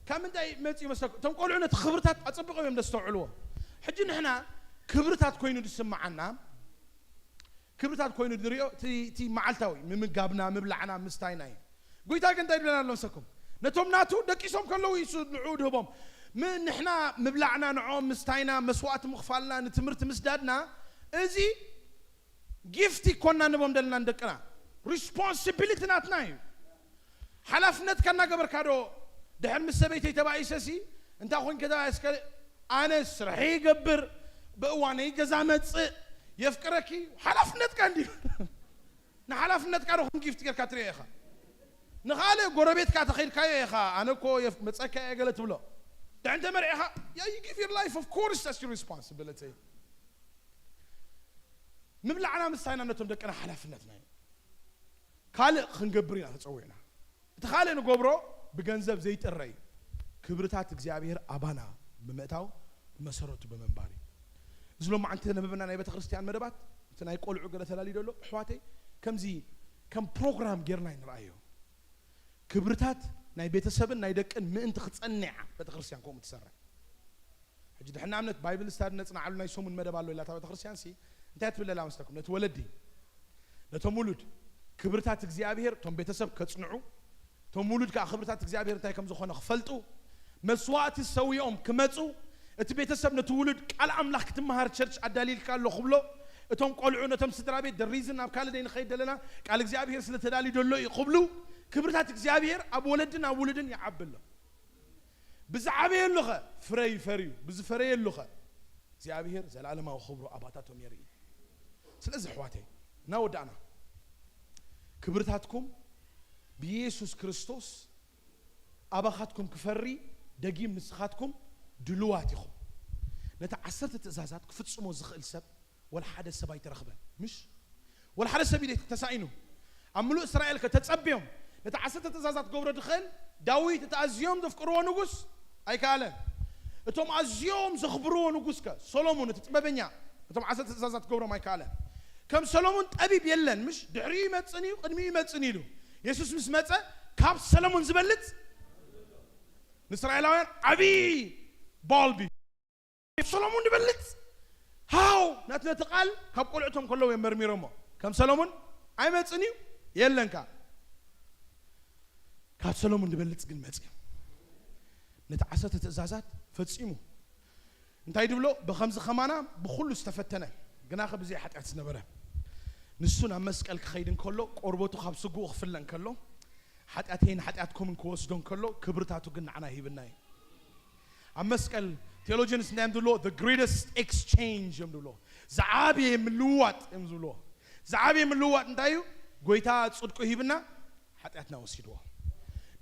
كم داي متي مسك تنقولوا لنا خبرتات اطبقوا يوم دستوعلوه حجي نحنا كبرتات كوينو تسمعنا كبرتات كوينو دريو تي معلتاوي ممقابنا مبلعنا مستايناي قويتا كنت دايبلنا لنفسكم نتوم ناتو دقيسهم كلو يسود نعود هبهم من نحنا مبلعنا نعوم مستاينا مسوات مخفالنا نتمرت مسدادنا ازي جيفتي كنا نبوم دلنا ندقنا responsibility ناتناي حلفنت كنا قبر كادو دحن مسبيتي تبعي سسي انت اخوين كذا اسكال انس رح يقبر بقواني جزا متص يفكركي حلفنت كاندي نحلفنت كادو خن جيفتي كاتري يا اخا نخالي قربيت كاتخيل كاي يا اخا انا كو متصكا يا قالت بلو عند مرعيها you give your life of course that's your responsibility ምብላዕና ምሳይና ነቶም ደቀና ሓላፍነትና ካልእ ክንገብር ኢና ተፀዊዕና እቲ ካልእ ንገብሮ ብገንዘብ ዘይጥረይ ክብርታት እግዚአብሔር አባና ብምእታው መሰረቱ በመንባሪ ዝሎም አንተ ነበብና ናይ ቤተ ክርስቲያን መደባት እቲ ናይ ቆልዑ ገለ ተላሊ ደሎ ሕዋተይ ከምዚ ከም ፕሮግራም ጌርና ንራእዮ ክብርታት ናይ ቤተሰብን ናይ ደቅን ምእንቲ ክጸንዕ ቤተ ክርስቲያን ከም ትሰርሕ ሕጂ ድሕና እምነት ባይብል ስታዲ ነጽናዓሉ ናይ ሶሙን መደብ ኣሎ ኢላ ቤተ ክርስቲያን ሲ እንታይ ትብለላ መስለኩም ነቲ ወለዲ ነቶም ውሉድ ክብርታት እግዚአብሔር ቶም ቤተሰብ ከጽንዑ ቶም ውሉድ ከ ክብርታት እግዚአብሔር እንታይ ከም ዝኾነ ክፈልጡ መስዋዕት ሰውዮም ክመጹ እቲ ቤተሰብ ነቲ ውሉድ ቃል አምላክ ክትመሃር ቸርች አዳሊልካ ኣሎ ክብሎ እቶም ቆልዑ ነቶም ስድራ ቤት ደሪዝን ኣብ ካልደይ ንኸይድ ደለና ቃል እግዚአብሔር ስለተዳሊ ደሎ ይኽብሉ ክብርታት እግዚአብሔር ኣብ ወለድን ኣብ ውሉድን ይዓብሎ ብዛዕበየሉኸ ፍረይ ፈሪዩ ብዝፈረየሉኸ እግዚአብሔር ዘላለማዊ ክብሩ ኣባታቶም የርኢ ስለዚ ሕዋተይ ናወዳእና ክብርታትኩም ብኢየሱስ ክርስቶስ ኣባኻትኩም ክፈሪ ደጊም ንስኻትኩም ድልዋት ኢኹም ነቲ 10 ትእዛዛት ክፍጽሞ ዝኽእል ሰብ ወላ ሓደ ሰብ ኣይተረኽበን ምሽ ወላ ሓደ ሰብ ኢለ ተሳኢኑ ኣብ ምሉእ እስራኤል ከተጸብዮም ነቲ 10 ትእዛዛት ገብሮ ድኽእል ዳዊት እቲ ኣዝዮም ዘፍቅርዎ ንጉስ ኣይከኣለን እቶም ኣዝዮም ዘኽብርዎ ንጉስ ከ ሰሎሞን እቲ ጥበበኛ እቶም 10 ትእዛዛት ገብሮም ኣይከኣለን ከም ሰሎሞን ጠቢብ የለን ምሽ ድሕሪኡ ይመጽን እዩ ቅድሚኡ ይመጽን ኢሉ ኢየሱስ ምስ መጸ ካብ ሰሎሞን ዝበልጽ ንእስራኤላውያን ዓብይ ባልቢ ሰሎሞን ይበልጽ ሃው ናትነቲ ቃል ካብ ቆልዑቶም ከለዉ የመርሚሮሞ ከም ሰሎሞን ኣይመጽን እዩ የለንካ ካብ ሰሎሞን ይበልጽ ግን መጽ ነቲ 10 ትእዛዛት ፈጺሙ እንታይ ድብሎ ብኸምዚ ኸማና ብኹሉ ዝተፈተነ ግና ከብዚ ሓጢአት ዝነበረ ንሱን ኣብ መስቀል ክኸይድን ከሎ ቆርበቱ ካብ ስጉኡ ክፍለን ከሎ ሓጢአተይን ሓጢአትኩምን ክወስዶን ከሎ ክብርታቱ ግን ንዓና ሂብና እዩ ኣብ መስቀል ቴዎሎጂንስ እንዳይም ድብሎ the greatest exchange እዮም ድብሎ ዝዓብየ ምልውዋጥ እዮም ዝብሎ ዝዓብየ ምልውዋጥ እንታይ እዩ ጎይታ ጽድቁ ሂብና ሓጢአትና ወሲድዎ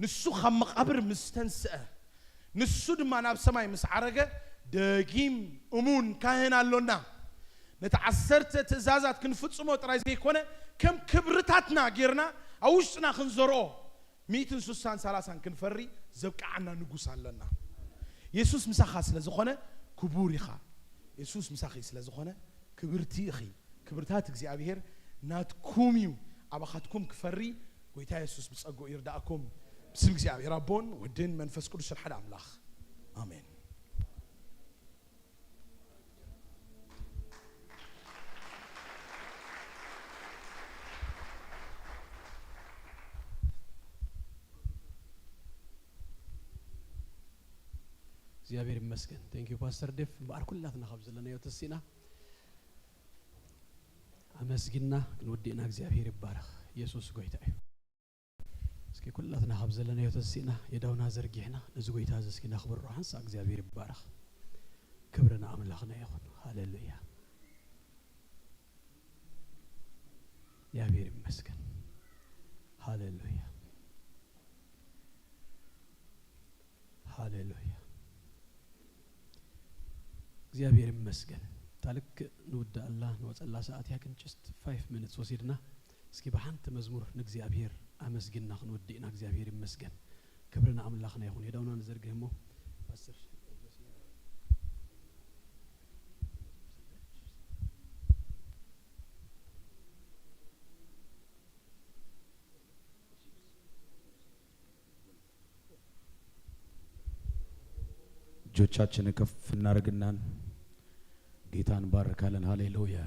ንሱ ካብ መቃብር ምስ ተንስአ ንሱ ድማ ናብ ሰማይ ምስ ዓረገ ደጊም እሙን ካህን ኣሎና ነቲ 10 ትእዛዛት ክንፍጽሞ ጥራይ ዘይኮነ ከም ክብርታትና ጌርና ኣብ ውሽጥና ክንዘርኦ 160 ክንፈሪ ዘብቃዓና ንጉስ ኣለና ኢየሱስ ምሳኻ ስለ ዝኾነ ክቡር ኢኻ ኢየሱስ ምሳኺ ስለ ዝኾነ ክብርቲ ኢኺ ክብርታት እግዚአብሔር ናትኩም እዩ ኣባኻትኩም ክፈሪ ጎይታ ኢየሱስ ብጸጉኡ ይርዳእኩም بسم እግዚአብሔር አቦን ወድን መንፈስ ቅዱስ ሓደ አምላክ አሜን እግዚአብሔር ይመስገን ቴንክ ዩ ፓስተር ዴፍ ባርኩላትና ኸብዘለና ይወተሲና አመስግና ንወዲና እግዚአብሔር ይባረክ ኢየሱስ ጎይታ እዩ እስኪ ኩላትና ኸብዘለና ይወተሲና የዳውና ዘርጊህና ነዚ ጎይታ ዘስኪና ክብር ሩሓንሳ እግዚአብሔር ይባረክ ክብርና አምላክና ይኹን ሃሌሉያ እግዚአብሔር ይመስገን ሃሌሉያ ሃሌሉያ እግዚአብሔር ይመስገን ታልክ ንውዳ አላህ ንወጸላ ሰዓት ያክን just 5 minutes ወሲድና እስኪ በሐንተ መዝሙር ንእግዚአብሔር አመስግና ክንወዲና እግዚአብሔር ይመስገን ክብርና አምላክና ይሁን የዳውና ዘርግህሞ ፓስተር እጆቻችንን ከፍ እናርግና ጌታን ባርካለን ሃሌሉያ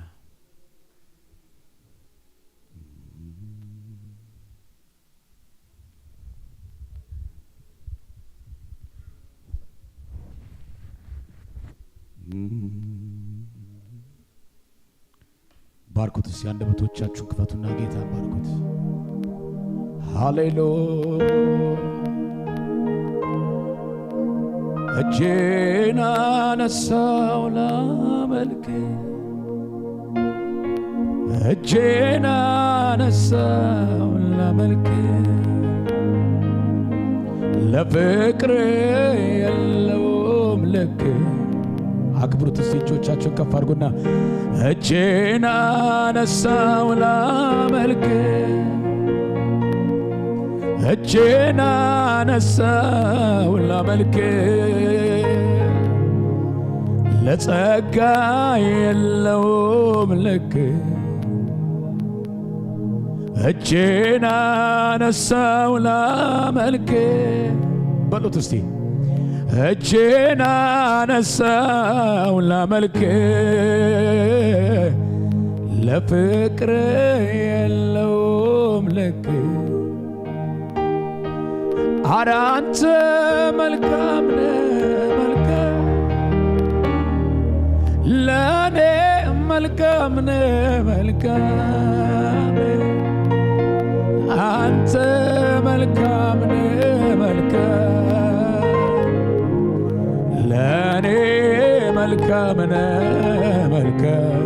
ባርኩት እስቲ አንደበቶቻችሁን ክፈቱና ጌታን ባርኩት ሃሌሉያ እጄን አነሳው ላመልክ እጄን አነሳው ላመልክ ለፍቅር የለውም ልክ አክብሩት። እስቲ እጆቻችሁን ከፍ አድርጉና እጄን አነሳው ላመልክ እጄን አነሳው ላመልክ ለጸጋ የለውም ልክ እጄን አነሳው ላመልክ በሉት እስቲ እጄን አነሳው ላመልክ ለፍቅር የለውም ልክ ኧረ አንተ መልካም ነህ መልካም ለኔ መልካም ነህ መልካም አንተ መልካም ነህ መልካም ለኔ መልካም ነህ መልካም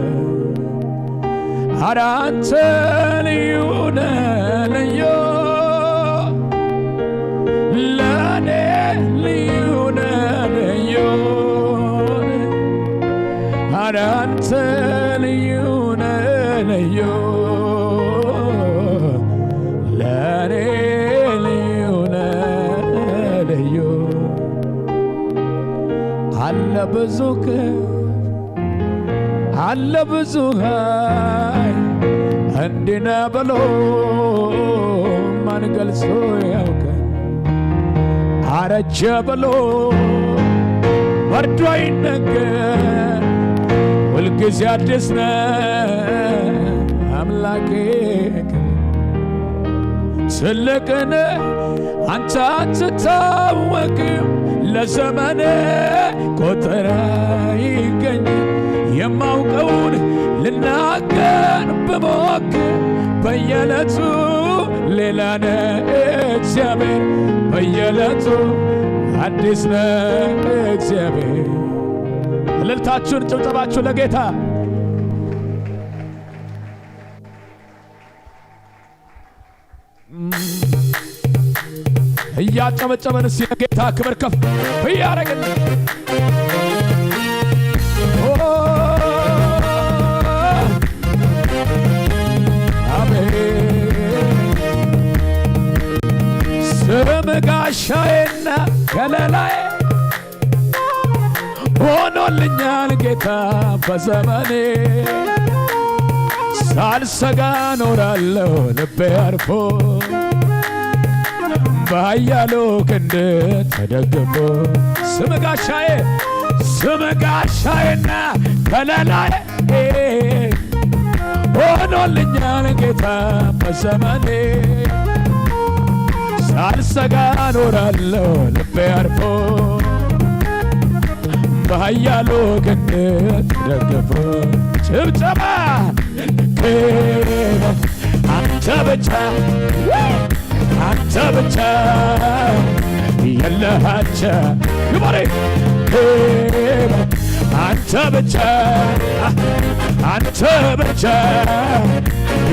ኧረ አንተ ልዩ ነህ ልዩ ለኔ ልዩ ነህ ልዩ ኧረ አንተ ልዩ ነህ ልዩ ለኔ ልዩ ነህ ልዩ አለ ብዙ አለ ብዙ ኃይል እንዲህ ነህ ብሎ ማን ገልጾ ያውቃል አረጀ ብሎ ወርዶ አይነገር ሁልጊዜ አዲስ ነህ አምላኬ ትልቅ ነህ አንተ አትታወቅም ለዘመን ቁጥር አይገኝም የማውቀውን ልናገር ብሞክር በየዕለቱ ሌላ ነህ እግዚአብሔር በየዕለቱ አዲስ ነህ እግዚአብሔር እልልታችሁን ጭብጨባችሁ ለጌታ እያጨበጨበን እስቲ ለጌታ ክብር ከፍ እያደረግን ስም ጋሻዬና ከለላዬ ሆኖልኛል ጌታ በዘመኔ ሳልሰጋ ኖራለሁ ልቤ አርፎ ባያሉ ክንድ ተደግፎ ስም ጋሻዬና ከለላዬ ሆኖልኛል ጌታ በዘመኔ ሳልሰጋ ኖራለሁ ልቤ አርፎ ባያሉ ክንድ ተደግፎ ጭብጨባ አንተ ብቻ አንተ ብቻ የለሃቻ ይባሬ አንተ ብቻ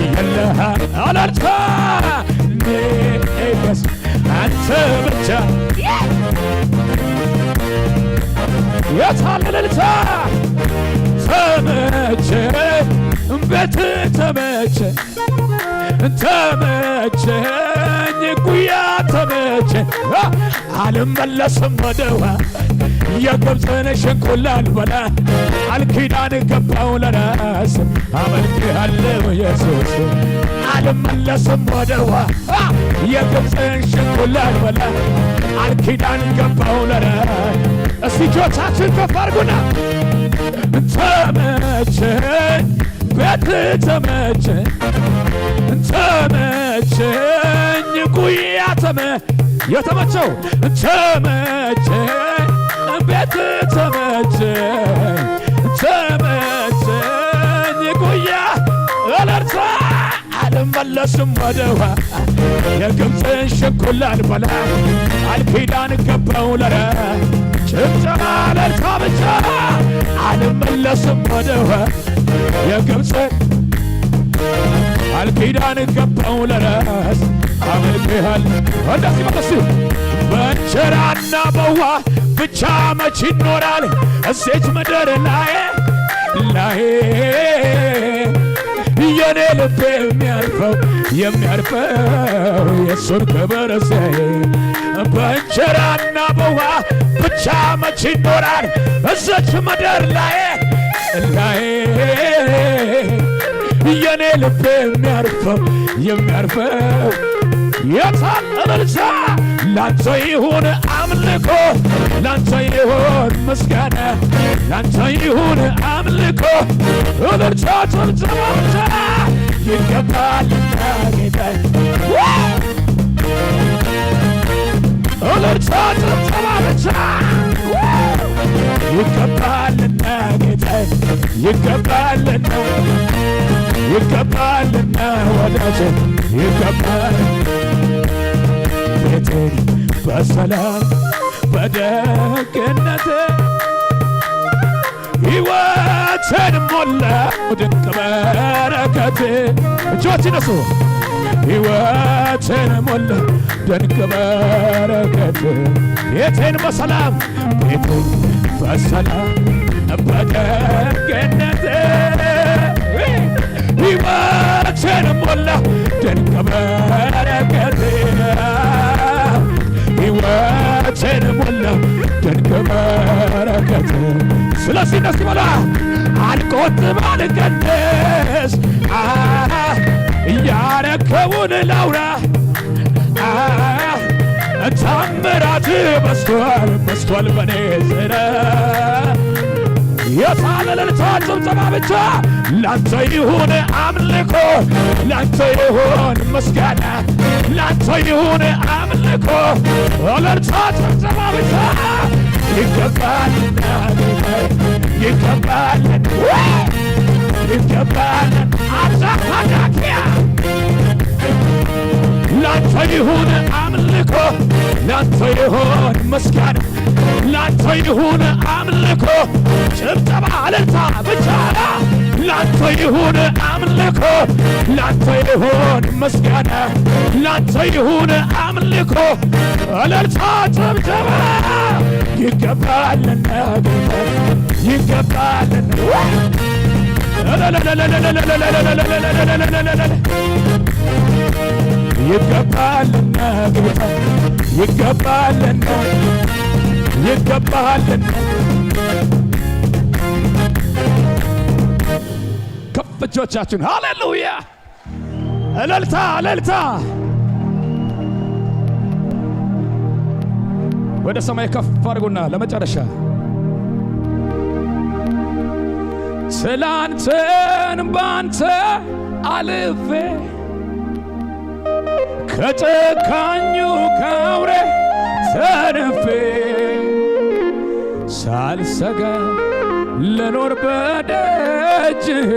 የለሃ አላልታ ኔስ አንተ ብቻ የታለልታ ተመቸ ቤት ተመቸ ተመቸኝ ጉያ ተመቸኝ አልመለስም ወደዋ የግብፅን ሸንኮላ ልበላ አልኪዳን ገባው ለራስ አመልክሃለሁ ኢየሱስ አልመለስም ወደዋ የግብፅን ሸንኮላ ልበላ አልኪዳን ገባው ለራስ እስቲ እጆቻችን ከፍ አድርጉና ተመቸኝ ቤት ተመቸኝ ጉያ የተመቸው ተመቸኝ ቤት ተመቸኝ ጉያ አለርታ አልመለስም ወደዋ የግብፅን ሸንኮላ ልበላ አልኪዳን ገባው ለራ ጭብጨባ አለርታ ብቻ አልመለስም ወደዋ የግብፅን አልኪዳን ገባው ለራስ አመልክሃል እንደዚህ በለስ በእንጀራና በውሃ ብቻ መች ይኖራል እዚች ምድር ላይ የኔ ልብ የሚያርፈው የሱን ክብር ሲያይ በእንጀራና በውሃ ብቻ መች ይኖራል እዚች ምድር ላይ የኔ ልብ የሚያርፈው የታል እልልታ ላንተ ይሁን አምልኮ ላንተ ይሁን ምስጋና ላንተ ይሁን አምልኮ እልልታ ጭብጨባ ይገባልና ጌታዬ እልልታ ጭብጨባ ብቻ ይገባልና ጌታዬ ይገባልና ወዳጄ ይገባል ቤቴን በሰላም በደግነት ሕይወትን ሞላው ድንቅ በረከት እጆች ይነሱ ሕይወትን ሞላው ድንቅ በረከት ቤቴን በሰላም በደግነት ሕይወትን ሞላው ድንቅ በረከት ሕይወትን ሞላው ድንቅ በረከት ስለዚህ ደስ ይበላ አልቆጥብ አልቀንስ እያረከውን ላውራ ታምራት በስቷል በኔ ዝና የታለ እልልታ ጭብጨባ ብቻ ላንተ ይሁን አምልኮ ላንተ ይሁን ምስጋና ላንተ ይሁን አምልኮ እልልታ ጭብጨባ ብቻ ይገባልና አዛካዳኪያ ላንተ ይሁን አምልኮ ላንተ ይሁን ምስጋና ላንተ ይሁን አምልኮ ጭብጨባ እልልታ ብቻ ላንተ ይሁን አምልኮ ላንተ ይሁን ምስጋና ላንተ ይሁን አምልኮ እልልታ ጭብጨባ ይገባልና ይገባልና ይገባልና ጌታ ይገባልና ከፍ እጆቻችሁን ሃሌሉያ እልልታ ወደ ሰማይ ከፍ አድርጉና ለመጨረሻ ትላንትን ባንተ አልፌ ከጨካኙ ካውሬ ተርፌ ሳልሰጋ ልኖር በደጅህ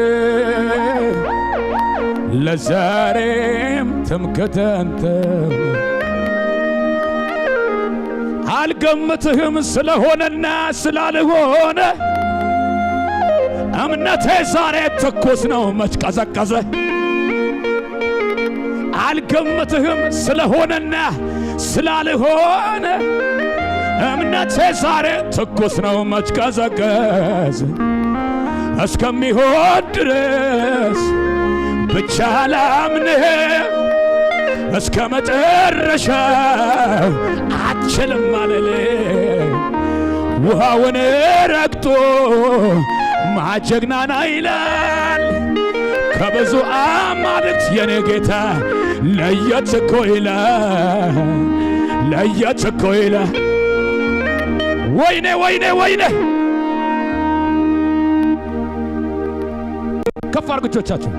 ለዛሬም ትምክህትን አልገምትህም ስለሆነና ስላልሆነ እምነቴ ዛሬ ትኩስ ነው መች ቀዘቀዘ አልገምትህም ስለሆነና ስላልሆነ እምነቴ ዛሬ ትኩስ ነው መች ቀዘቀዘ እስከሚሆን ድረስ ብቻ ላምንህ እስከ መጨረሻው አልችልም አልልም ውሃውን ረግጦ ማጀግናና ይላል ከብዙ አማልክት የኔ ጌታ ለየት እኮ ይላል ወይኔ ከፍ አድርጉ እጆቻችሁ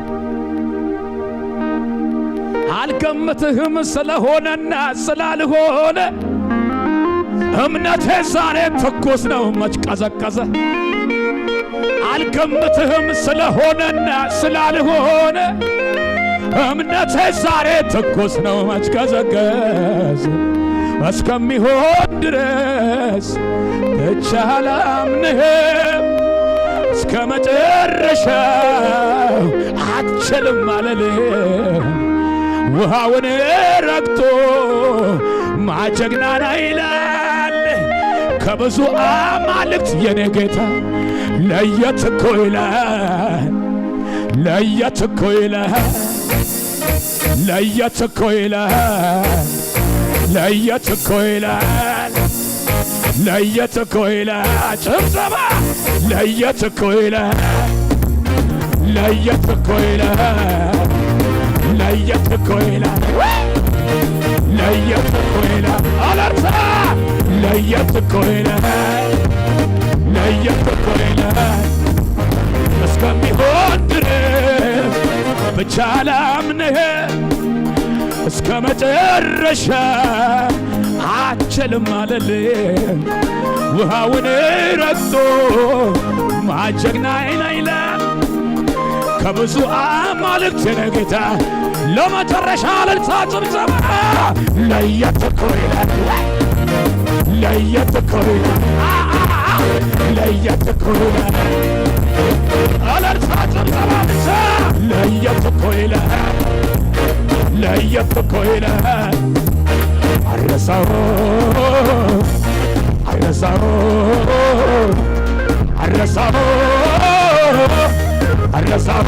አልገምትህም ስለሆነና ስላልሆነ እምነቴ ዛሬ ትኩስ ነው መች ቀዘቀዘ አልገምትህም ስለሆነና ስላልሆነ እምነቴ ዛሬ ትኩስ ነው መች ቀዘቀዘ እስከሚሆን ድረስ ብቻ ላምንህም እስከ መጨረሻው አልችልም አልልም ውሃውን ረግጦ ማጀግናና ይላል ከብዙ አማልክት የኔ ጌታ ለየት እኮ ይላል ለየት እኮ ይላል ለየት እኮ ይላል ለየት እኮ ይላል ለየት እኮ ይላል ጭብጨባ ለየት እኮ ይላል ለየት እኮ ይላል ለየት እኮ ይላል ለየት እኮ ይላል አለርሳ ለየት እኮ ይላል ለየት እኮ ይላል እስከሚሆን ድረስ ብቻ ላምንህ እስከ መጨረሻ አችልም አለልኝ ውሃውን ረግጦ ማጀግናዬ ይላል ከብዙ አማልክት ጌታ ለመጨረሻ እልልታ ጭብጨባ ለየት እኮ ይላል ለየት እኮ ይላል ለየት እኮ ይላል እልልታ ጭብጨባ ብቻ ለየት እኮ ይላል ለየት እኮ ይላል አረሳው አረሳው አረሳው አረሳው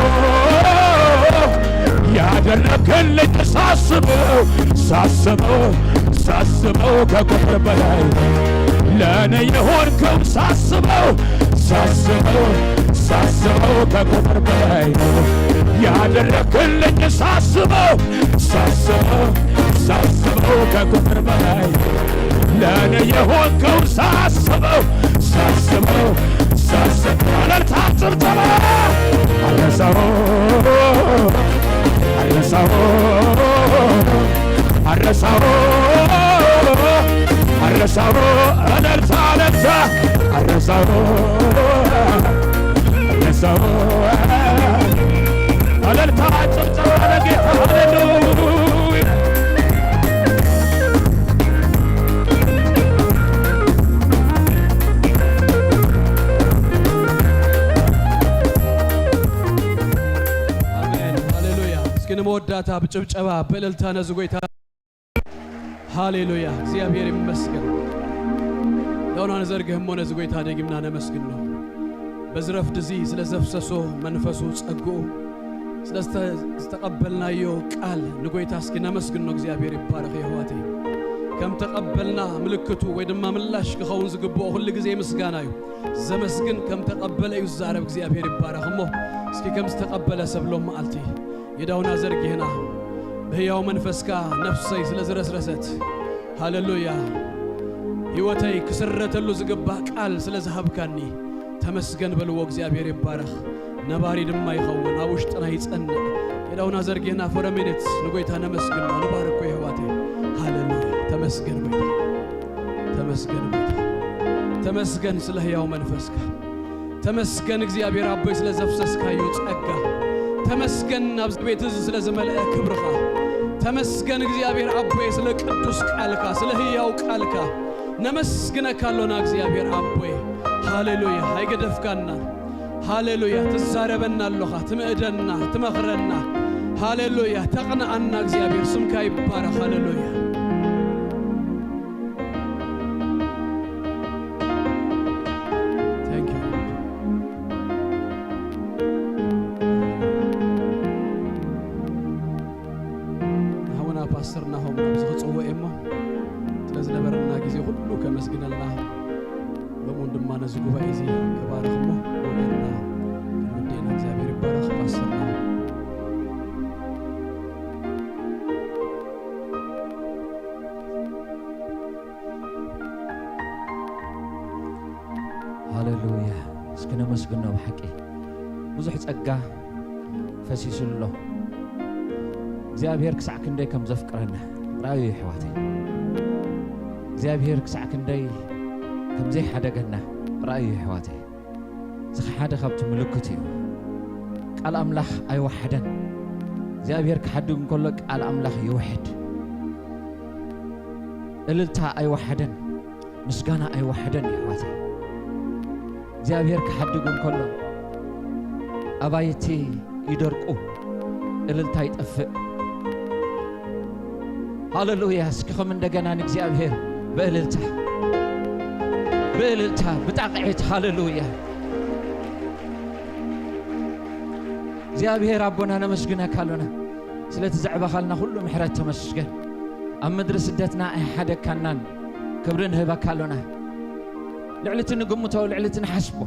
ያደረገልኝ ሳስበው ሳስበው ሳስበው ከቁጥር በላይ ለእኔ የሆንከው ሳስበው ሳስበው ሳስበው ከቁጥር በላይ ያደረግልኝ ሳስበው ሳስበው ሳስበው ከቁጥር በላይ ለእኔ የሆንከው ሳስበው ሳስበው ሳስበው አለርታ ጭብጨባ አረሳው አረሳው አረሳው አረሳው አለርታ አለርታ አረሳው አረሳው አለርታ ጭብጨባ ለጌታ ሃሌሉያ አሜን ሃሌሉያ እስኪ ንመወዳታ ብጭብጨባ በእልልታ ነዝጎይታ ሃሌሉያ እግዚአብሔር ይመስገን ለሆነ ዘርግህም ሆነ ዝጎይታ ደግምና ነመስግን ነው በዝረፍ ድዚ ስለ ዘፍሰሶ መንፈሱ ጸጎ ስለተቀበልናዮ ቃል ንጎይታ እስኪ ነመስግን ነው እግዚአብሔር ይባረክ ይህዋቴ ከም ተቀበልና ምልክቱ ወይ ድማ ምላሽ ክኸውን ዝግብኦ ሁሉ ጊዜ ምስጋናዩ ዘመስግን ከም ተቀበለ እዩ ዛረብ እግዚአብሔር ይባረክ እሞ እስኪ ከም ተቀበለ ሰብሎም ማልቲ የዳውና ዘርግህና በሕያው መንፈስካ ነፍሰይ ስለ ዝረስረሰት ሃሌሉያ ሕይወተይ ክስረተሉ ዝግባ ቃል ስለ ዝሃብካኒ ተመስገን በልዎ እግዚአብሔር ይባረክ ነባሪ ድማ ይኸውን ኣብ ውሽጥና ይጸንዕ የዳውና ዘርግህና ፎረሜኔት ንጎይታ ነመስግን ንባረኮ ይህዋቴ ሃሌሉያ ተመስገን ጎይታ ተመስገን ጎይታ ተመስገን ስለ ሕያው መንፈስካ ተመስገን እግዚአብሔር አቦይ ስለ ዘፍሰስካዮ ጸጋ ተመስገን ኣብ ቤት ስለ ዘመልአ ክብርኻ ተመስገን እግዚአብሔር አቦይ ስለ ቅዱስ ቃልካ ስለ ሕያው ቃልካ ነመስግነካሎና እግዚአብሔር አቦይ ሃሌሉያ አይገደፍካና ሃሌሉያ ትዛረበና አለኻ ትምዕደና ትመኽረና ሃሌሉያ ተቅናአና እግዚአብሔር ስምካ ይባረክ ሃሌሉያ ፓስተርና ሆም ዝጽወ እሞ ስለዚህ ነበርና ጊዜ ሁሉ ከመስግነልና በወንድማና ዝጉባኤ እዚ ከባረክሞ ወለና ወደና እግዚአብሔር ይባረክ ፓስተርና ሃሌሉያ እስከነ መስግነና በሐቂ ብዙሕ ጸጋ ፈሲሱሎ እግዚአብሔር ክሳዕ ክንደይ ከም ዘፍቅረና ራእዩ ይሕዋቴ እግዚአብሔር ክሳዕ ክንደይ ከም ዘይሓደገና ራእዩ ይሕዋቴ እዚ ሓደ ካብቲ ምልክት እዩ ቃል ኣምላኽ ኣይወሓደን እግዚአብሔር ክሓድግ እንከሎ ቃል ኣምላኽ ይውሕድ እልልታ ኣይወሓደን ምስጋና ኣይወሓደን ይሕዋቴ እግዚአብሔር ክሓድግ እንከሎ ኣባይቲ ይደርቁ እልልታ ይጠፍእ ሃሌሉያ እስኪ ከም እንደገና ንእግዚአብሔር በእልልታ بلتا بتقعت هاللويا እግዚአብሔር አቦና ነመስግነካ አለና ስለቲ ዘዕባኻልና ሁሉ ምሕረት ተመስገን ኣብ ምድሪ ስደትና ኣይሓደካናን ክብርን ህበካ አለና ልዕልቲ ንግምቶ ልዕልቲ ንሓስቦ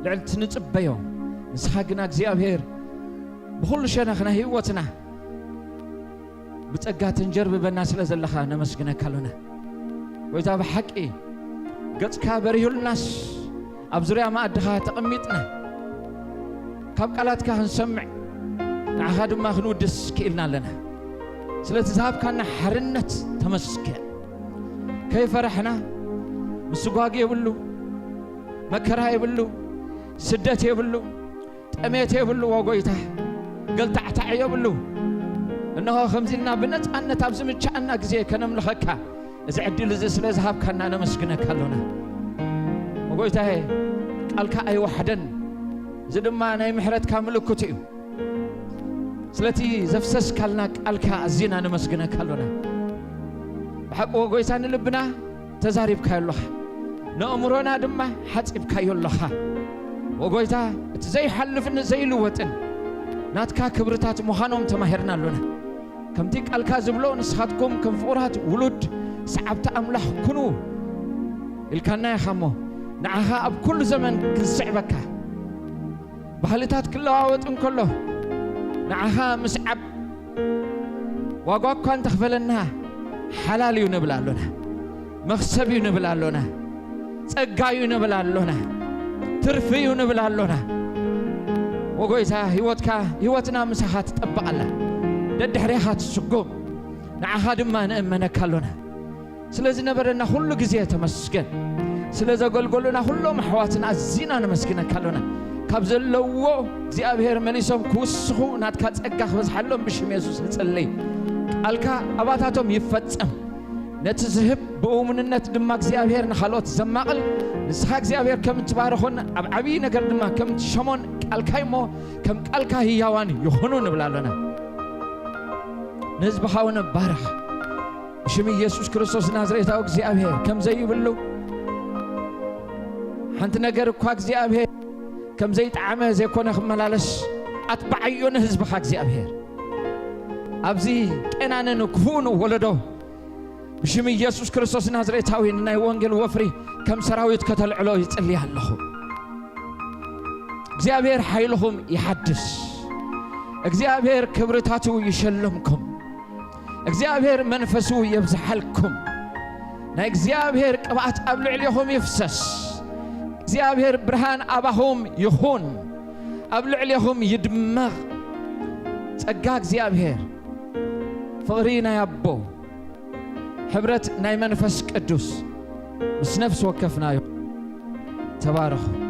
ልዕልቲ ንጽበዮ ንስኻ ግና እግዚአብሔር ብኩሉ ሸነኽና ህይወትና ብጸጋትን ጀርብበና ስለ ዘለኻ ነመስግነካ አለና ወይታ ብሓቂ ገጽካ በሪሁልናስ ኣብ ዙርያ ማእድኻ ተቐሚጥና ካብ ቃላትካ ክንሰምዕ ንዓኻ ድማ ክንውድስ ክኢልና ኣለና ስለቲ ዝሃብካና ሓርነት ተመስገን ከይፈረሕና ምስጓግ የብሉ መከራ የብሉ ስደት የብሉ ጠሜት የብሉ ወጎይታ ገልታዕታዕ የብሉ እነሆ ከምዚልና ብነፃነት ኣብ ዝምቻእና ግዜ ከነምልኸካ እዚ ዕድል እዚ ስለ ዝሃብካና ነመስግነካ ኣለና ወጎይታዬ ቃልካ ኣይወሓደን እዚ ድማ ናይ ምሕረትካ ምልክት እዩ ስለቲ ዘፍሰስካልና ቃልካ ኣዝና ነመስግነካ ኣለና ብሓቂ ወጎይታ ንልብና ተዛሪብካዮ ኣለኻ ንእምሮና ድማ ሓፂብካዮ ኣለኻ ወጎይታ እቲ ዘይሓልፍን ዘይልወጥን ናትካ ክብርታት ምዃኖም ተማሂርና ኣለና ከምቲ ቃልካ ዝብሎ ንስኻትኩም ከም ፍቑራት ውሉድ ሰዓብቲ ኣምላኽ ኩኑ ኢልካና ኢኻ እሞ ንዓኻ ኣብ ኩሉ ዘመን ክንስዕበካ ባህልታት ክለዋወጥ እንከሎ ንዓኻ ምስዓብ ዋጋ እኳ እንተኽፈለና ሓላል እዩ ንብል ኣሎና መኽሰብ እዩ ንብል ኣሎና ጸጋ እዩ ንብል ኣሎና ትርፊ እዩ ንብል ኣሎና ወጎይታ ህይወትና ምሳኻ ትጠብቕ ኣላ ደድሕሪኻ ትስጎም ንዓኻ ድማ ንእመነካ ኣሎና ስለ ዝነበረና ኩሉ ግዜ ተመስገን ስለ ዘገልገሉና ኩሎም ኣሕዋትና ኣዝና ነመስግነካ ኣሎና ካብ ዘለዎ እግዚአብሔር መሊሶም ክውስኹ ናትካ ጸጋ ክበዝሓሎም ብሽም ኢየሱስ ንጸልይ ቃልካ ኣባታቶም ይፈጸም ነቲ ዝህብ ብእሙንነት ድማ እግዚአብሔር ንኻልኦት ዘማቕል ንስኻ እግዚአብሔር ከም ትባርኹን ኣብ ዓብዪ ነገር ድማ ከም ትሸሞን ቃልካ እሞ ከም ቃልካ ህያዋን ይኹኑ ንብል ኣለና ንህዝብኻ እውን ባርኽ ብሽም ኢየሱስ ክርስቶስ ናዝሬታዊ እግዚአብሔር ከም ዘይብሉ ሓንቲ ነገር እኳ እግዚአብሔር كم زي طعمه زي كونه خملالش أتبعيون حزبك እግዚአብሔር أبزي كنانن كفون ولدو بشم ኢየሱስ ክርስቶስ ናዝሬታዊ ናይ ወንጌል ወፍሪ كم ሰራዊት ከተልዕሎ ይጽልይ ኣለኹ እግዚአብሔር ኃይልኩም ይሐድስ እግዚአብሔር ክብርታቱ ይሸልምኩም እግዚአብሔር መንፈሱ ይብዝሐልኩም ናይ እግዚአብሔር ቅብዓት ኣብ ልዕሊኹም ይፍሰስ እግዚአብሔር ብርሃን አባሆም ይሁን ኣብ ልዕሊኹም ይድመቕ ጸጋ እግዚአብሔር ፍቕሪ ናይ ኣቦ ሕብረት ናይ መንፈስ ቅዱስ ምስ ነፍስ ወከፍናዮ ተባረኹ